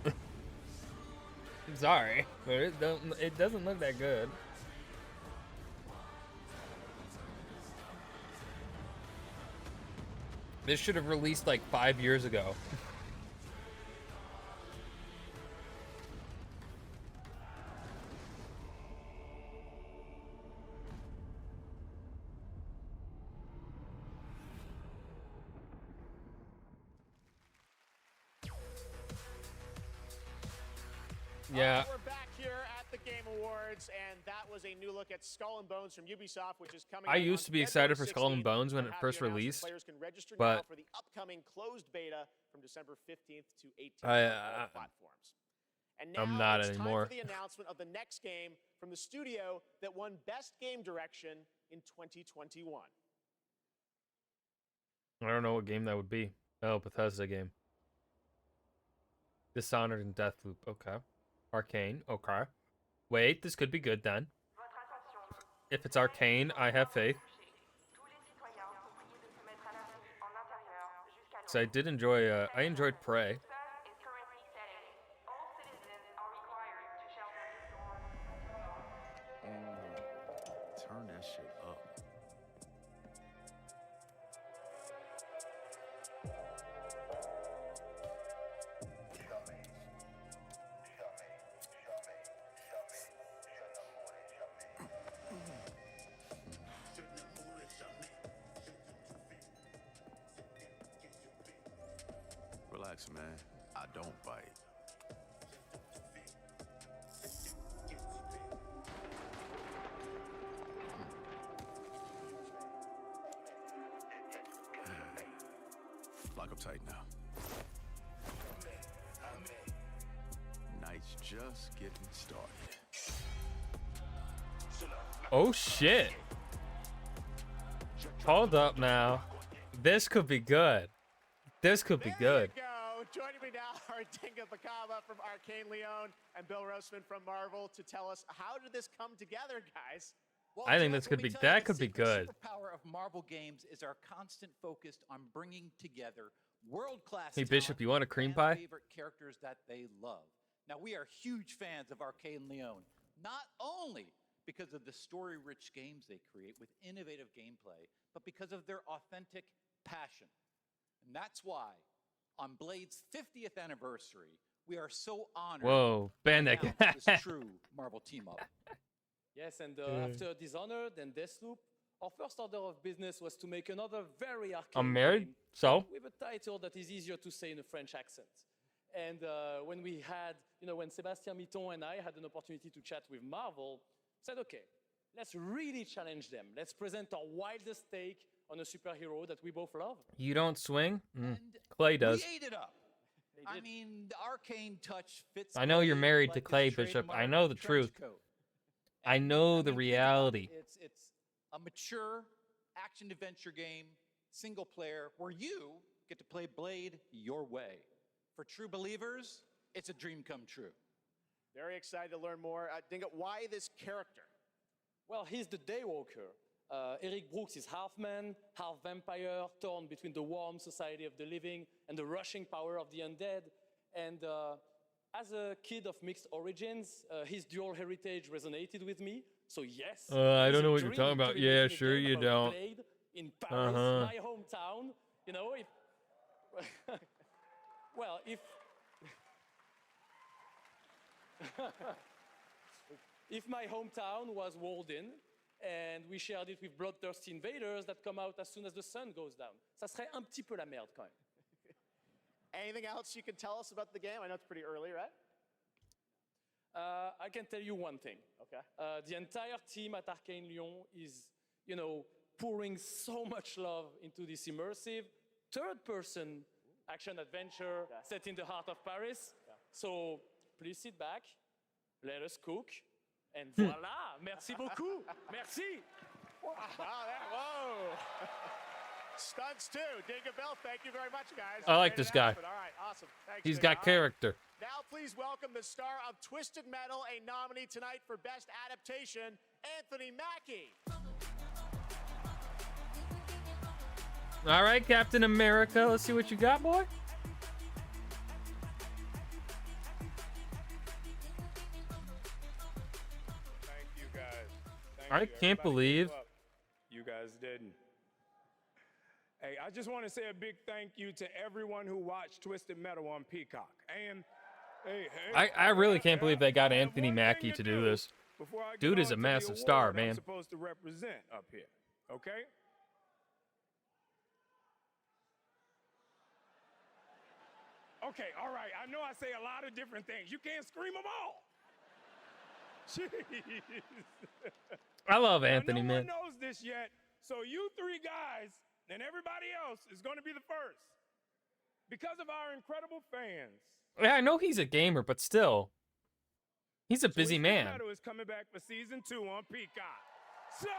I'm sorry, but it doesn't look that good. This should have released like 5 years ago. Yeah. We're back here at the Game Awards, and that was a new look at Skull and Bones from Ubisoft, which is coming. I used to be excited for Skull and Bones when it first released, players can register but now for the upcoming closed beta from December 15th to 18th on all platforms. And now I'm not it's anymore. time for the announcement of the next game from the studio that won Best Game Direction in 2021. I don't know what game that would be. Oh, Bethesda game. Dishonored and Deathloop. Okay. Arcane. Okay. Wait, this could be good then. If it's Arcane, I have faith. So I did enjoy. I enjoyed Prey. Turn that shit up. Relax, man. I don't bite. Lock up tight now. Night's just getting started. Oh shit. Hold up now. This could be good. This could be good. There you go. Joining me now are Dinga Bakaba from Arcane Leon and Bill Roseman from Marvel to tell us how did this come together, guys? I think this could be. That could be good. The power of Marvel Games is our constant focus on bringing together world-class. Hey Bishop, you want a cream pie? Favorite characters that they love. Now we are huge fans of Arcane Leon, not only because of the story-rich games they create with innovative gameplay, but because of their authentic passion. And that's why, on Blade's 50th anniversary, we are so honored. Whoa, Bandit. to announce this true Marvel team-up. Yes, and after Dishonored and Deathloop, our first order of business was to make another very arcade I'm married, game so with a title that is easier to say in a French accent. And when we had, when Sébastien Mitton and I had an opportunity to chat with Marvel, said, okay, let's really challenge them. Let's present our wildest take on a superhero that we both love. You don't swing? Clay does. We ate it up. I mean, the Arcane touch fits. I know you're Blade married like to his Clay, Bishop. I trademark know the trench truth. coat. I know the reality. It's a mature action-adventure game, single player, where you get to play Blade your way. For true believers, it's a dream come true. Very excited to learn more. Dinga, why this character? Well, he's the Daywalker. Eric Brooks is half man, half vampire, torn between the warm society of the living and the rushing power of the undead. And as a kid of mixed origins, his dual heritage resonated with me. So yes, I it's don't know a what you're dream talking to about. be Yeah, making a sure game you about don't. Blade in Paris, my hometown. If my hometown was walled in, and we shared it with bloodthirsty invaders that come out as soon as the sun goes down, ça serait un petit peu la merde quand même. Anything else you can tell us about the game? I know it's pretty early, right? I can tell you one thing. Okay. The entire team at Arcane Lyon is, pouring so much love into this immersive third-person action-adventure set in the heart of Paris. So please sit back, let us cook, and voila. Merci beaucoup. Merci. Wow, whoa. Stunts too. Ding a bell. Thank you very much, guys. I like Made it this guy. happen. All right, awesome. Thanks, He's Ding. got All right. character. Now, please welcome the star of Twisted Metal, a nominee tonight for Best Adaptation, Anthony Mackie. All right, Captain America. Let's see what you got, boy. Thank you, guys. Thank I you. can't Everybody believe. gave up. You guys didn't. Hey, I just want to say a big thank you to everyone who watched Twisted Metal on Peacock. And I really can't believe they got Anthony Mackie to do this. before I get Dude is on a to the massive star, award I'm man. supposed to represent up here. Okay? Okay, all right. I know I say a lot of different things. You can't scream them all. Jeez. I love Now, Anthony, no man. one knows this yet, so you three guys and everybody else is going to be the first because of our incredible fans. Yeah, I know he's a gamer, but still, he's a busy Twisted man. Metal is coming back for season 2 on Peacock. So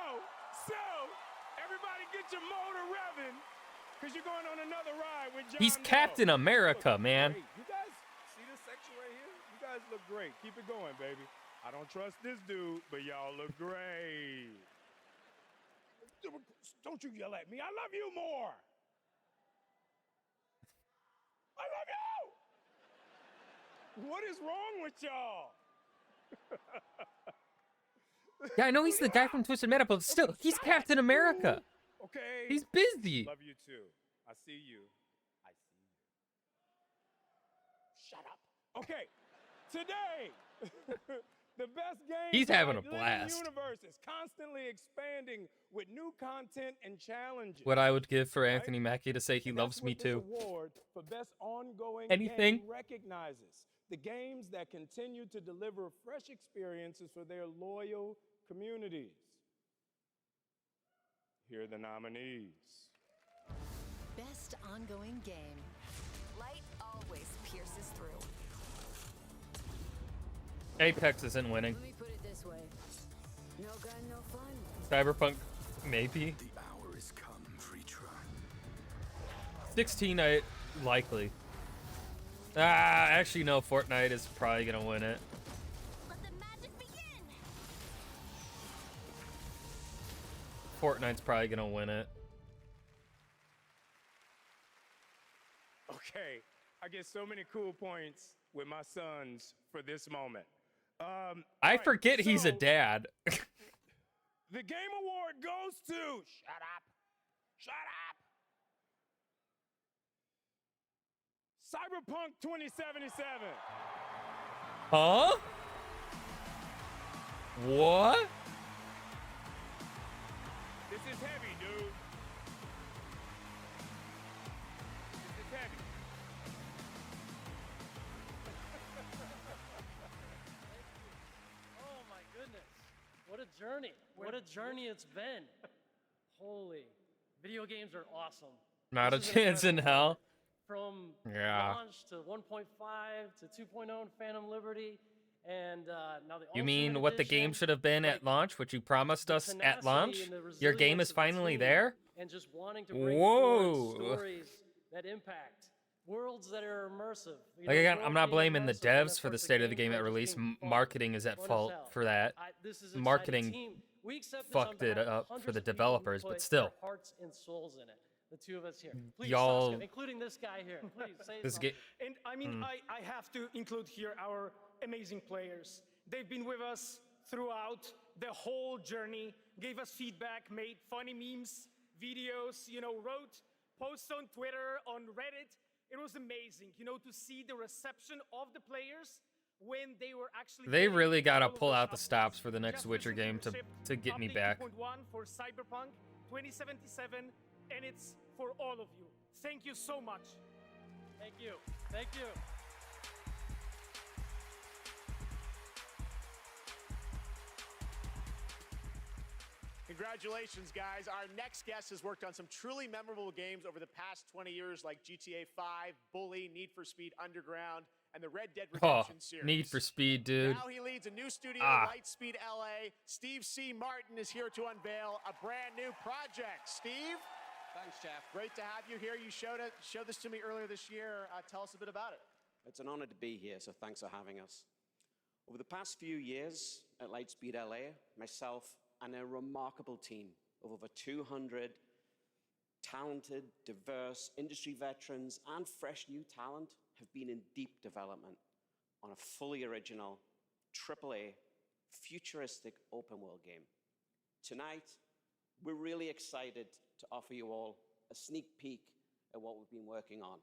everybody get your motor revving because you're going on another ride with John He's Doe. Captain America, man. Great. You guys see this section right here? You guys look great. Keep it going, baby. I don't trust this dude, but y'all look great. Don't you yell at me. I love you more. I love you. What is wrong with y'all? Yeah, I know he's the guy from Twisted Metal, but still, he's Captain America. Okay. He's busy. Love you too. I see you. I see you. Shut up. Okay. Today, the best game He's having a living blast. universe is constantly expanding with new content and challenges. What I would give for Anthony Mackie to say he loves me This too. award for best ongoing Anything. game recognizes the games that continue to deliver fresh experiences for their loyal communities. Here are the nominees. Best ongoing game. Light always pierces through. Apex isn't winning. Let me put it this way. No gun, no fun. Cyberpunk, maybe. The hour has come, Vritra. 16, likely. Actually, no. Fortnite is probably gonna win it. Fortnite's probably gonna win it. Okay, I get so many cool points with my sons for this moment. I forget he's a dad. The game award goes to Shut up. Cyberpunk 2077. Huh? What? This is heavy, dude. This is heavy. Oh my goodness. What a journey. What a journey it's been. Holy. Video games are awesome. Not a This is chance in incredible. hell. From Yeah. launch to 1.5 to 2.0 in Phantom Liberty. And now the You mean Ultimate what the Edition, game should have been at launch, what you promised us at tenacity launch? and the Your game resilience is of the finally team, there? And just wanting to bring Whoa. forward stories that impact, worlds that are immersive. You Like know, again, I'm worlds not being blaming the immersive, and devs of for the course state of the game gameplay at just release. being fun, Marketing is at fun as fault hell. for that. This is an exciting Marketing team. We accept this fucked on it behalf of up for hundreds the of people who developers, but put still. their hearts and souls in it. The two of us here. Please, Y'all- Sasuke, including this guy here. Please say This something. ga- And I mean, Hmm. I have to include here our amazing players. They've been with us throughout the whole journey, gave us feedback, made funny memes, videos, wrote posts on Twitter, on Reddit. It was amazing, to see the reception of the players when they were actually They getting really gotta all of pull those out the updates. stops for the next Just Witcher recently game to shipped get me update back. 2.1 for Cyberpunk 2077, and it's for all of you. Thank you so much. Thank you. Thank you. Congratulations, guys. Our next guest has worked on some truly memorable games over the past 20 years, like GTA 5, Bully, Need for Speed Underground, and the Red Dead Oh, Redemption series. Need for Speed, dude. Now he leads a new studio, Lightspeed LA. Steve C. Martin is here to unveil a brand new project. Steve? Thanks, Jeff. Great to have you here. You showed this to me earlier this year. Tell us a bit about it. It's an honor to be here, so thanks for having us. Over the past few years at Lightspeed LA, myself and a remarkable team of over 200 talented, diverse industry veterans and fresh new talent have been in deep development on a fully original, AAA, futuristic open world game. Tonight, we're really excited to offer you all a sneak peek at what we've been working on.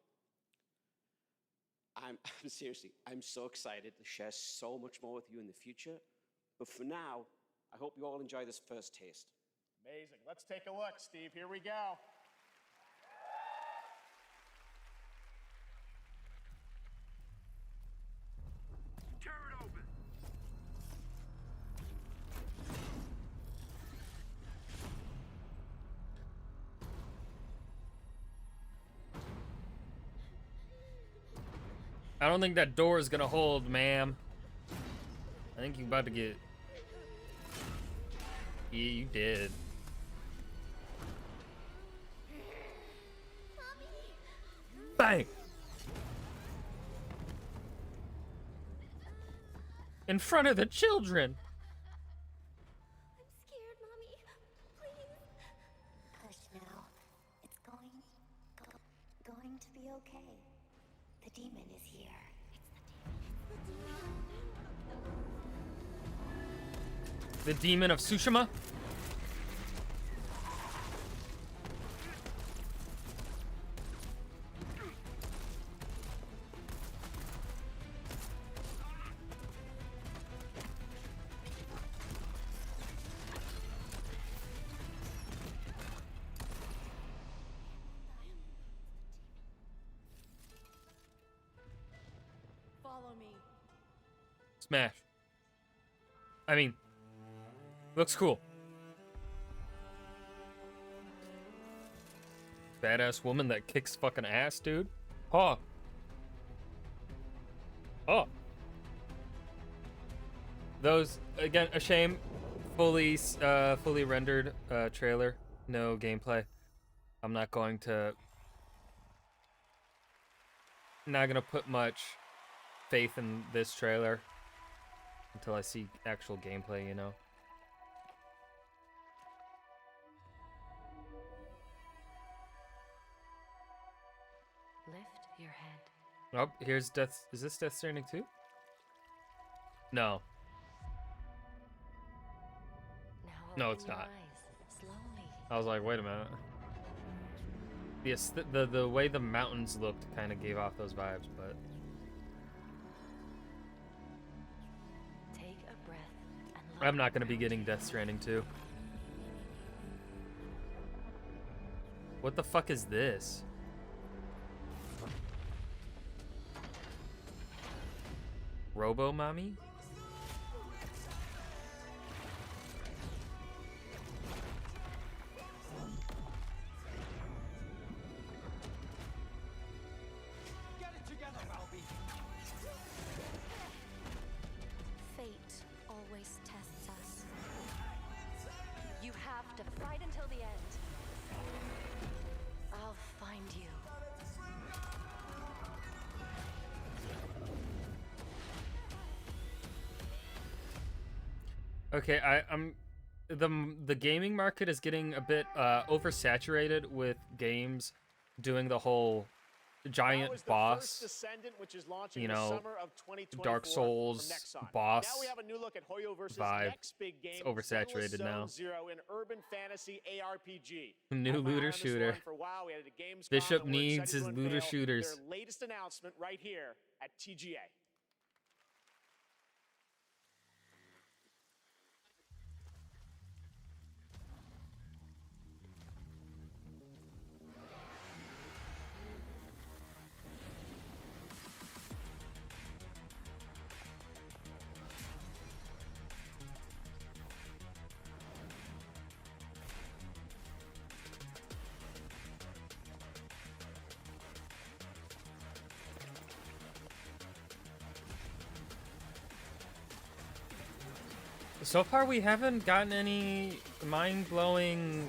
Seriously, I'm so excited to share so much more with you in the future. But for now, I hope you all enjoy this first taste. Amazing. Let's take a look, Steve. Here we go. Tear it open. I don't think that door is gonna hold, ma'am. I think you're about to get... Yeah, you did. Bang! In front of the children! Scared, Mommy. Please. Hush now. It's going to be okay. The demon is here. The demon of Tsushima? Follow me. Smash. I mean, looks cool. Badass woman that kicks fucking ass, dude. Oh. Oh. Those, again, a shame. Fully rendered trailer. No gameplay. I'm not going to put much faith in this trailer until I see actual gameplay, you know. Lift your head. Oh, here's Death. Is this Death Stranding 2? No. No, it's not. I was like, wait a minute. The way the mountains looked kind of gave off those vibes, but Take a breath and I'm not gonna be getting Death Stranding 2. What the fuck is this? Robo Mommy? Get it together, Malby. Fate always tests us. You have to fight until the end. I'll find you. Okay, I'm the gaming market is getting a bit oversaturated with games doing the whole giant boss, which is launching you the know, summer of 2024 Dark from Souls Nexon. boss Now we have a new look at Hoyo versus vibe. next big game, It's oversaturated Zenless now. Zone Zero, an urban fantasy ARPG. New Had my eye looter on this shooter. one for a while. We had it at Gamescom, Bishop and we're needs excited his to looter unveil shooters. Their latest announcement right here at TGA. So far, we haven't gotten any mind-blowing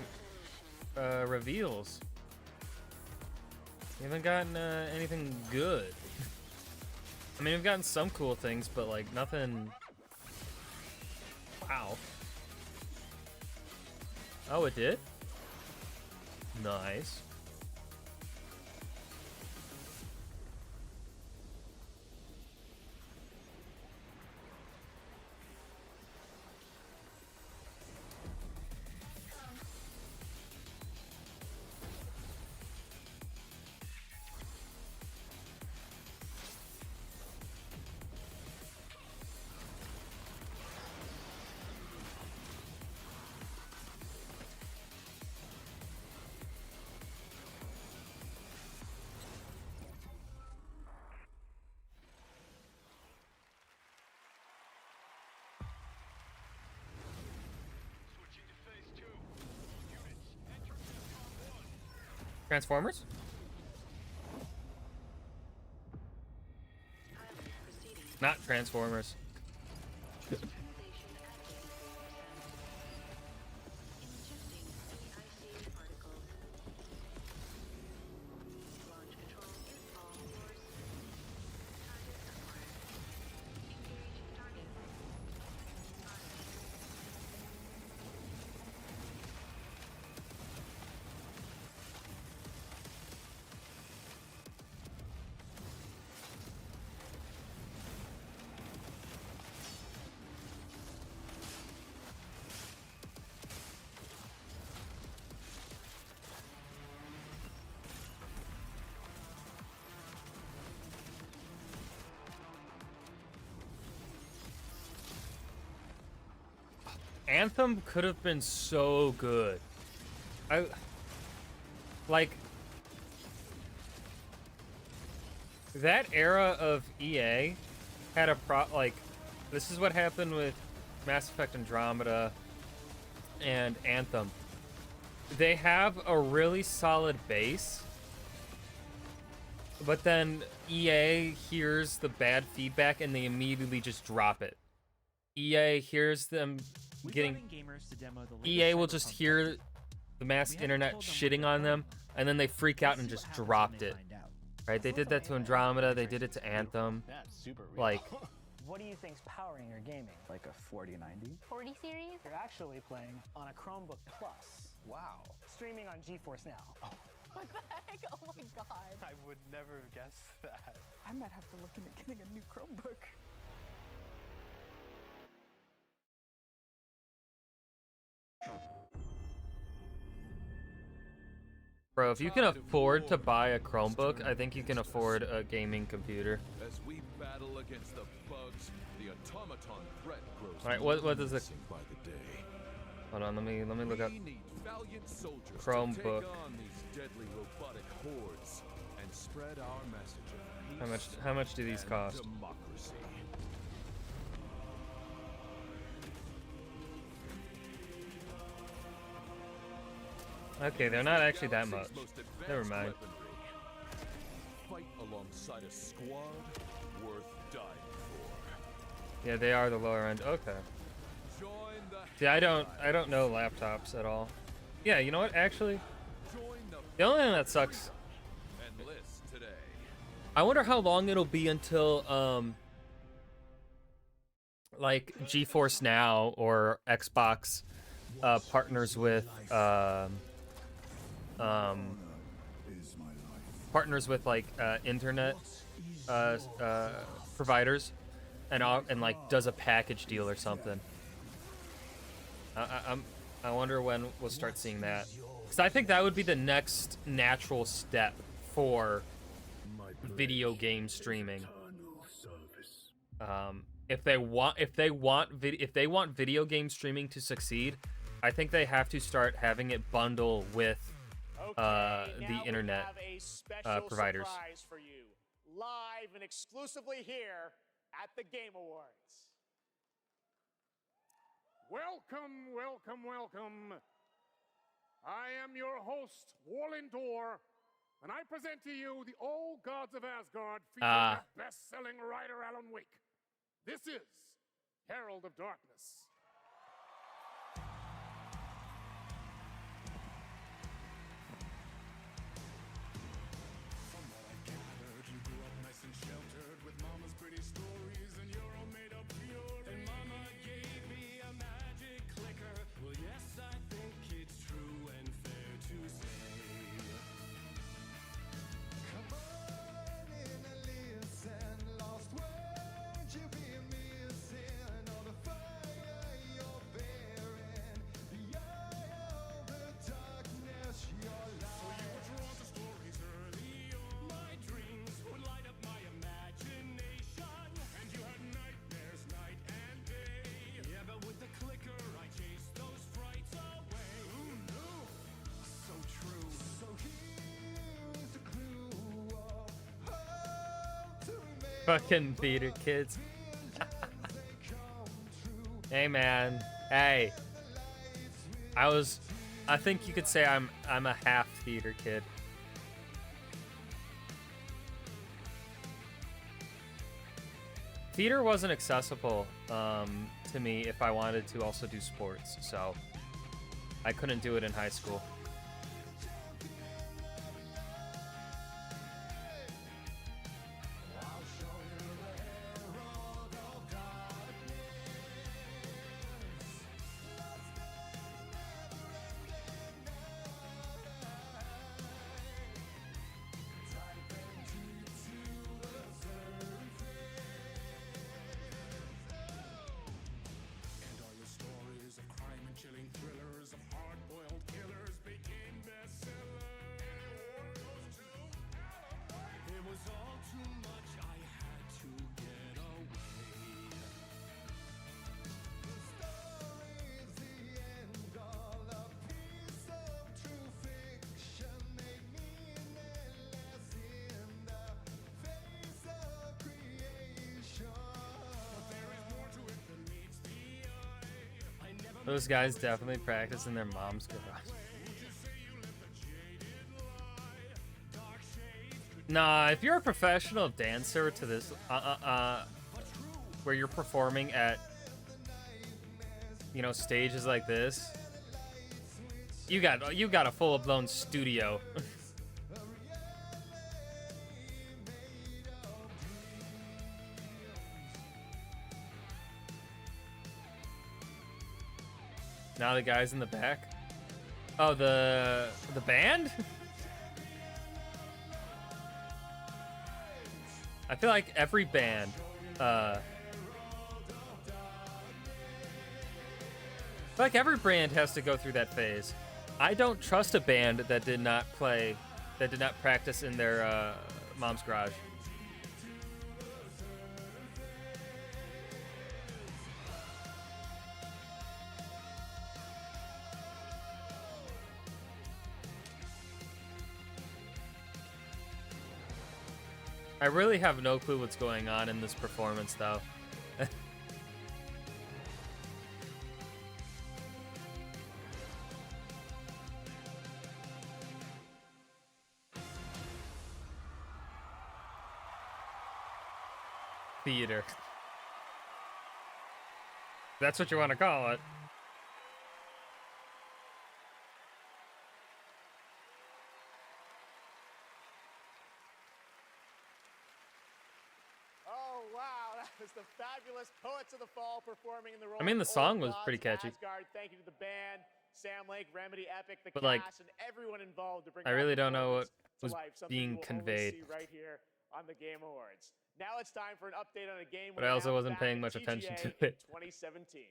reveals. We haven't gotten anything good. I mean, we've gotten some cool things, but like nothing. Wow. Oh, it did? Nice. Transformers? Not Transformers. Anthem could have been so good. Like that era of EA had a like this is what happened with Mass Effect Andromeda and Anthem. They have a really solid base, but then EA hears the bad feedback and they immediately just drop it. EA hears them getting EA will just hear the mass internet shitting on them, and then they freak out and just dropped it. Right? They did that to Andromeda. They did it to Anthem. That's super real. Like, what do you think's powering your gaming? Like a 4090? 40 series? You're actually playing on a Chromebook Plus. Wow. Streaming on GeForce Now. Oh. What the heck? Oh my god. I would never have guessed that. I might have to look into getting a new Chromebook. Bro, if you can afford to buy a Chromebook, I think you can afford a gaming computer. As we battle against the bugs, the automaton threat grows. All right, what does it? By the day. Hold on, let me look up. We need valiant soldiers Chromebook. to take on these deadly robotic hordes and spread our message of peace. How much do these cost? Democracy. Okay, they're not actually that much. Never mind. Fight alongside a squad worth dying for. Yeah, they are the lower end. Okay. See, I don't know laptops at all. Yeah, you know what? Actually, the only thing that sucks. Enlist today. I wonder how long it'll be until like GeForce Now or Xbox partners with like internet providers and like does a package deal or something. I wonder when we'll start seeing that, because I think that would be the next natural step for video game streaming. If they want video game streaming to succeed, I think they have to start having it bundle with the internet providers. Surprise for you, live and exclusively here at the Game Awards. Welcome, welcome, welcome. I am your host, Warlindor, and I present to you the Old Gods of Asgard featuring the best-selling writer Alan Wake. This is Herald of Darkness. Fucking theater kids. Hey man, hey. I think you could say I'm a half theater kid. Theater wasn't accessible to me if I wanted to also do sports, so I couldn't do it in high school. Those guys definitely practice in their mom's garage. Nah, if you're a professional dancer to this, where you're performing at, you know, stages like this, you got a full-blown studio. Now the guy's in the back. Oh, the band? I feel like every band, has to go through that phase. I don't trust a band that did not practice in their mom's garage. I really have no clue what's going on in this performance, though. Theater. That's what you want to call it. The fabulous Poets of the Fall performing in the role. I mean, the of song Old was pretty Gods catchy. Asgard. Thank you to the band, Sam Lake, Remedy, Epic, the But, cast, like, and everyone involved to bring I that really don't know what performance to was life, something being you will only conveyed. see right here on the Game Awards. Now it's time for an update on a game. But we I also announced wasn't back paying at much attention TGA to in it. 2017.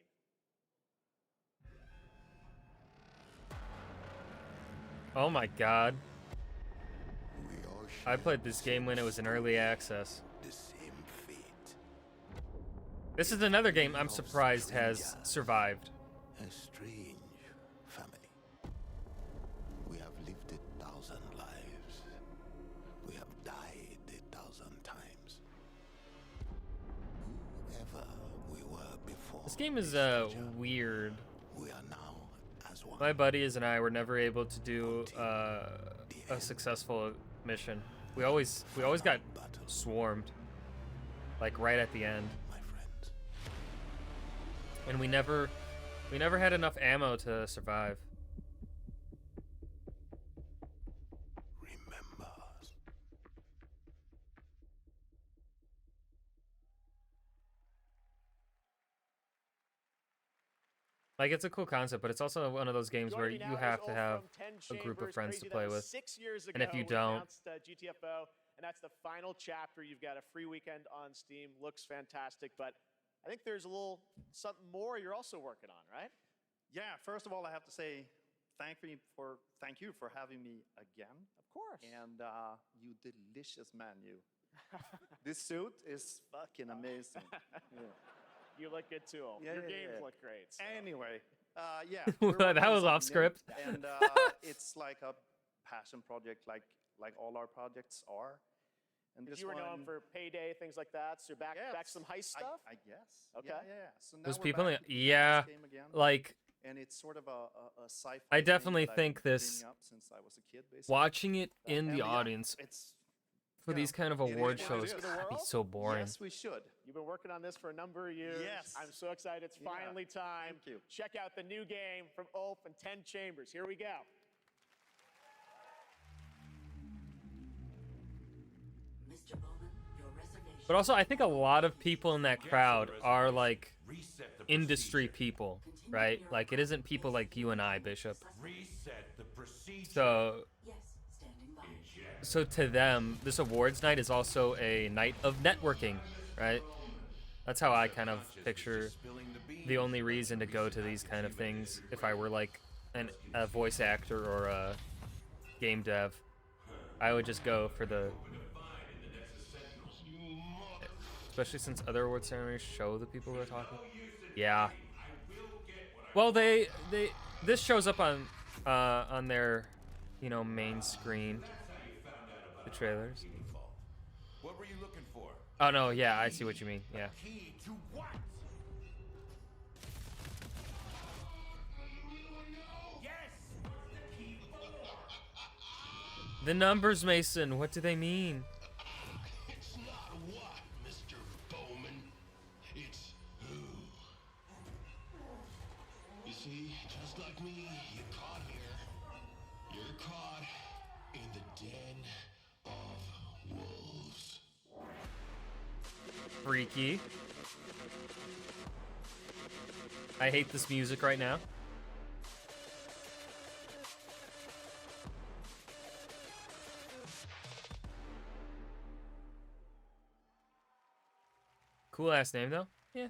Oh my god. I played this game when it was in early access. This is another game I'm surprised has survived. A strange family. We have lived 1,000 lives. We have died 1,000 times. Whoever we were before. This game is weird. We are now as one. My buddies and I were never able to do a successful mission. We always got swarmed, like right at the end. And we never had enough ammo to survive. Remember us. Like, it's a cool concept, but it's also one of those games where you have to have a group of friends to play with. 6 years ago, And if you we don't, announced, GTFO, and that's the final chapter. You've got a free weekend on Steam. Looks fantastic, but I think there's a little something more you're also working on, right? Yeah, first of all, I have to say thank you for having me again. Of course. And you delicious menu. This suit is fucking amazing. Yeah. You look good too. Your games look great. So. Anyway, yeah. That was off script. And it's like a passion project, like all our projects are. And this You were known one- for Payday, things like that. So you're back Yes, some heist stuff. I guess. Okay. Yeah. So now Those we're people, back into the yeah, heist game again. like And it's sort of a sci-fi. I thing definitely that I've think been this. dreaming up since I was a kid, basically. Watching it in And the yeah, audience it's for you these know, kind of it is award what it shows is. would be so boring. Yes, we should. You've been working on this for a number of years. Yes. I'm so excited. It's Yeah. finally time. Thank you. Check out the new game from Ulf and 10 Chambers. Here we go. But also, I think a lot of people in that crowd are like industry people, right? Like it isn't people like you and I, Bishop. So to them, this awards night is also a night of networking, right? That's how I kind of picture the only reason to go to these kind of things. If I were like a voice actor or a game dev, I would just go for the. Especially since other award ceremonies show the people who are talking. Yeah. Well, this shows up on their, main screen. The trailers. What were you looking for? Oh no, yeah, I see what you mean. Yeah. Key to what? Yes. What's the key for? The numbers, Mason. What do they mean? It's not what, Mr. Bowman. It's who. You see, just like me, you're caught here. You're caught in the den of wolves. Freaky. I hate this music right now. Cool ass name though. Yeah.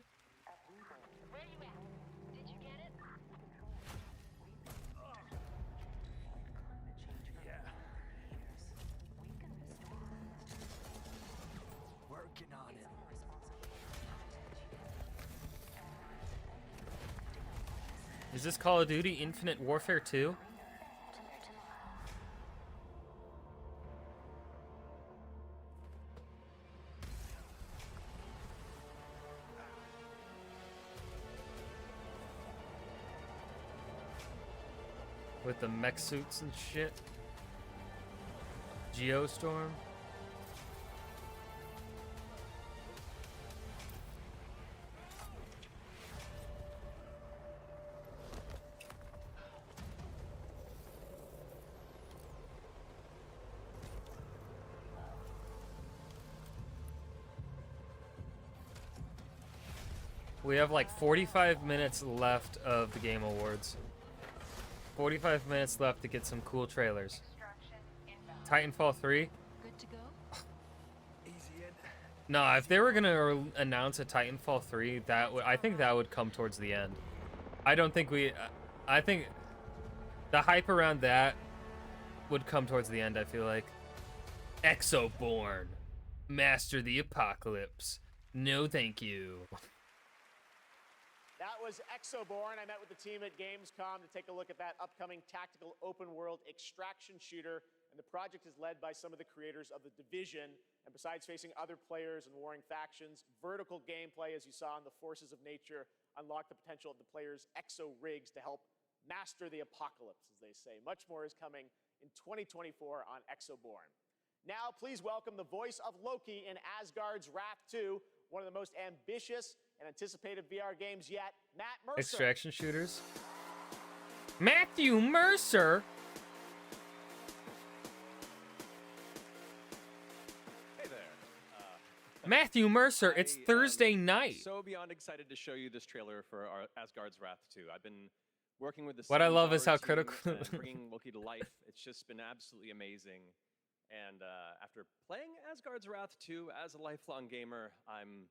Working on it. Is this Call of Duty Infinite Warfare 2? With the mech suits and shit. Geostorm. We have like 45 minutes left of the Game Awards. 45 minutes left to get some cool trailers. Titanfall 3? Good to go? No, if they were gonna announce a Titanfall 3, I think that would come towards the end. I don't think I think the hype around that would come towards the end, I feel like. Exoborn. Master the Apocalypse. No thank you. That was Exoborn. I met with the team at Gamescom to take a look at that upcoming tactical open world extraction shooter. And the project is led by some of the creators of The Division. And besides facing other players and warring factions, vertical gameplay, as you saw in the Forces of Nature, unlock the potential of the players' exo rigs to help master the apocalypse, as they say. Much more is coming in 2024 on Exoborn. Now, please welcome the voice of Loki in Asgard's Wrath 2, one of the most ambitious and anticipated VR games yet, Matt Mercer. Extraction shooters. Matthew Mercer. Hey there. Matthew Mercer, it's Thursday night. So beyond excited to show you this trailer for our Asgard's Wrath 2. I've been working with the What I love is how Power team critical- and bringing Loki to life. It's just been absolutely amazing. And after playing Asgard's Wrath 2 as a lifelong gamer, I'm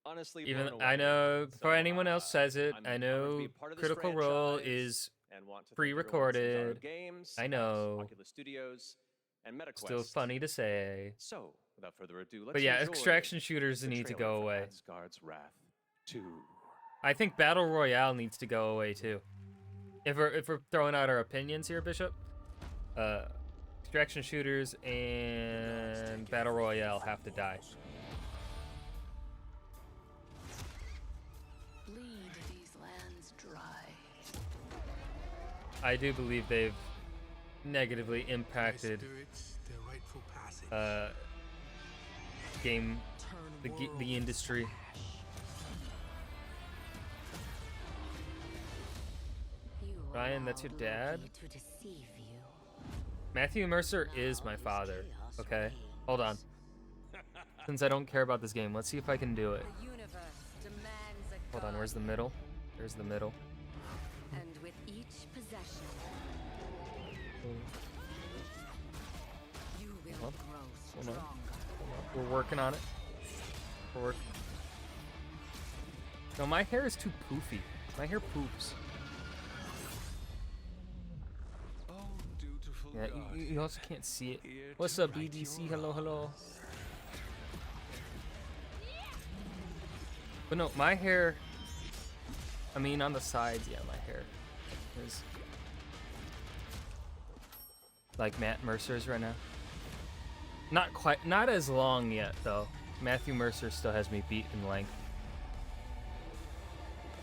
honestly Even blown away. I know So, before anyone else says it, I'm I honored to know be a part of this Critical Role franchise is and want to thank everyone at pre-recorded. Centauro Games, I know. Oculus Studios, and MetaQuest. Still funny to say. So, without further ado, let's But yeah, enjoy extraction shooters the need to trailer go for away. Asgard's Wrath 2. I think Battle Royale needs to go away too. If we're throwing out our opinions here, Bishop, Extraction shooters and battle royale have to die. Bleed these lands dry. I do believe they've negatively impacted the industry. Ryan, that's your dad? Matthew Mercer is my father. Okay, hold on. Since I don't care about this game, let's see if I can do it. Hold on, where's the middle? There's the middle. And with each possession, you will Hold grow on. stronger. We're working on it. We're working. No, my hair is too poofy. My hair poops. Yeah, you also can't see it. What's up, BDC? Hello, hello. But no, my hair, I mean, on the sides, yeah, my hair is like Matt Mercer's right now. Not quite, not as long yet, though. Matthew Mercer still has me beat in length.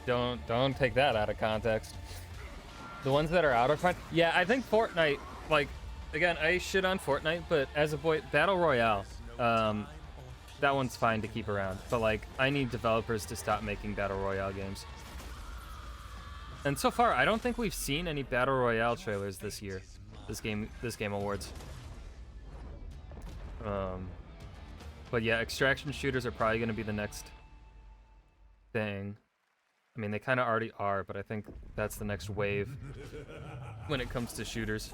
Don't take that out of context. The ones that are out of context, yeah, I think Fortnite, like, again, I shit on Fortnite, but as a boy, Battle Royale, that one's fine to keep around. But like, I need developers to stop making Battle Royale games. And so far, I don't think we've seen any Battle Royale trailers this year, this Game Awards. But yeah, extraction shooters are probably going to be the next thing. I mean, they kind of already are, but I think that's the next wave when it comes to shooters.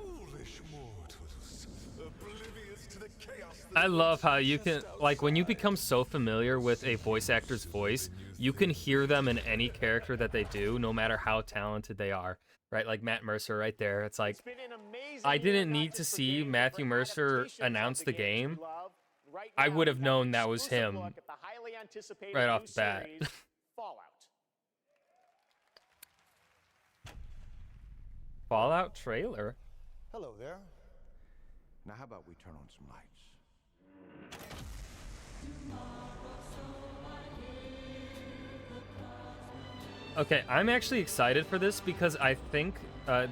I love how you can, like, when you become so familiar with a voice actor's voice, you can hear them in any character that they do, no matter how talented they are, right? Like Matt Mercer right there. It's like, I didn't need to see Matthew Mercer announce the game. I would have known that was him right off the bat. Fallout trailer? Hello there. Now how about we turn on some lights? Okay, I'm actually excited for this because I think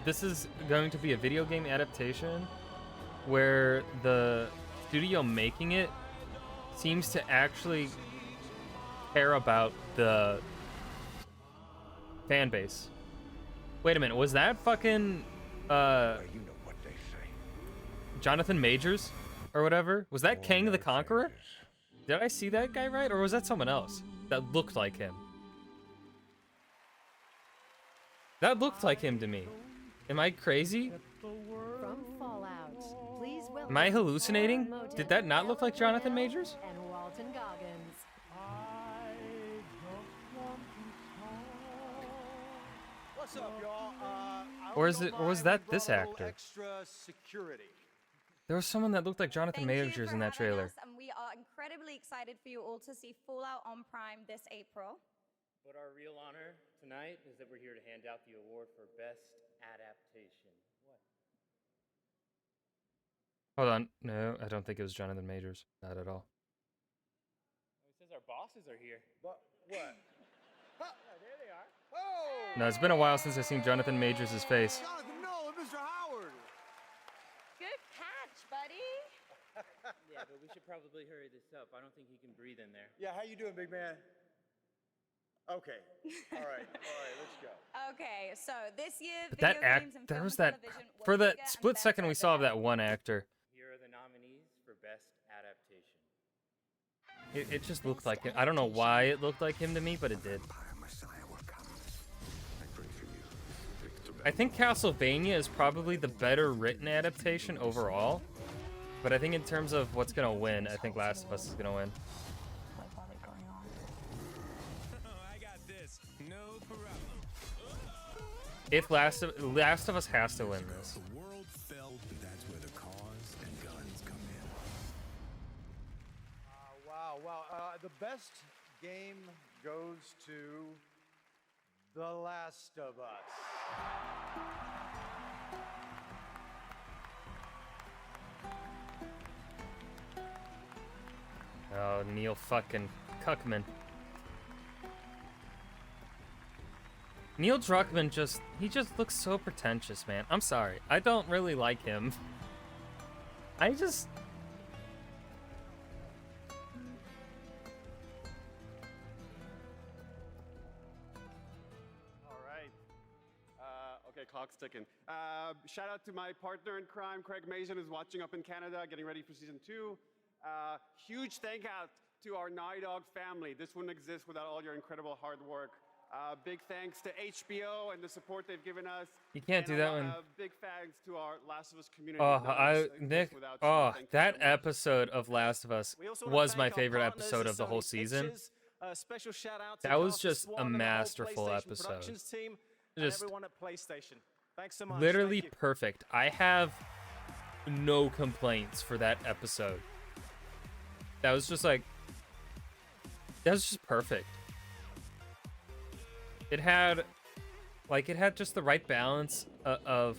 this is going to be a video game adaptation where the studio making it seems to actually care about the fan base. Wait a minute, was that fucking Jonathan Majors or whatever? Was that Kang the Conqueror? Did I see that guy right, or was that someone else that looked like him? That looked like him to me. Am I crazy? From Fallout, please welcome Am I hallucinating? Did that not look like Jonathan Majors? and Walton Goggins. What's up, y'all? Or is it? Or was that this actor? Extra security. There was someone that looked like Jonathan Majors in that trailer. And we are incredibly excited for you all to see Fallout on Prime this April. But our real honor tonight is that we're here to hand out the award for Best Adaptation. What? Hold on. No, I don't think it was Jonathan Majors. Not at all. It says our bosses are here. What? There they are. Oh! No, it's been a while since I've seen Jonathan Majors' face. Jonathan Nolan, Mr. Howard. Good catch, buddy. Yeah, but we should probably hurry this up. I don't think he can breathe in there. Yeah, how you doing, big man? Okay. All right, let's go. Okay, so this year, But video that games and there film was and that television were for that bigger and split second better we saw of than that one actor. Here are the nominees for Best Adaptation. It just looked like him. I don't know why it looked like him to me, but it did. I think Castlevania is probably the better written adaptation overall. But I think in terms of what's gonna win, I think Last of Us is gonna win. If Last of Us has to win this. The world fell, but that's where the cars and guns come in. Wow. The best game goes to The Last of Us. Oh, Neil fucking Cuckman. Neil Druckmann he just looks so pretentious, man. I'm sorry. I don't really like him. I just... All right. Okay, clock's ticking. Shout out to my partner in crime, Craig Mason, who's watching up in Canada, getting ready for season 2. Huge thank out to our Naughty Dog family. This wouldn't exist without all your incredible hard work. Big thanks to HBO and the support they've given us. You can't do that one. Big thanks to our Last of Us community. Oh, Nick. Oh, that episode of Last of Us was my favorite episode of the whole season. Special shout out to That was Costa just Swan a and the whole masterful PlayStation episode. productions team and Just everyone at PlayStation. Thanks so much. literally Thank you. perfect. I have no complaints for that episode. That was just like... That was just perfect. It had just the right balance of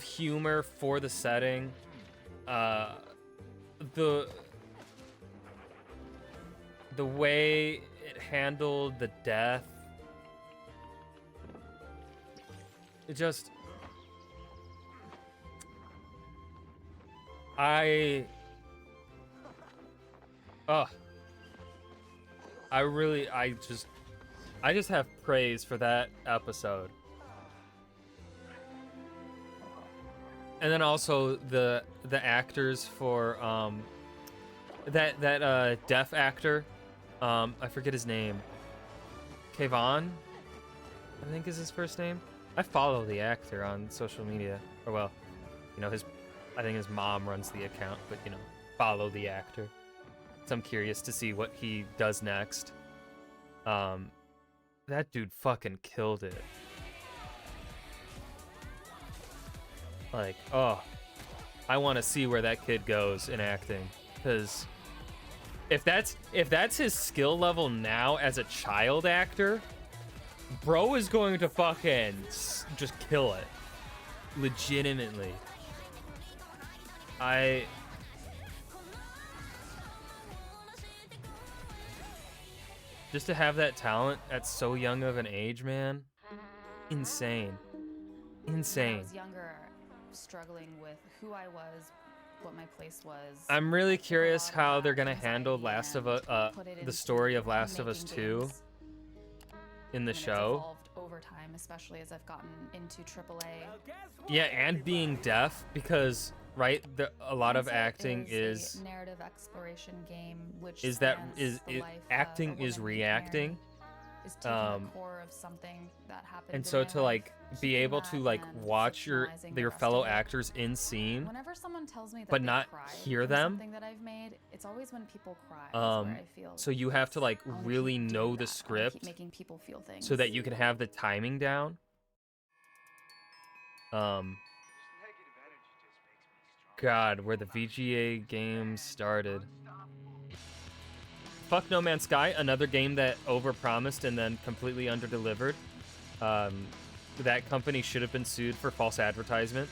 humor for the setting. The way it handled the death. It just... I just have praise for that episode. And then also the actors for that deaf actor, I forget his name. Kayvon, I think is his first name. I follow the actor on social media, or well, you know, I think his mom runs the account, but you know, follow the actor. So I'm curious to see what he does next. That dude fucking killed it. Like, oh, I want to see where that kid goes in acting, because if that's his skill level now as a child actor, bro is going to fucking just kill it, legitimately. Just to have that talent at so young of an age, man, insane. Insane. When I was younger, struggling with who I was, what my place was. I'm really curious how they're gonna handle the story of Last of Us 2 in the It's show. evolved over time, especially as I've gotten into AAA. Yeah, and being deaf, because right, a lot of Hindsight acting is a narrative exploration game, which is that spans is the it, life of acting a is woman named reacting. Mary, is taking the core of something that happened And in so my to life, like be keeping able that to like and watch your fictionalizing the rest fellow of it. actors in scene, Whenever someone tells me that but they not cried hear from them. something that I've made, it's always when people cry. That's where I feel So you have to like I wanna really keep know doing the that. I wanna script keep making people feel things. so that you can have the timing down. God, where the VGA games started. Fuck No Man's Sky, another game that overpromised and then completely underdelivered. That company should have been sued for false advertisement.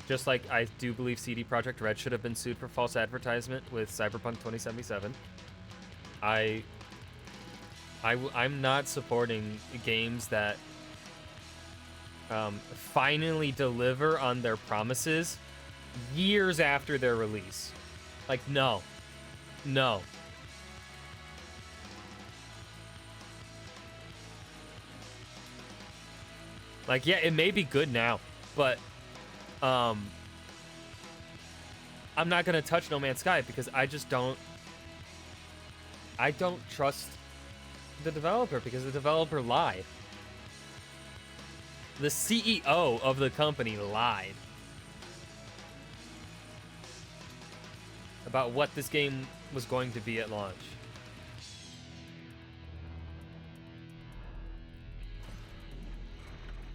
Just like I do believe CD Projekt Red should have been sued for false advertisement with Cyberpunk 2077. I'm not supporting games that finally deliver on their promises years after their release. Like, no. No. Like, yeah, it may be good now, but I'm not gonna touch No Man's Sky because I don't trust the developer, because the developer lied. The CEO of the company lied about what this game was going to be at launch.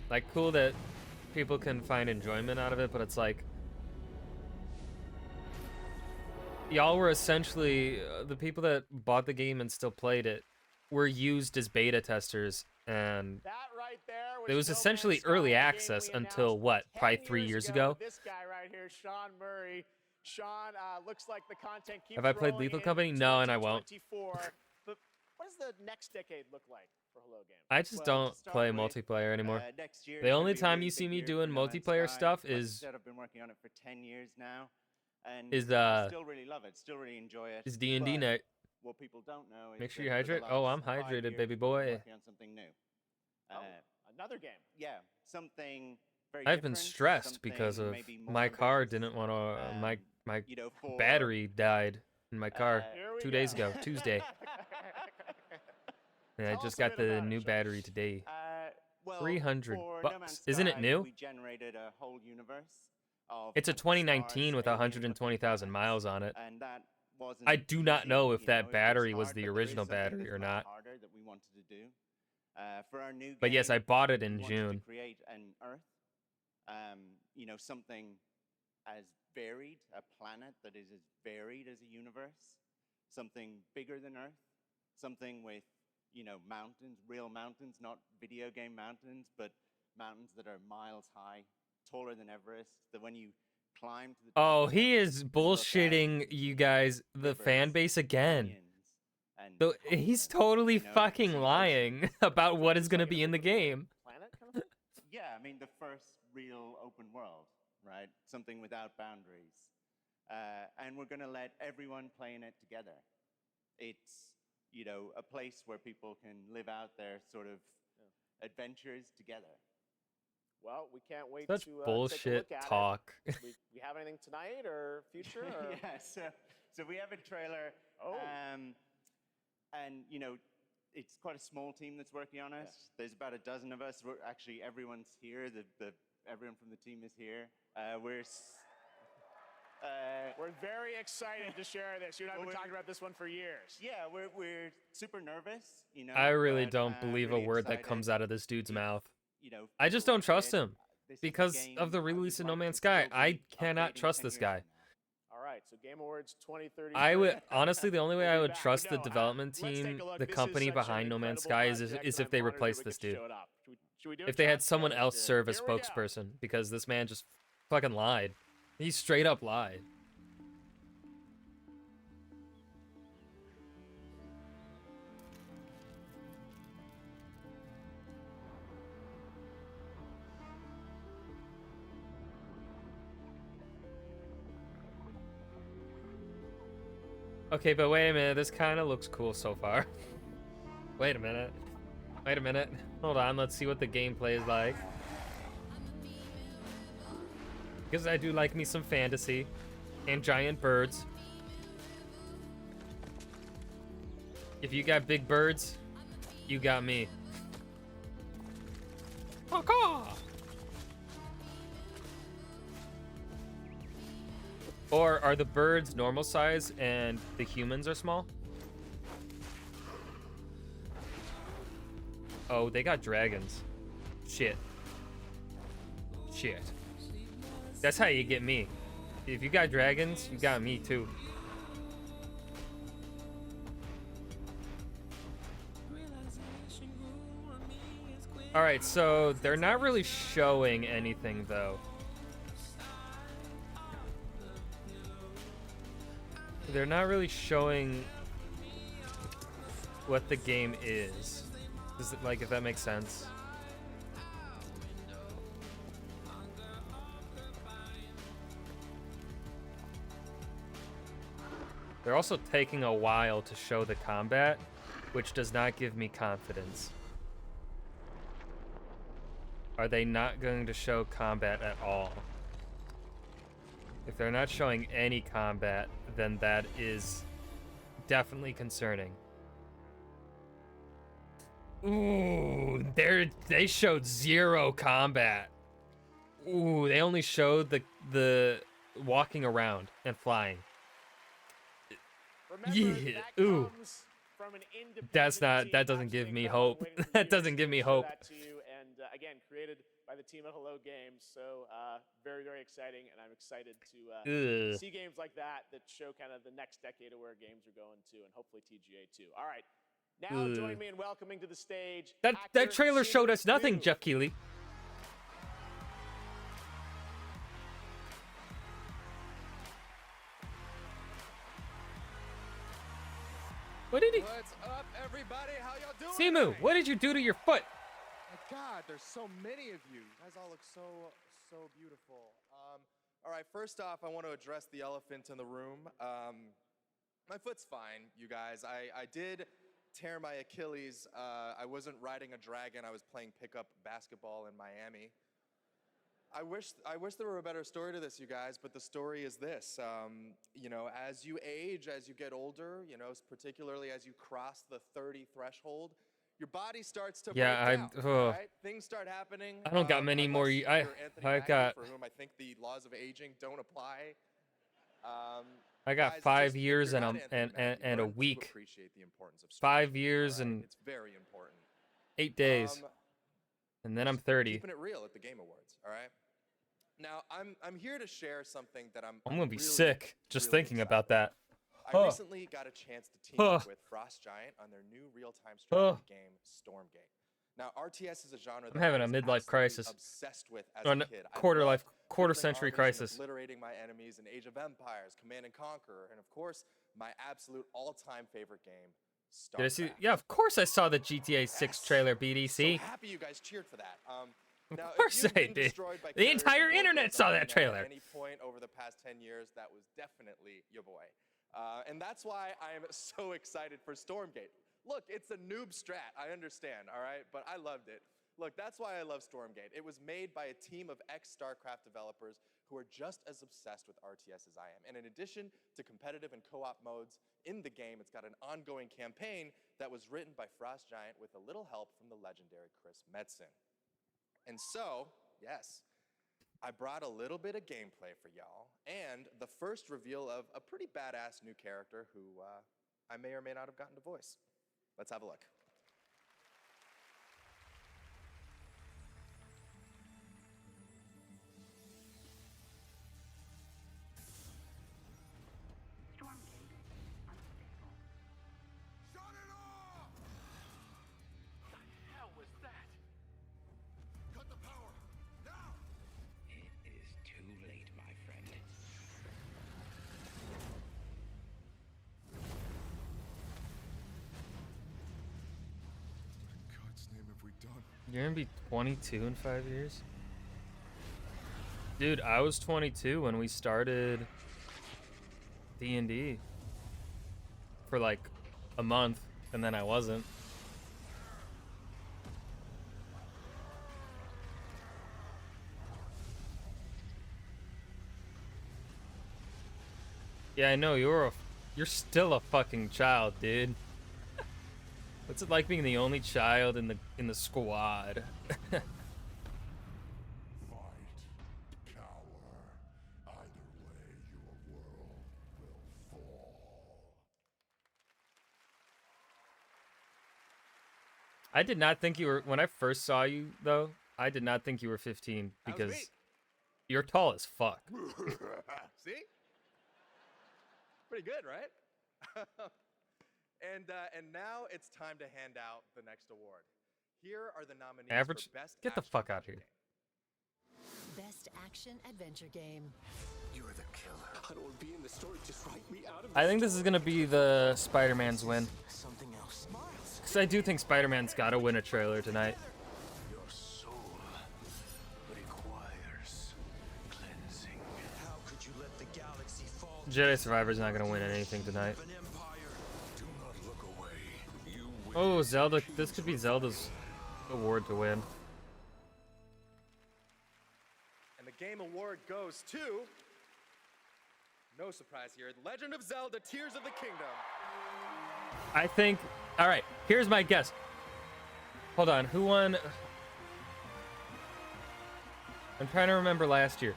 Like, cool that people can find enjoyment out of it, but it's like, y'all were essentially, the people that bought the game and still played it were used as beta testers, and it was essentially early access until what, probably 3 years ago? This guy right here, Sean Murray, Sean, looks like the content keeps Have I played rolling Lethal in Company? No, and I won't. 2024. But what does the next decade look like for Hello Games? I just don't play multiplayer anymore. Next year The is only gonna be a time really you see big me year for doing No Man's multiplayer Sky. stuff Like I is said, I've been working on it for 10 years now, and Is, I still really love it, still really enjoy it. is D&D but night. What people don't know is Make sure that you for the hydrate. Oh, I'm last 5 hydrated, years, baby we've been boy. working on something new. Another game. Yeah, something very I've been different, stressed because something of maybe more my car ambitious. didn't want to. My you know, for- battery died in my car Here we 2 days go. ago, Tuesday. And I Tell just us a got bit the about it, new Sean. battery today. Well, 300 for No Man's bucks. Isn't it Sky, new? We generated a whole universe of It's a stars, 2019 with aliens, 120,000 miles on it. and that wasn't I do not easy, know if you that know, it battery was hard, the but there is original something battery that's or much not. harder that we wanted to do. For our new But yes, I game, bought it we in wanted June. to create an Earth, you know, something as varied, a planet that is as varied as a universe, something bigger than Earth, something with, you know, mountains, real mountains, not video game mountains, but mountains that are miles high, taller than Everest, that when you climb to the top Oh, of he them, is you look out, bullshitting you guys, the fan base again. and So he's totally you know, fucking see oceans. lying about what is going to be in the game. Planet kind of? Yeah, I mean, the first real open world, right? Something without boundaries. And we're going to let everyone play in it together. It's, you know, a place where people can live out their sort of adventures together. Well, we can't wait Such to take a bullshit look at talk. It. We have anything tonight or future? Or? Yeah, so we have a trailer. Oh. And, you know, it's quite a small team that's working on it. Yeah. There's about a dozen of us. Actually, everyone's here. Everyone from the team is here. We're very excited to share this. You and I have been talking about this one for years. Yeah, we're super nervous, you know. I really but, don't believe really a word that excited. comes out of this dude's mouth. You know, I just people don't trust like it. him This is a because game of the I would release of No like Man's to Sky. still I be cannot updating trust 10 this years guy. from now. All right, so Game Awards 2030. I would honestly, the only way We'll I be would back. trust the No, development let's take team, a look. the This is company such an behind No Man's incredible Sky, project. is I'm if they honored that replace we this get to dude. show it up. Should we do it, If they had Chuck? someone Yeah, else let's do it. serve as Here we go. spokesperson, because this man just fucking lied. He straight up lied. Okay, but wait a minute. This kind of looks cool so far. Wait a minute. Wait a minute. Hold on. Let's see what the gameplay is like. Because I do like me some fantasy and giant birds. If you got big birds, you got me. Caw-caw! Or are the birds normal size and the humans are small? Oh, they got dragons. Shit. Shit. That's how you get me. If you got dragons, you got me too. Alright, so they're not really showing anything though. They're not really showing what the game is. Is it, like, if that makes sense? They're also taking a while to show the combat, which does not give me confidence. Are they not going to show combat at all? If they're not showing any combat, then that is definitely concerning. Ooh, they showed zero combat. Ooh, they only showed the walking around and flying. Remember, Yeah, that ooh. comes from an independent That's not, team. that doesn't give me Incredible. hope. Waited for That years doesn't give to me show hope. that to you. And again, created by the team at Hello Games. So very, very exciting. And I'm excited to Ugh. see games like that show kind of the next decade of where games are going to, and hopefully TGA too. All right. Now join Ugh. me in welcoming to the stage. That actor trailer showed us nothing, Shin Ryu. Jeff Keighley. Simu, what did you do to your foot? My God, there's so many of you. You guys all look so beautiful. All right, first off, I want to address the elephant in the room. My foot's fine, you guys. I did tear my Achilles. I wasn't riding a dragon. I was playing pickup basketball in Miami. I wish there were a better story to this, you guys, but the story is this. You know, as you age, as you get older, you know, particularly as you cross the 30 threshold, your body starts to break down, right? Things start happening. I don't got many more. Unless you're Anthony Mackie, for whom I think the laws of aging don't apply. I got guys, 5 just, if years you're and not Anthony Mackie, and a learn to week. appreciate the importance of 5 years and it's very important. 8 days, and then I'm 30. Keeping it real at the Game Awards, all right? Now, I'm here to share something that I'm gonna be really, sick just really thinking excited about that. I recently got a chance to team up with Frost Giant on their new real-time strategy game, Stormgate. Now, RTS is a genre that I'm having I a was midlife absolutely crisis. obsessed with as Or a no, kid. quarter century crisis. Obliterating my enemies in Age of Empires, Command and Conquer, and of course, my absolute all-time favorite game, StarCraft. Did I see? Yeah, of course I saw the GTA 6 trailer, BDC. So happy you guys cheered for that. Now, Of course I did. The entire internet saw that trailer. At any point over the past 10 years, that was definitely your boy. And that's why I am so excited for Stormgate. Look, it's a noob strat, I understand, all right? But I loved it. Look, that's why I love Stormgate. It was made by a team of ex-StarCraft developers who are just as obsessed with RTS as I am. And in addition to competitive and co-op modes in the game, it's got an ongoing campaign that was written by Frost Giant with a little help from the legendary Chris Metzen. And so, yes, I brought a little bit of gameplay for y'all, and the first reveal of a pretty badass new character who I may or may not have gotten to voice. Let's have a look. You're gonna be 22 in 5 years? Dude, I was 22 when we started D&D for like a month, and then I wasn't. Yeah, I know, you're still a fucking child, dude. What's it like being the only child in the squad? Fight, cower. Either way, your world will fall. I did not think you were, when I first saw you though, I did not think you were 15 because you're tall as fuck. See? Pretty good, right? And now it's time to hand out the next award. Here are the nominees Average? for Best Get the Action fuck out of here. Best action adventure game. You're the killer. I don't want to be in the story. Just write me out of I think this is gonna be the Spider-Man's win. something else. Because I do think Spider-Man's gotta win a trailer tonight. Your soul requires cleansing. How could you let the galaxy fall? Jedi Survivor's not gonna win anything tonight. Do not look away. You Oh, Zelda. This could be Zelda's award to win. And the game award goes to, no surprise here, Legend of Zelda Tears of the Kingdom. I think. All right. Here's my guess. Hold on. Who won? I'm trying to remember last year.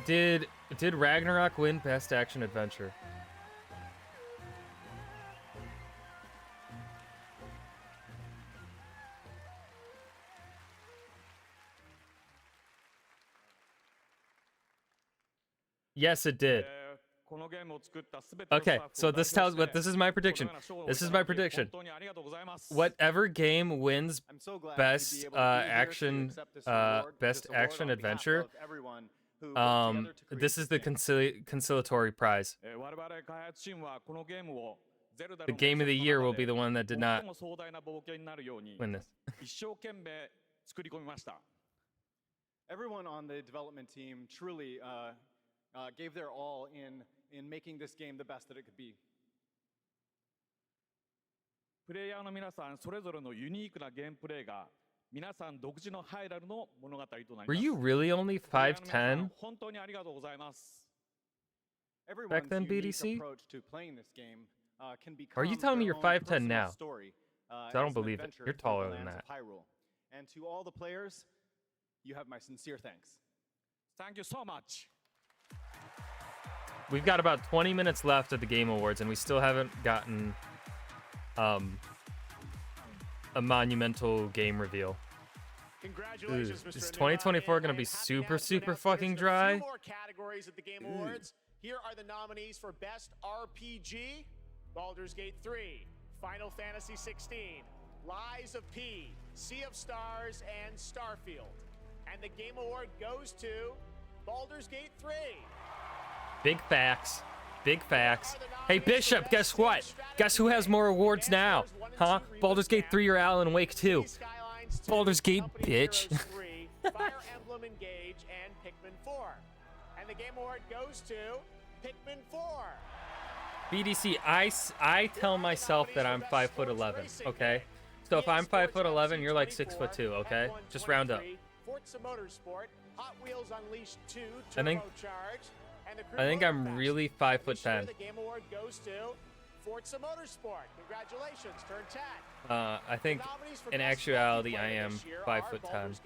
Did Ragnarok win Best Action Adventure? Yes, it did. Okay, so this tells what this is my prediction. This is my prediction. Whatever game wins best action adventure, this is the conciliatory prize. The game of the year will be the one that did not 最も壮大な冒険になるように win this. 一生懸命作り込みました Everyone on the development team truly gave their all in making this game the best that it could be. プレイヤーの皆さんそれぞれのユニークなゲームプレイが皆さん独自のハイラルの物語となります Were you really only 5'10"? 本当にありがとうございます Everyone's then, unique BDC? approach to playing this game can Or are you become telling me their you're own 5'10" personal now? story, 'Cause I don't as an believe it. adventure You're through the taller than lands that. of Hyrule. And to all the players, you have my sincere thanks. Thank you so much We've got about 20 minutes left at the Game Awards, and we still haven't gotten a monumental game reveal. Congratulations, Ooh, Mr. is Enigma, 2024 and gonna be I am happy super, to announce super there's fucking a few dry? more categories at the Game Awards. Here are the nominees for Best RPG: Baldur's Gate 3, Final Fantasy 16, Lies of P, Sea of Stars, and Starfield. And the Game Award goes to Baldur's Gate 3. Big facts. Big facts. Hey, Bishop, guess what? Guess who has more awards now? Huh? Baldur's Gate 3 or Alan Wake 2? Baldur's Gate, bitch. 3, Fire Emblem Engage, and Pikmin 4. And the Game Award goes to Pikmin 4. BDC, I tell myself that I'm 5'11", okay? So if I'm 5'11", you're like 6'2", okay? Just round up. Forza Motorsport, Hot Wheels Unleashed 2 I think- Turbocharged, and the Crew I think I'm Motorfest. really This year, 5'10". the Game Award goes to Forza Motorsport. Congratulations, turn 10. I think in actuality I am 5'10",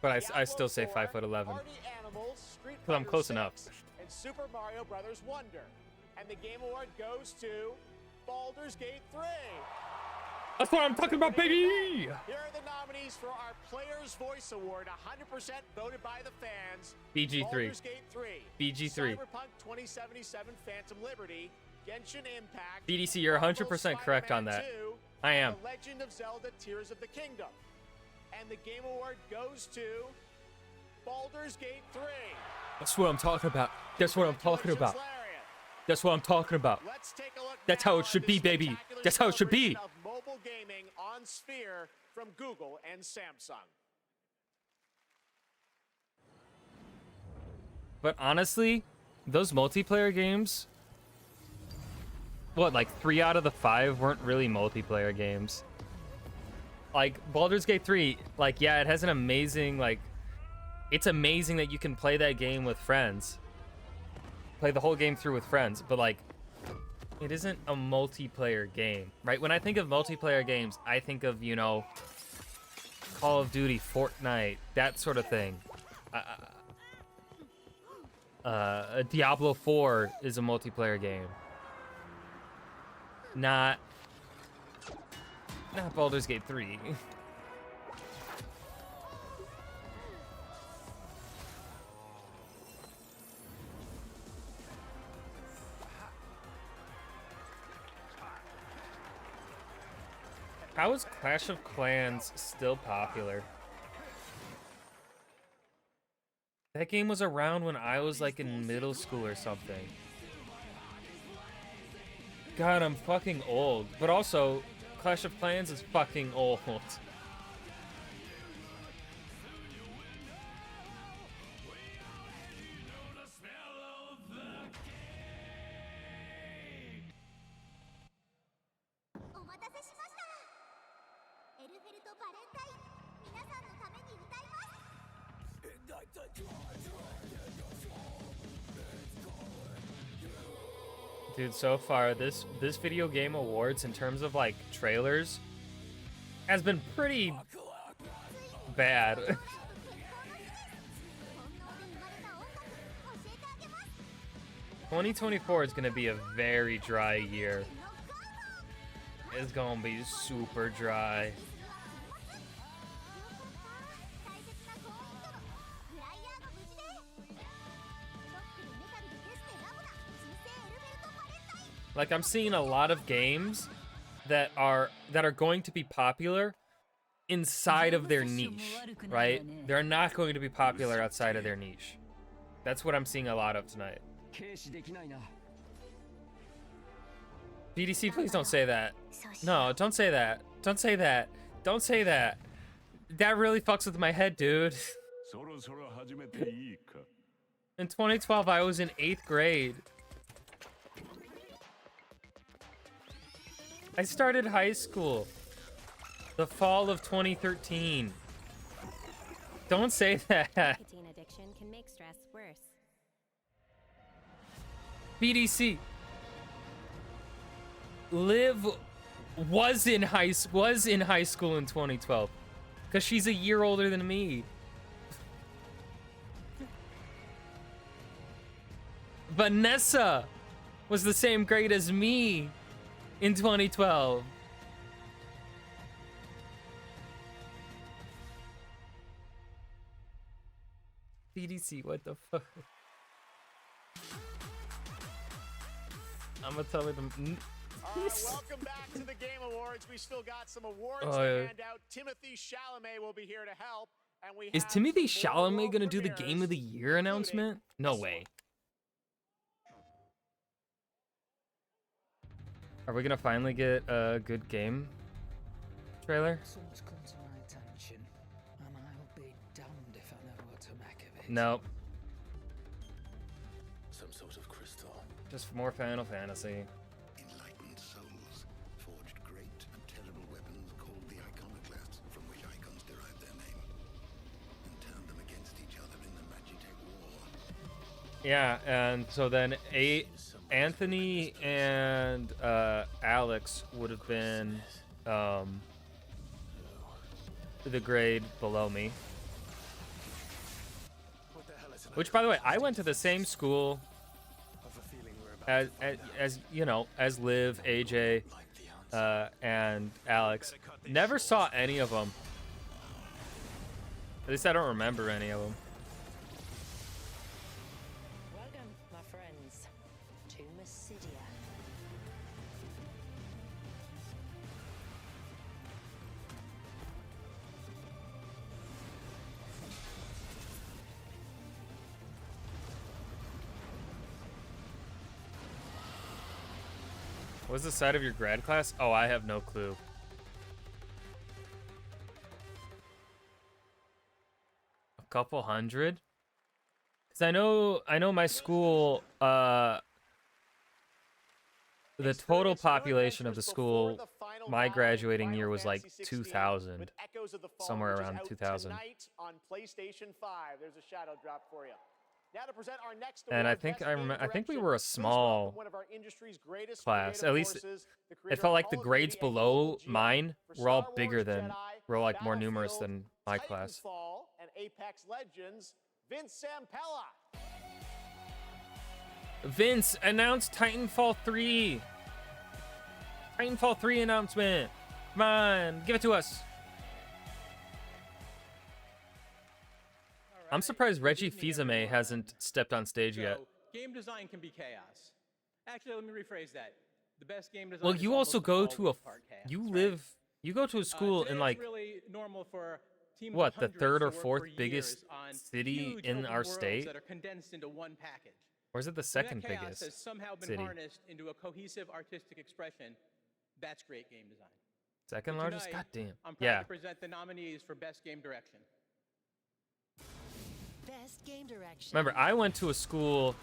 but I still say 5'11", Party Animals, Street because I'm Fighter close 6, enough. and Super Mario Brothers Wonder. And the Game Award goes to Baldur's Gate 3. That's what I'm talking about, baby! Here are the nominees for our Player's Voice Award, 100% voted by the fans. BG3. Baldur's Gate 3. BG3. Cyberpunk 2077 Phantom Liberty. Genshin Impact. BDC, you're 100% correct on that. Spider-Man 2, I am. and The Legend of Zelda Tears of the Kingdom. And the Game Award goes to Baldur's Gate 3. That's what I'm talking about. That's what I'm talking about. That's what I'm talking about. Let's take a look That's now how it at should the be, baby. spectacular That's how it should be. celebration of mobile gaming on Sphere from Google and Samsung. But honestly, those multiplayer games, what, like 3 out of the 5 weren't really multiplayer games. Like Baldur's Gate 3, like, yeah, it has an amazing, like, it's amazing that you can play that game with friends. Play the whole game through with friends, but like, it isn't a multiplayer game, right? When I think of multiplayer games, I think of, you know, Call of Duty, Fortnite, that sort of thing. Diablo 4 is a multiplayer game. Not Baldur's Gate 3. How is Clash of Clans still popular? That game was around when I was like in middle school or something. God, I'm fucking old. But also, Clash of Clans is fucking old. Dude, so far this video game awards in terms of like trailers has been pretty bad. 2024 is gonna be a very dry year. It's gonna be super dry. Like, I'm seeing a lot of games that are going to be popular inside of their niche, right? They're not going to be popular outside of their niche. That's what I'm seeing a lot of tonight. BDC, please don't say that. No, don't say that. Don't say that. Don't say that. That really fucks with my head, dude. In 2012, I was in 8th grade. I started high school. The fall of 2013. Don't say that. Nicotine addiction can make stress worse. BDC. Liv was in high school in 2012 because she's a year older than me. Vanessa was the same grade as me in 2012. BDC, what the fuck? I'm gonna tell her them. Welcome back to the Game Awards. We still got some awards Oh, to yeah. hand out. Timothy Chalamet will be here to help. And we Is have Timothy some more Chalamet world gonna do the premieres. Game of the Year announcement? No way. Are we gonna finally get a good game trailer? Something's come to my attention, and I'll be damned if I know what to make of it. No, Some sort of crystal. just more Final Fantasy. Enlightened souls forged great and terrible weapons called the iconoclasts, from which icons derive their name, and turned them against each other in the Magitech War. Yeah, and so then Anthony and Alex would have been the grade below me. Which, by the way, I went to the same school as you know, as Liv, AJ, and Alex. Never saw any of them. At least I don't remember any of them. Welcome, my friends, to Mysidia. What's the side of your grad class? Oh, I have no clue. A couple hundred? Cause I know my school, the total population of the school, my graduating year was like 2,000, somewhere around 2,000. Tonight on PlayStation 5. There's a shadow drop for you. Now to present our next And I award, think Best I Game remember. I think we Direction. were a Please small welcome one of our industry's greatest class. creative At least forces, the it creator felt of like the Call of grades Duty and below Call of mine Duty, were all Star bigger Wars than, Jedi, were like more numerous Battlefield, than my class. Titanfall, and Apex Legends. Vince Zampella. Vince announced Titanfall 3. Titanfall 3 announcement. Come on, give it to us. I'm surprised Reggie Fils-Aimé hasn't stepped on stage yet. Game design can be chaos. Actually, let me rephrase that. The best game design. Well, is you also almost go always to a, part chaos, you right? live, you go to a school Today in it's like, really normal for a team of what, the hundreds third to or work fourth for biggest years on city huge in open our worlds state? that are condensed into one package. Or is it the When that second chaos biggest has somehow been city? harnessed into a cohesive artistic expression. That's great game design. Second So largest? tonight, God damn. I'm proud Yeah. to present the nominees for Best Game Direction. Best game direction. Remember, I went to a school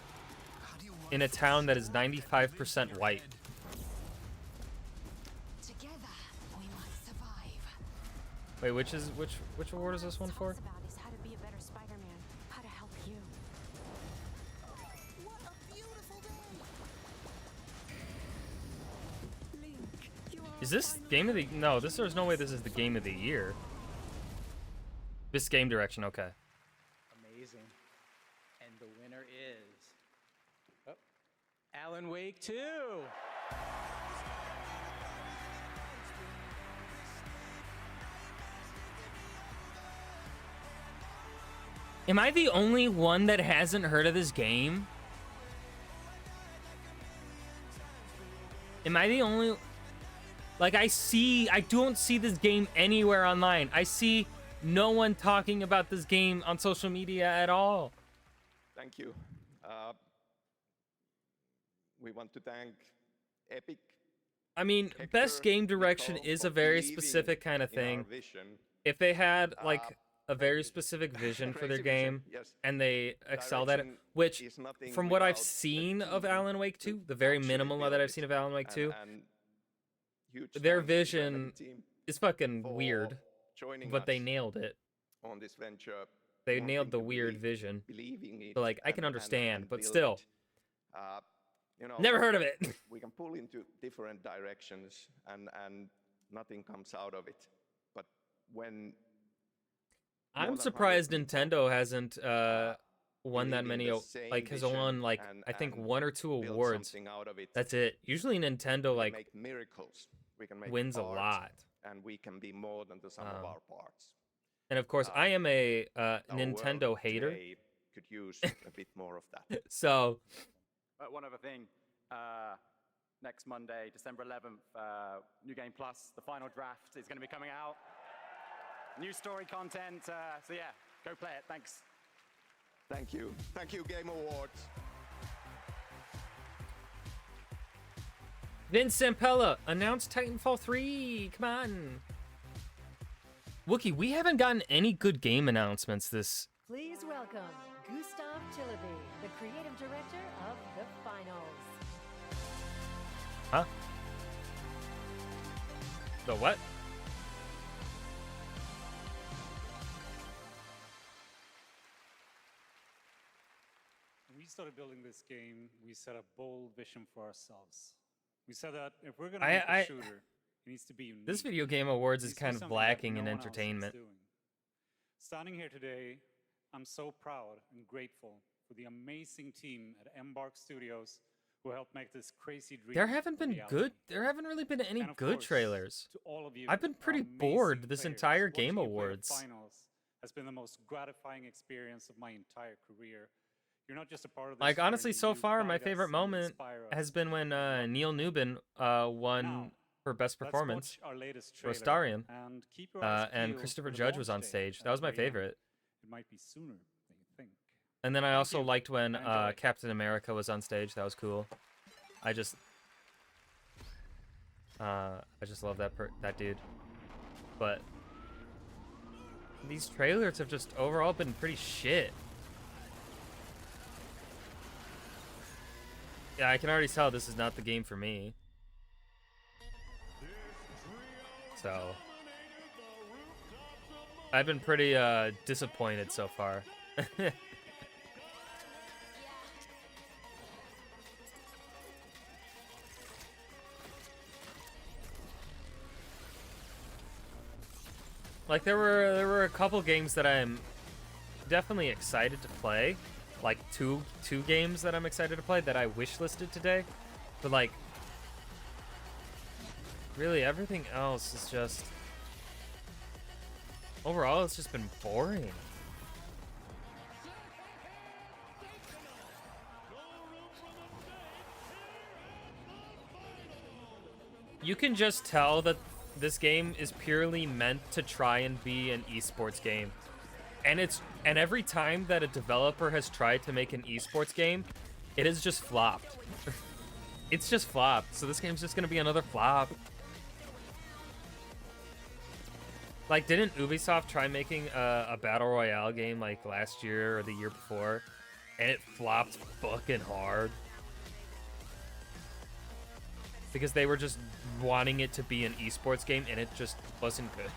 in a town that is 95% white. Together, we might survive. Wait, which award is this one for? About is how to be a better Spider-Man, how to help you. What a beautiful day! Is this game of the? No, there's no way this is the game of the year. This game direction, okay. Amazing. And the winner is Alan Wake 2. Am I the only one that hasn't heard of this game? Am I the only? Like, I don't see this game anywhere online. I see no one talking about this game on social media at all. Thank you. We want to thank Epic I mean, best game direction is a very specific kind of thing. If they had like a very specific vision for their game and they excelled at it, which from what I've seen of Alan Wake 2, the very minimal that I've seen of Alan Wake 2, their vision is fucking weird, but they nailed it. On this venture, They nailed the weird vision. So, like, I can understand, but still. You know, Never heard of it. We can pull into different directions and nothing comes out of it. But when I'm surprised Nintendo hasn't won that many, like, has won, like, I think 1 or 2 awards. That's it. Usually Nintendo, like, make miracles. We can make wins a art, lot. and we can be more than the sum of our parts. And of course, I am a Our Nintendo world hater. today could use a bit more of that. So, One other thing. Next Monday, December 11th, New Game Plus, the final draft is going to be coming out. New story content. So yeah, go play it. Thanks. Thank you. Thank you, Game Awards. Vince Zampella announced Titanfall 3. Come on. Wookie, we haven't gotten any good game announcements this. Please welcome Gustav Tilleby, the creative director of The Finals. Huh? The what? When we started building this game, we set a bold vision for ourselves. We said that if we're going to make a shooter, it needs to be unique. This Video Game Awards It is needs to be kind of something that lacking in no one else is entertainment. doing. Standing here today, I'm so proud and grateful for the amazing team at Embark Studios who helped make this crazy dream. There haven't been reality. good. There haven't really been any And of good course, trailers. to all of you, I've been our pretty amazing bored this players, entire watching Game you play the Awards. Finals has been the most gratifying experience of my entire career. You're not just a part of this Like, honestly, journey, so you far, my guide us favorite and moment inspire us. has been when Neil Newbin won for Best Let's Performance watch our latest for trailer Astarion, and keep your eyes and peeled Christopher for the Judge launch was on date stage. at That was my 3 a.m. favorite. It might be sooner than you think. And then I also you, liked when and enjoy. Captain America was on stage. That was cool. I just love that dude. But these trailers have just overall been pretty shit. Yeah, I can already tell this is not the game for me. So I've been pretty disappointed so far. Like there were a couple games that I'm definitely excited to play, like two games that I'm excited to play that I wishlisted today, but like really everything else is just overall it's just been boring. You can just tell that this game is purely meant to try and be an esports game. And every time that a developer has tried to make an esports game, it has just flopped. It's just flopped. So this game's just gonna be another flop. Like, didn't Ubisoft try making a battle royale game like last year or the year before, and it flopped fucking hard? Because they were just wanting it to be an esports game, and it just wasn't good.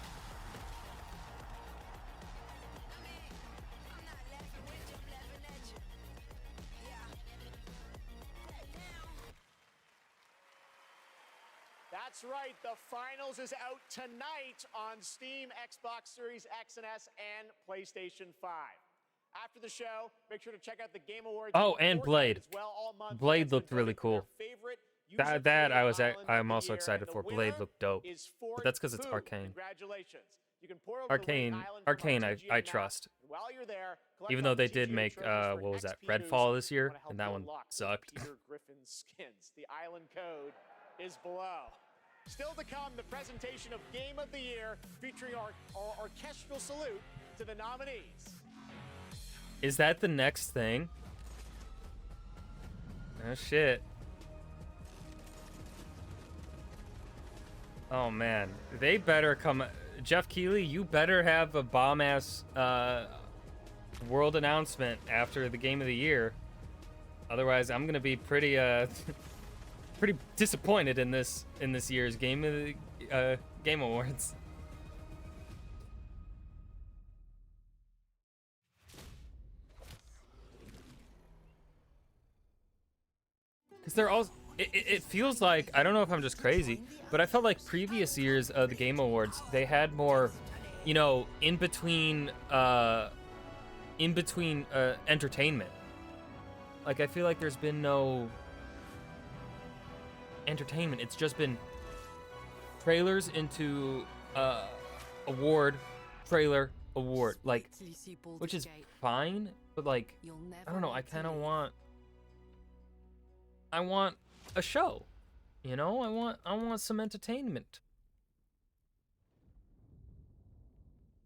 That's right, the finals is out tonight on Steam, Xbox Series X and S, and PlayStation 5. After the show, make sure to check out the Game Awards. Oh, and Fortnite Blade. as well all month. Blade Fans looked can vote really for their cool. favorite That user-created I'm island of also the year, excited and the for. Blade winner looked dope, is but Fort that's because it's Fu. Arcane. Congratulations. You can pour over the Arcane, Raid Island from Arcane, our I TGA map, trust. and while you're there, collect Even all though they the did TGA make trophies for what was that, XP Redfall News. this year, Wanna help and that you one unlock sucked. Peter Griffin's skins. The island code is below. Still to come, the presentation of Game of the Year featuring our orchestral salute to the nominees. Is that the next thing? Oh shit. Oh man, they better come. Jeff Keighley, you better have a bomb ass world announcement after the game of the year. Otherwise, I'm gonna be pretty pretty disappointed in this year's game of the Game Awards. Because they're all. It feels like, I don't know if I'm just crazy, but I felt like previous years of the Game Awards, they had more, you know, in between entertainment. Like, I feel like there's been no entertainment. It's just been trailers into award, trailer, award. Like, which is fine, but like, I don't know, I kind of want a show, you know? I want some entertainment.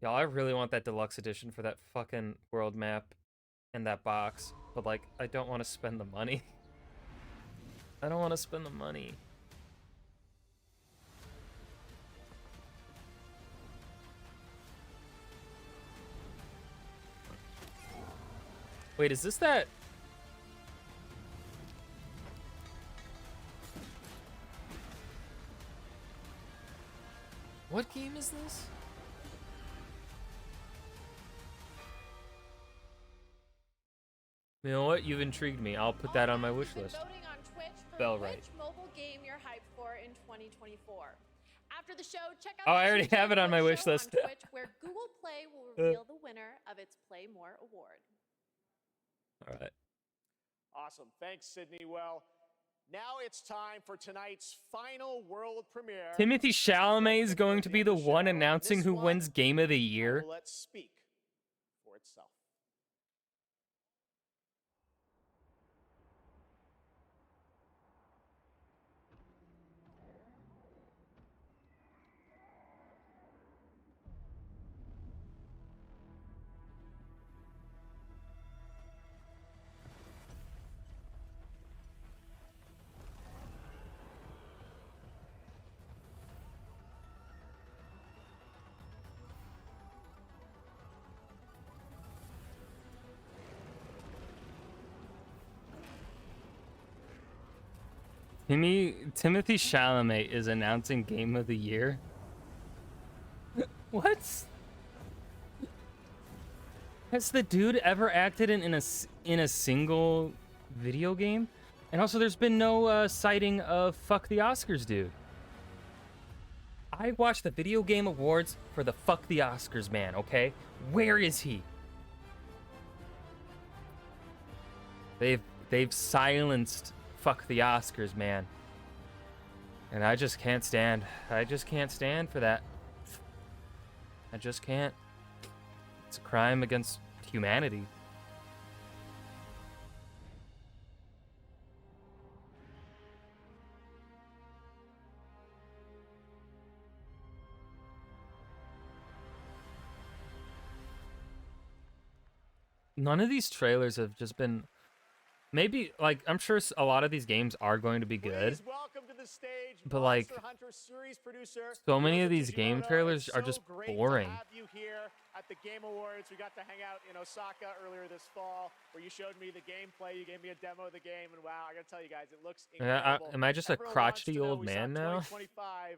Y'all, I really want that deluxe edition for that fucking world map and that box, but like, I don't want to spend the money. I don't want to spend the money. Wait, is this that? What game is this? You know what? You've intrigued me. I'll put that on my wish list. Voting on Twitch for Bellright. which mobile game you're hyped for in 2024. After the show, check out Oh, the I already have it on my wish show list. on Twitch, where Google Play will reveal the winner of its Play More award. All right. Awesome. Thanks, Sydney. Well, now it's time for tonight's final world premiere. Timothy Chalamet is going to be the one announcing who wins Game of the Year. Let's speak for itself. Timothy Chalamet is announcing Game of the Year. What? Has the dude ever acted in a single video game? And also, there's been no sighting of Fuck the Oscars dude. I watched the Video Game Awards for the Fuck the Oscars man, okay? Where is he? They've silenced Fuck the Oscars, man. And I just can't stand for that. I just can't. It's a crime against humanity. None of these trailers have just been... Maybe, like, I'm sure a lot of these games are going to be good. Please welcome to the stage, But, like, Monster Hunter series producer, so many of Yoda these game Tsuchimoto. trailers It's are so just great boring. To have you here at the Game Awards. We got to hang out in Osaka earlier this fall, where you showed me the gameplay. You gave me a demo of the game, and wow, I gotta tell you guys, it looks incredible. Am I just a Everyone crotchety wants to know, old we saw man now? 2025,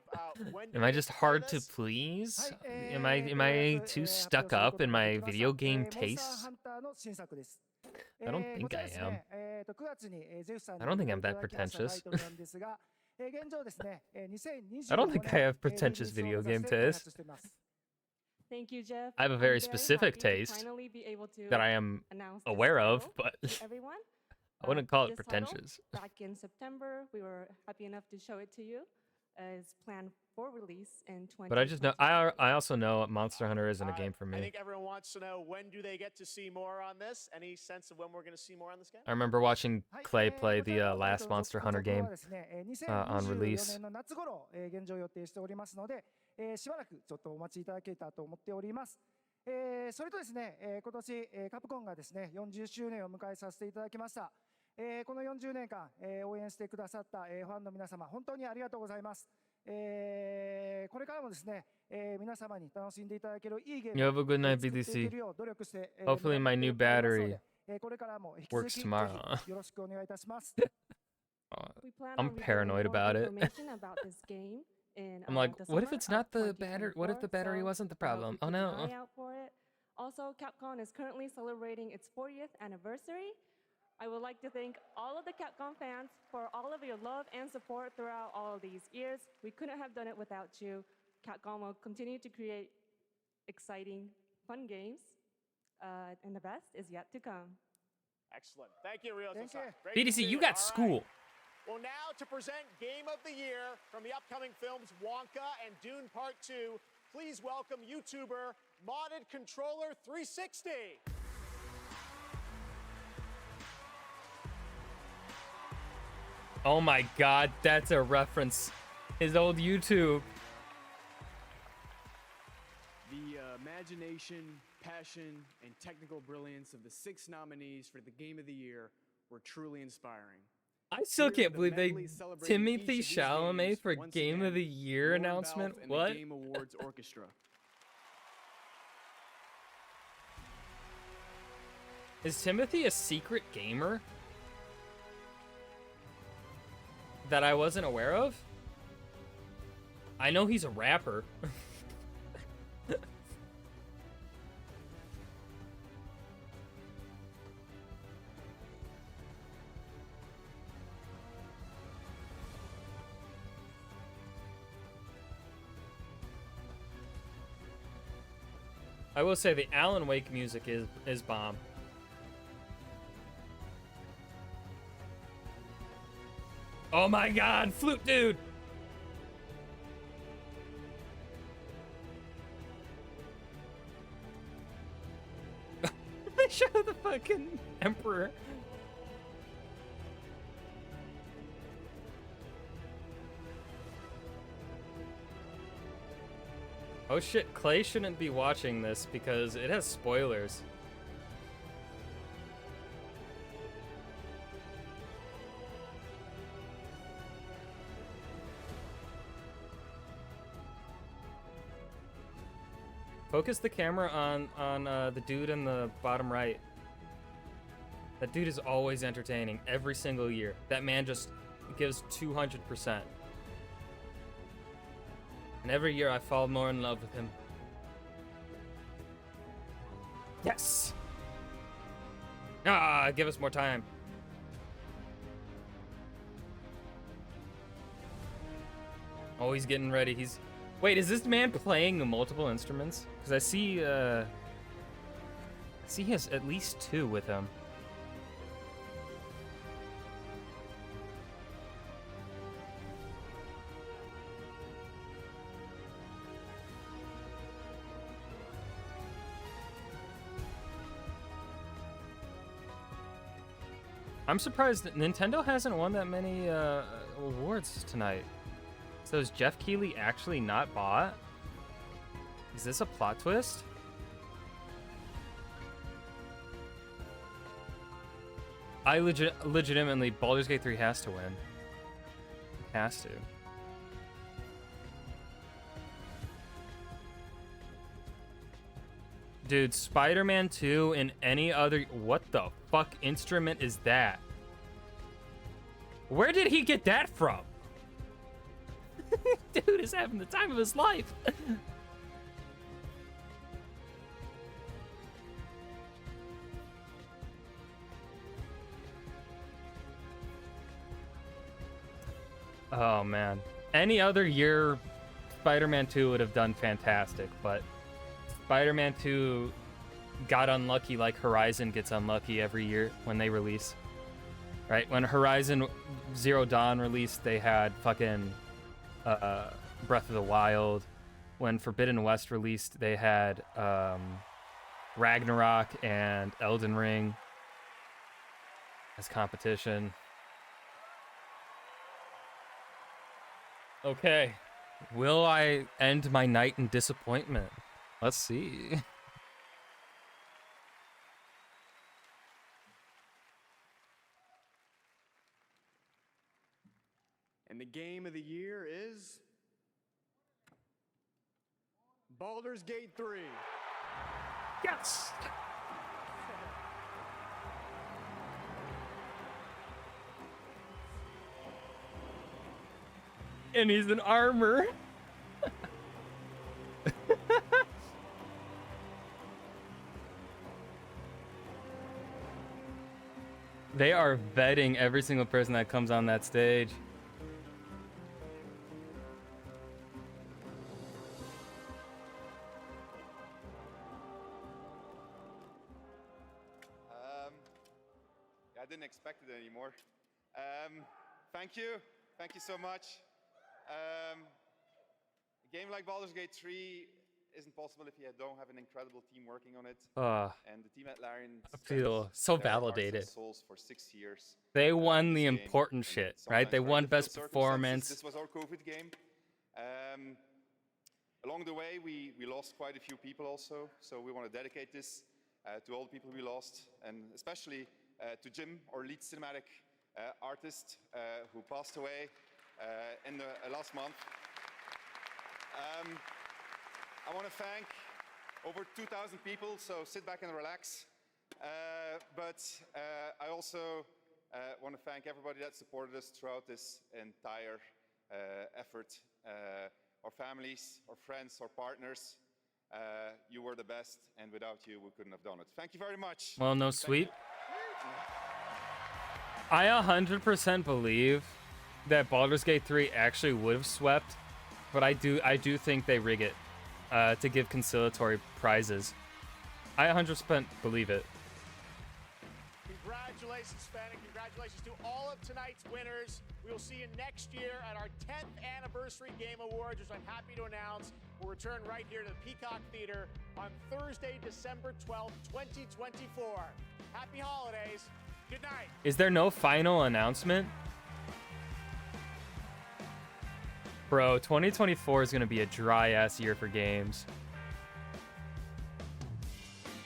when do Am you I get just to play hard to this? please? Am I too stuck up in my video game tastes? I don't think I am. I don't think I'm that pretentious. I don't think I have pretentious video game taste. Thank you, Jeff. I have a I'm very specific happy to taste finally be able to that I am announce this aware of, title but to everyone. I wouldn't call it This title, pretentious. Back in September, we were happy enough to show it to you. Is planned for release in 2020. But I just know I also know Monster Hunter isn't a game for I me. think everyone wants to know, when do they get to see more on this? Any sense of when we're going to see more on this game? I remember watching Clay play the last Monster Hunter game on release. 2024年の夏頃、現状予定しておりますので、しばらくちょっとお待ちいただけたらと思っております。それとですね、今年、カプコンがですね、40周年を迎えさせていただきました。この40年間、応援してくださった、ファンの皆様、本当にありがとうございます。これからもですね、皆様に楽しんでいただけるいいゲー You ム have a good を night, 作ってい BDC. けるよう努力して、向 Hopefully か my って new おりますの battery で、これからも引き works 続きぜ tomorrow. ひよろしくお願いいたします。 We plan I'm on revealing paranoid more about it. information about this game in, I'm like, the what if summer it's of not the battery? What if the 2024, battery so, wasn't the problem? keep Oh an no. eye out for it. Also, Capcom is currently celebrating its 40th anniversary. I would like to thank all of the Capcom fans for all of your love and support throughout all of these years. We couldn't have done it without you. Capcom will continue to create exciting, fun games, and the best is yet to come. Excellent. Thank you, Ryo. Thank you. Great to BDC, see you All got right. school. Well, now to present Game of the Year from the upcoming films Wonka and Dune Part 2, please welcome YouTuber Modded Controller 360. Oh my god, that's a reference. His old YouTube. The imagination, passion, and technical brilliance of the 6 nominees for the Game of the Year were truly inspiring. I still Here can't to believe they mentally celebrate each of Timothy these Chalamet games for once Game again, of the Year Lauren announcement. Balfe and What? The Game Awards Orchestra. Is Timothy a secret gamer that I wasn't aware of? I know he's a rapper. I will say the Alan Wake music is bomb. Oh my god, flute dude! They show the fucking Emperor. Oh shit, Clay shouldn't be watching this because it has spoilers. Focus the camera on the dude in the bottom right. That dude is always entertaining every single year. That man just gives 200%. And every year I fall more in love with him. Yes! Ah, give us more time. Oh, he's getting ready. Wait, is this man playing multiple instruments? Because I see he has at least 2 with him. I'm surprised that Nintendo hasn't won that many awards tonight. So is Jeff Keighley actually not bought? Is this a plot twist? I legitimately, Baldur's Gate 3 has to win. Has to. Dude, Spider-Man 2 and any other... What the fuck instrument is that? Where did he get that from? Dude is having the time of his life. Oh, man. Any other year, Spider-Man 2 would have done fantastic, but Spider-Man 2 got unlucky like Horizon gets unlucky every year when they release. Right? When Horizon Zero Dawn released, they had fucking Breath of the Wild. When Forbidden West released, they had Ragnarok and Elden Ring as competition. Okay. Will I end my night in disappointment? Let's see. And the Game of the Year is Baldur's Gate 3. Yes. And he's in armor. They are vetting every single person that comes on that stage. I didn't expect it anymore. Thank you so much. A game like Baldur's Gate 3 isn't possible if you don't have an incredible team working on it. And the team at Larian I feel so spent their hearts and validated. souls for 6 years. They won the important shit, right? They won best performance. This was our COVID game. Along the way, we lost quite a few people also, so we want to dedicate this to all the people we lost, and especially to Jim, our lead cinematic artist, who passed away in the last month. I want to thank over 2,000 people, so sit back and relax. But I also want to thank everybody that supported us throughout this entire effort. Our families, our friends, our partners. You were the best, and without you, we couldn't have done it. Thank you very much. Well, no sweep. I 100% believe that Baldur's Gate 3 actually would have swept, but I do think they rig it to give conciliatory prizes. I 100% believe it. Congratulations, Sven, and congratulations to all of tonight's winners. We will see you next year at our 10th Anniversary Game Awards, which I'm happy to announce will return right here to the Peacock Theater on Thursday, December 12th, 2024. Happy holidays. Good night. Is there no final announcement? Bro, 2024 is going to be a dry-ass year for games.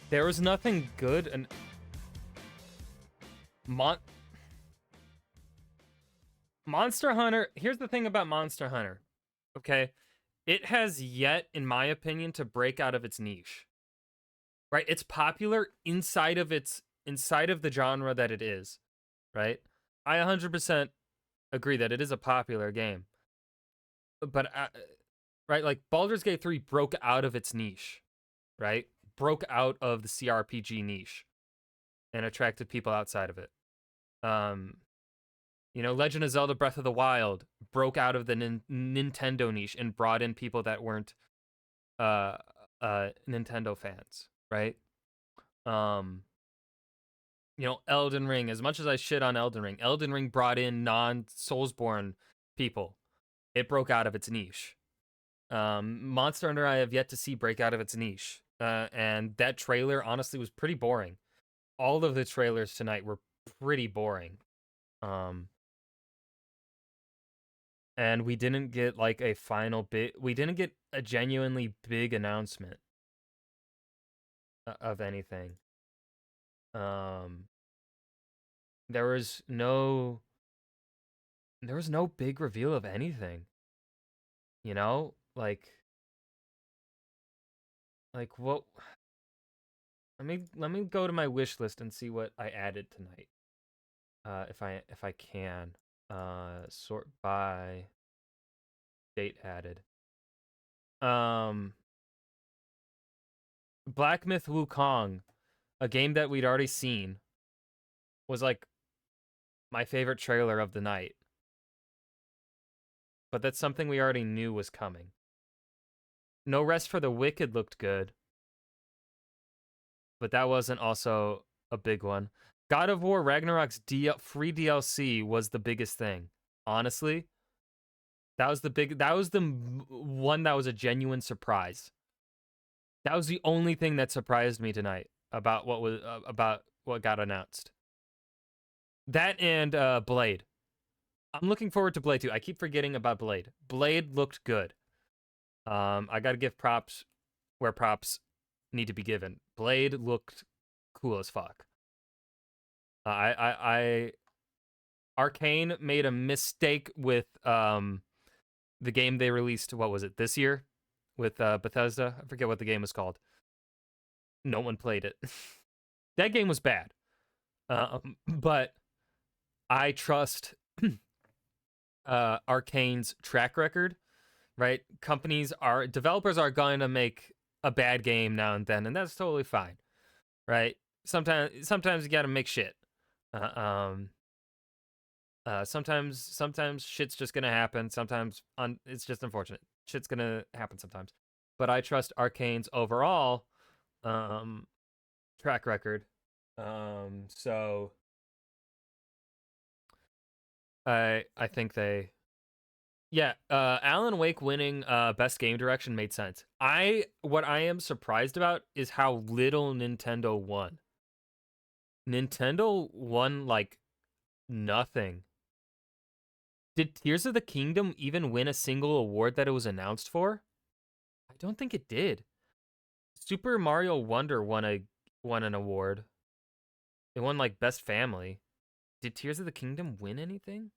There was nothing good and... Monster Hunter, here's the thing about Monster Hunter, okay? It has yet, in my opinion, to break out of its niche. Right? It's popular inside of the genre that it is, right? I 100% agree that it is a popular game. But, right, like, Baldur's Gate 3 broke out of its niche, right? Broke out of the CRPG niche and attracted people outside of it. You know, Legend of Zelda Breath of the Wild broke out of the Nintendo niche and brought in people that weren't Nintendo fans, right? You know, Elden Ring, as much as I shit on Elden Ring brought in non-Soulsborne people. It broke out of its niche. Monster Hunter I have yet to see break out of its niche. And that trailer, honestly, was pretty boring. All of the trailers tonight were pretty boring. And we didn't get, like, a final bit. We didn't get a genuinely big announcement of anything. There was no big reveal of anything. You know? Like what? Let me go to my wish list and see what I added tonight. If I can. Sort by date added. Black Myth Wukong, a game that we'd already seen, was like my favorite trailer of the night. But that's something we already knew was coming. No Rest for the Wicked looked good. But that wasn't also a big one. God of War Ragnarok's free DLC was the biggest thing. Honestly, that was the one that was a genuine surprise. That was the only thing that surprised me tonight about what got announced. That and Blade. I'm looking forward to Blade 2. I keep forgetting about Blade. Blade looked good. I gotta give props where props need to be given. Blade looked cool as fuck. Arcane made a mistake with the game they released. What was it, this year? with Bethesda. I forget what the game was called. No one played it. That game was bad. But I trust Arcane's track record, right? Developers are going to make a bad game now and then, and that's totally fine, right? Sometimes you got to make shit. Sometimes shit's just gonna happen. Sometimes it's just unfortunate. Shit's gonna happen sometimes. But I trust Arcane's overall track record. So I think they, yeah. Alan Wake winning best game direction made sense. What I am surprised about is how little Nintendo won. Nintendo won like nothing. Did Tears of the Kingdom even win a single award that it was announced for? I don't think it did. Super Mario Wonder won an award. It won like Best Family. Did Tears of the Kingdom win anything?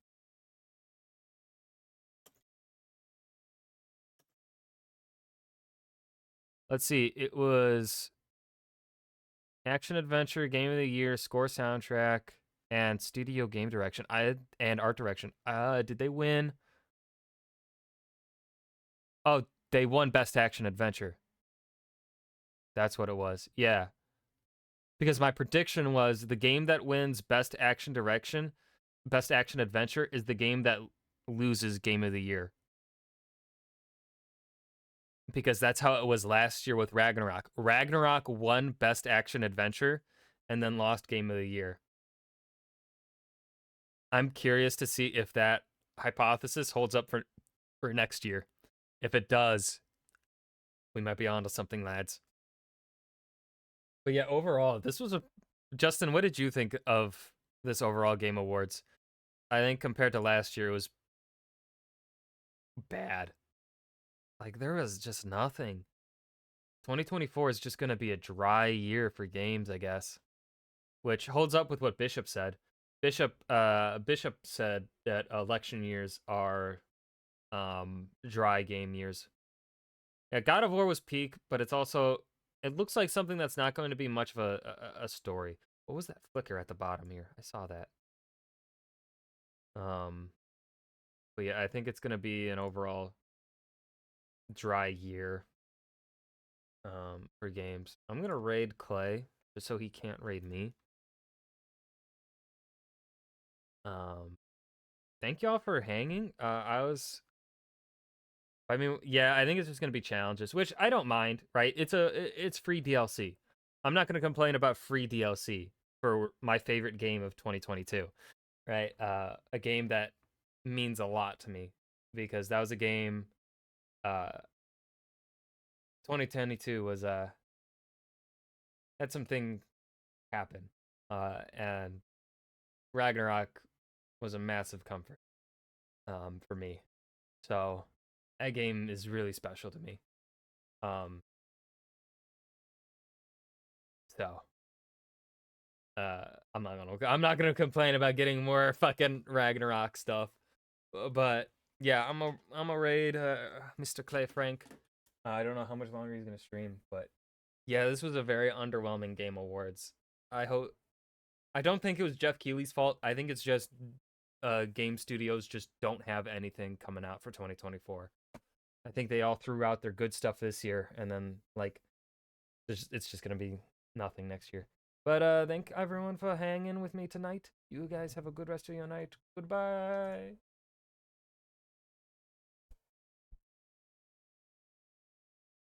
Let's see. It was Action Adventure, Game of the Year, Score Soundtrack, and Studio Game Direction. And Art Direction. Did they win? Oh, they won Best Action Adventure. That's what it was. Yeah. Because my prediction was the game that wins Best Action Direction, Best Action Adventure is the game that loses Game of the Year. Because that's how it was last year with Ragnarok. Ragnarok won Best Action Adventure and then lost Game of the Year. I'm curious to see if that hypothesis holds up for next year. If it does, we might be onto something, lads. But yeah, overall, this was Justin, what did you think of this overall Game Awards? I think compared to last year, it was bad. Like, there was just nothing. 2024 is just going to be a dry year for games, I guess. Which holds up with what Bishop said. Bishop said that election years are dry game years. Yeah, God of War was peak, but it's also... It looks like something that's not going to be much of a story. What was that flicker at the bottom here? I saw that. But yeah, I think it's going to be an overall dry year for games. I'm going to raid Clay just so he can't raid me. Thank y'all for hanging. I mean, yeah, I think it's just going to be challenges, which I don't mind, right? It's free DLC. I'm not going to complain about free DLC for my favorite game of 2022, right? A game that means a lot to me because that was a game 2022 was had something happen. And Ragnarok was a massive comfort for me. So that game is really special to me. I'm not gonna complain about getting more fucking Ragnarok stuff. But yeah, I'm a raid Mr. Clay Frank. I don't know how much longer he's gonna stream, but yeah, this was a very underwhelming Game Awards. I don't think it was Jeff Keighley's fault. I think it's just game studios just don't have anything coming out for 2024. I think they all threw out their good stuff this year, and then like it's just gonna be nothing next year. But thank everyone for hanging with me tonight. You guys have a good rest of your night. Goodbye.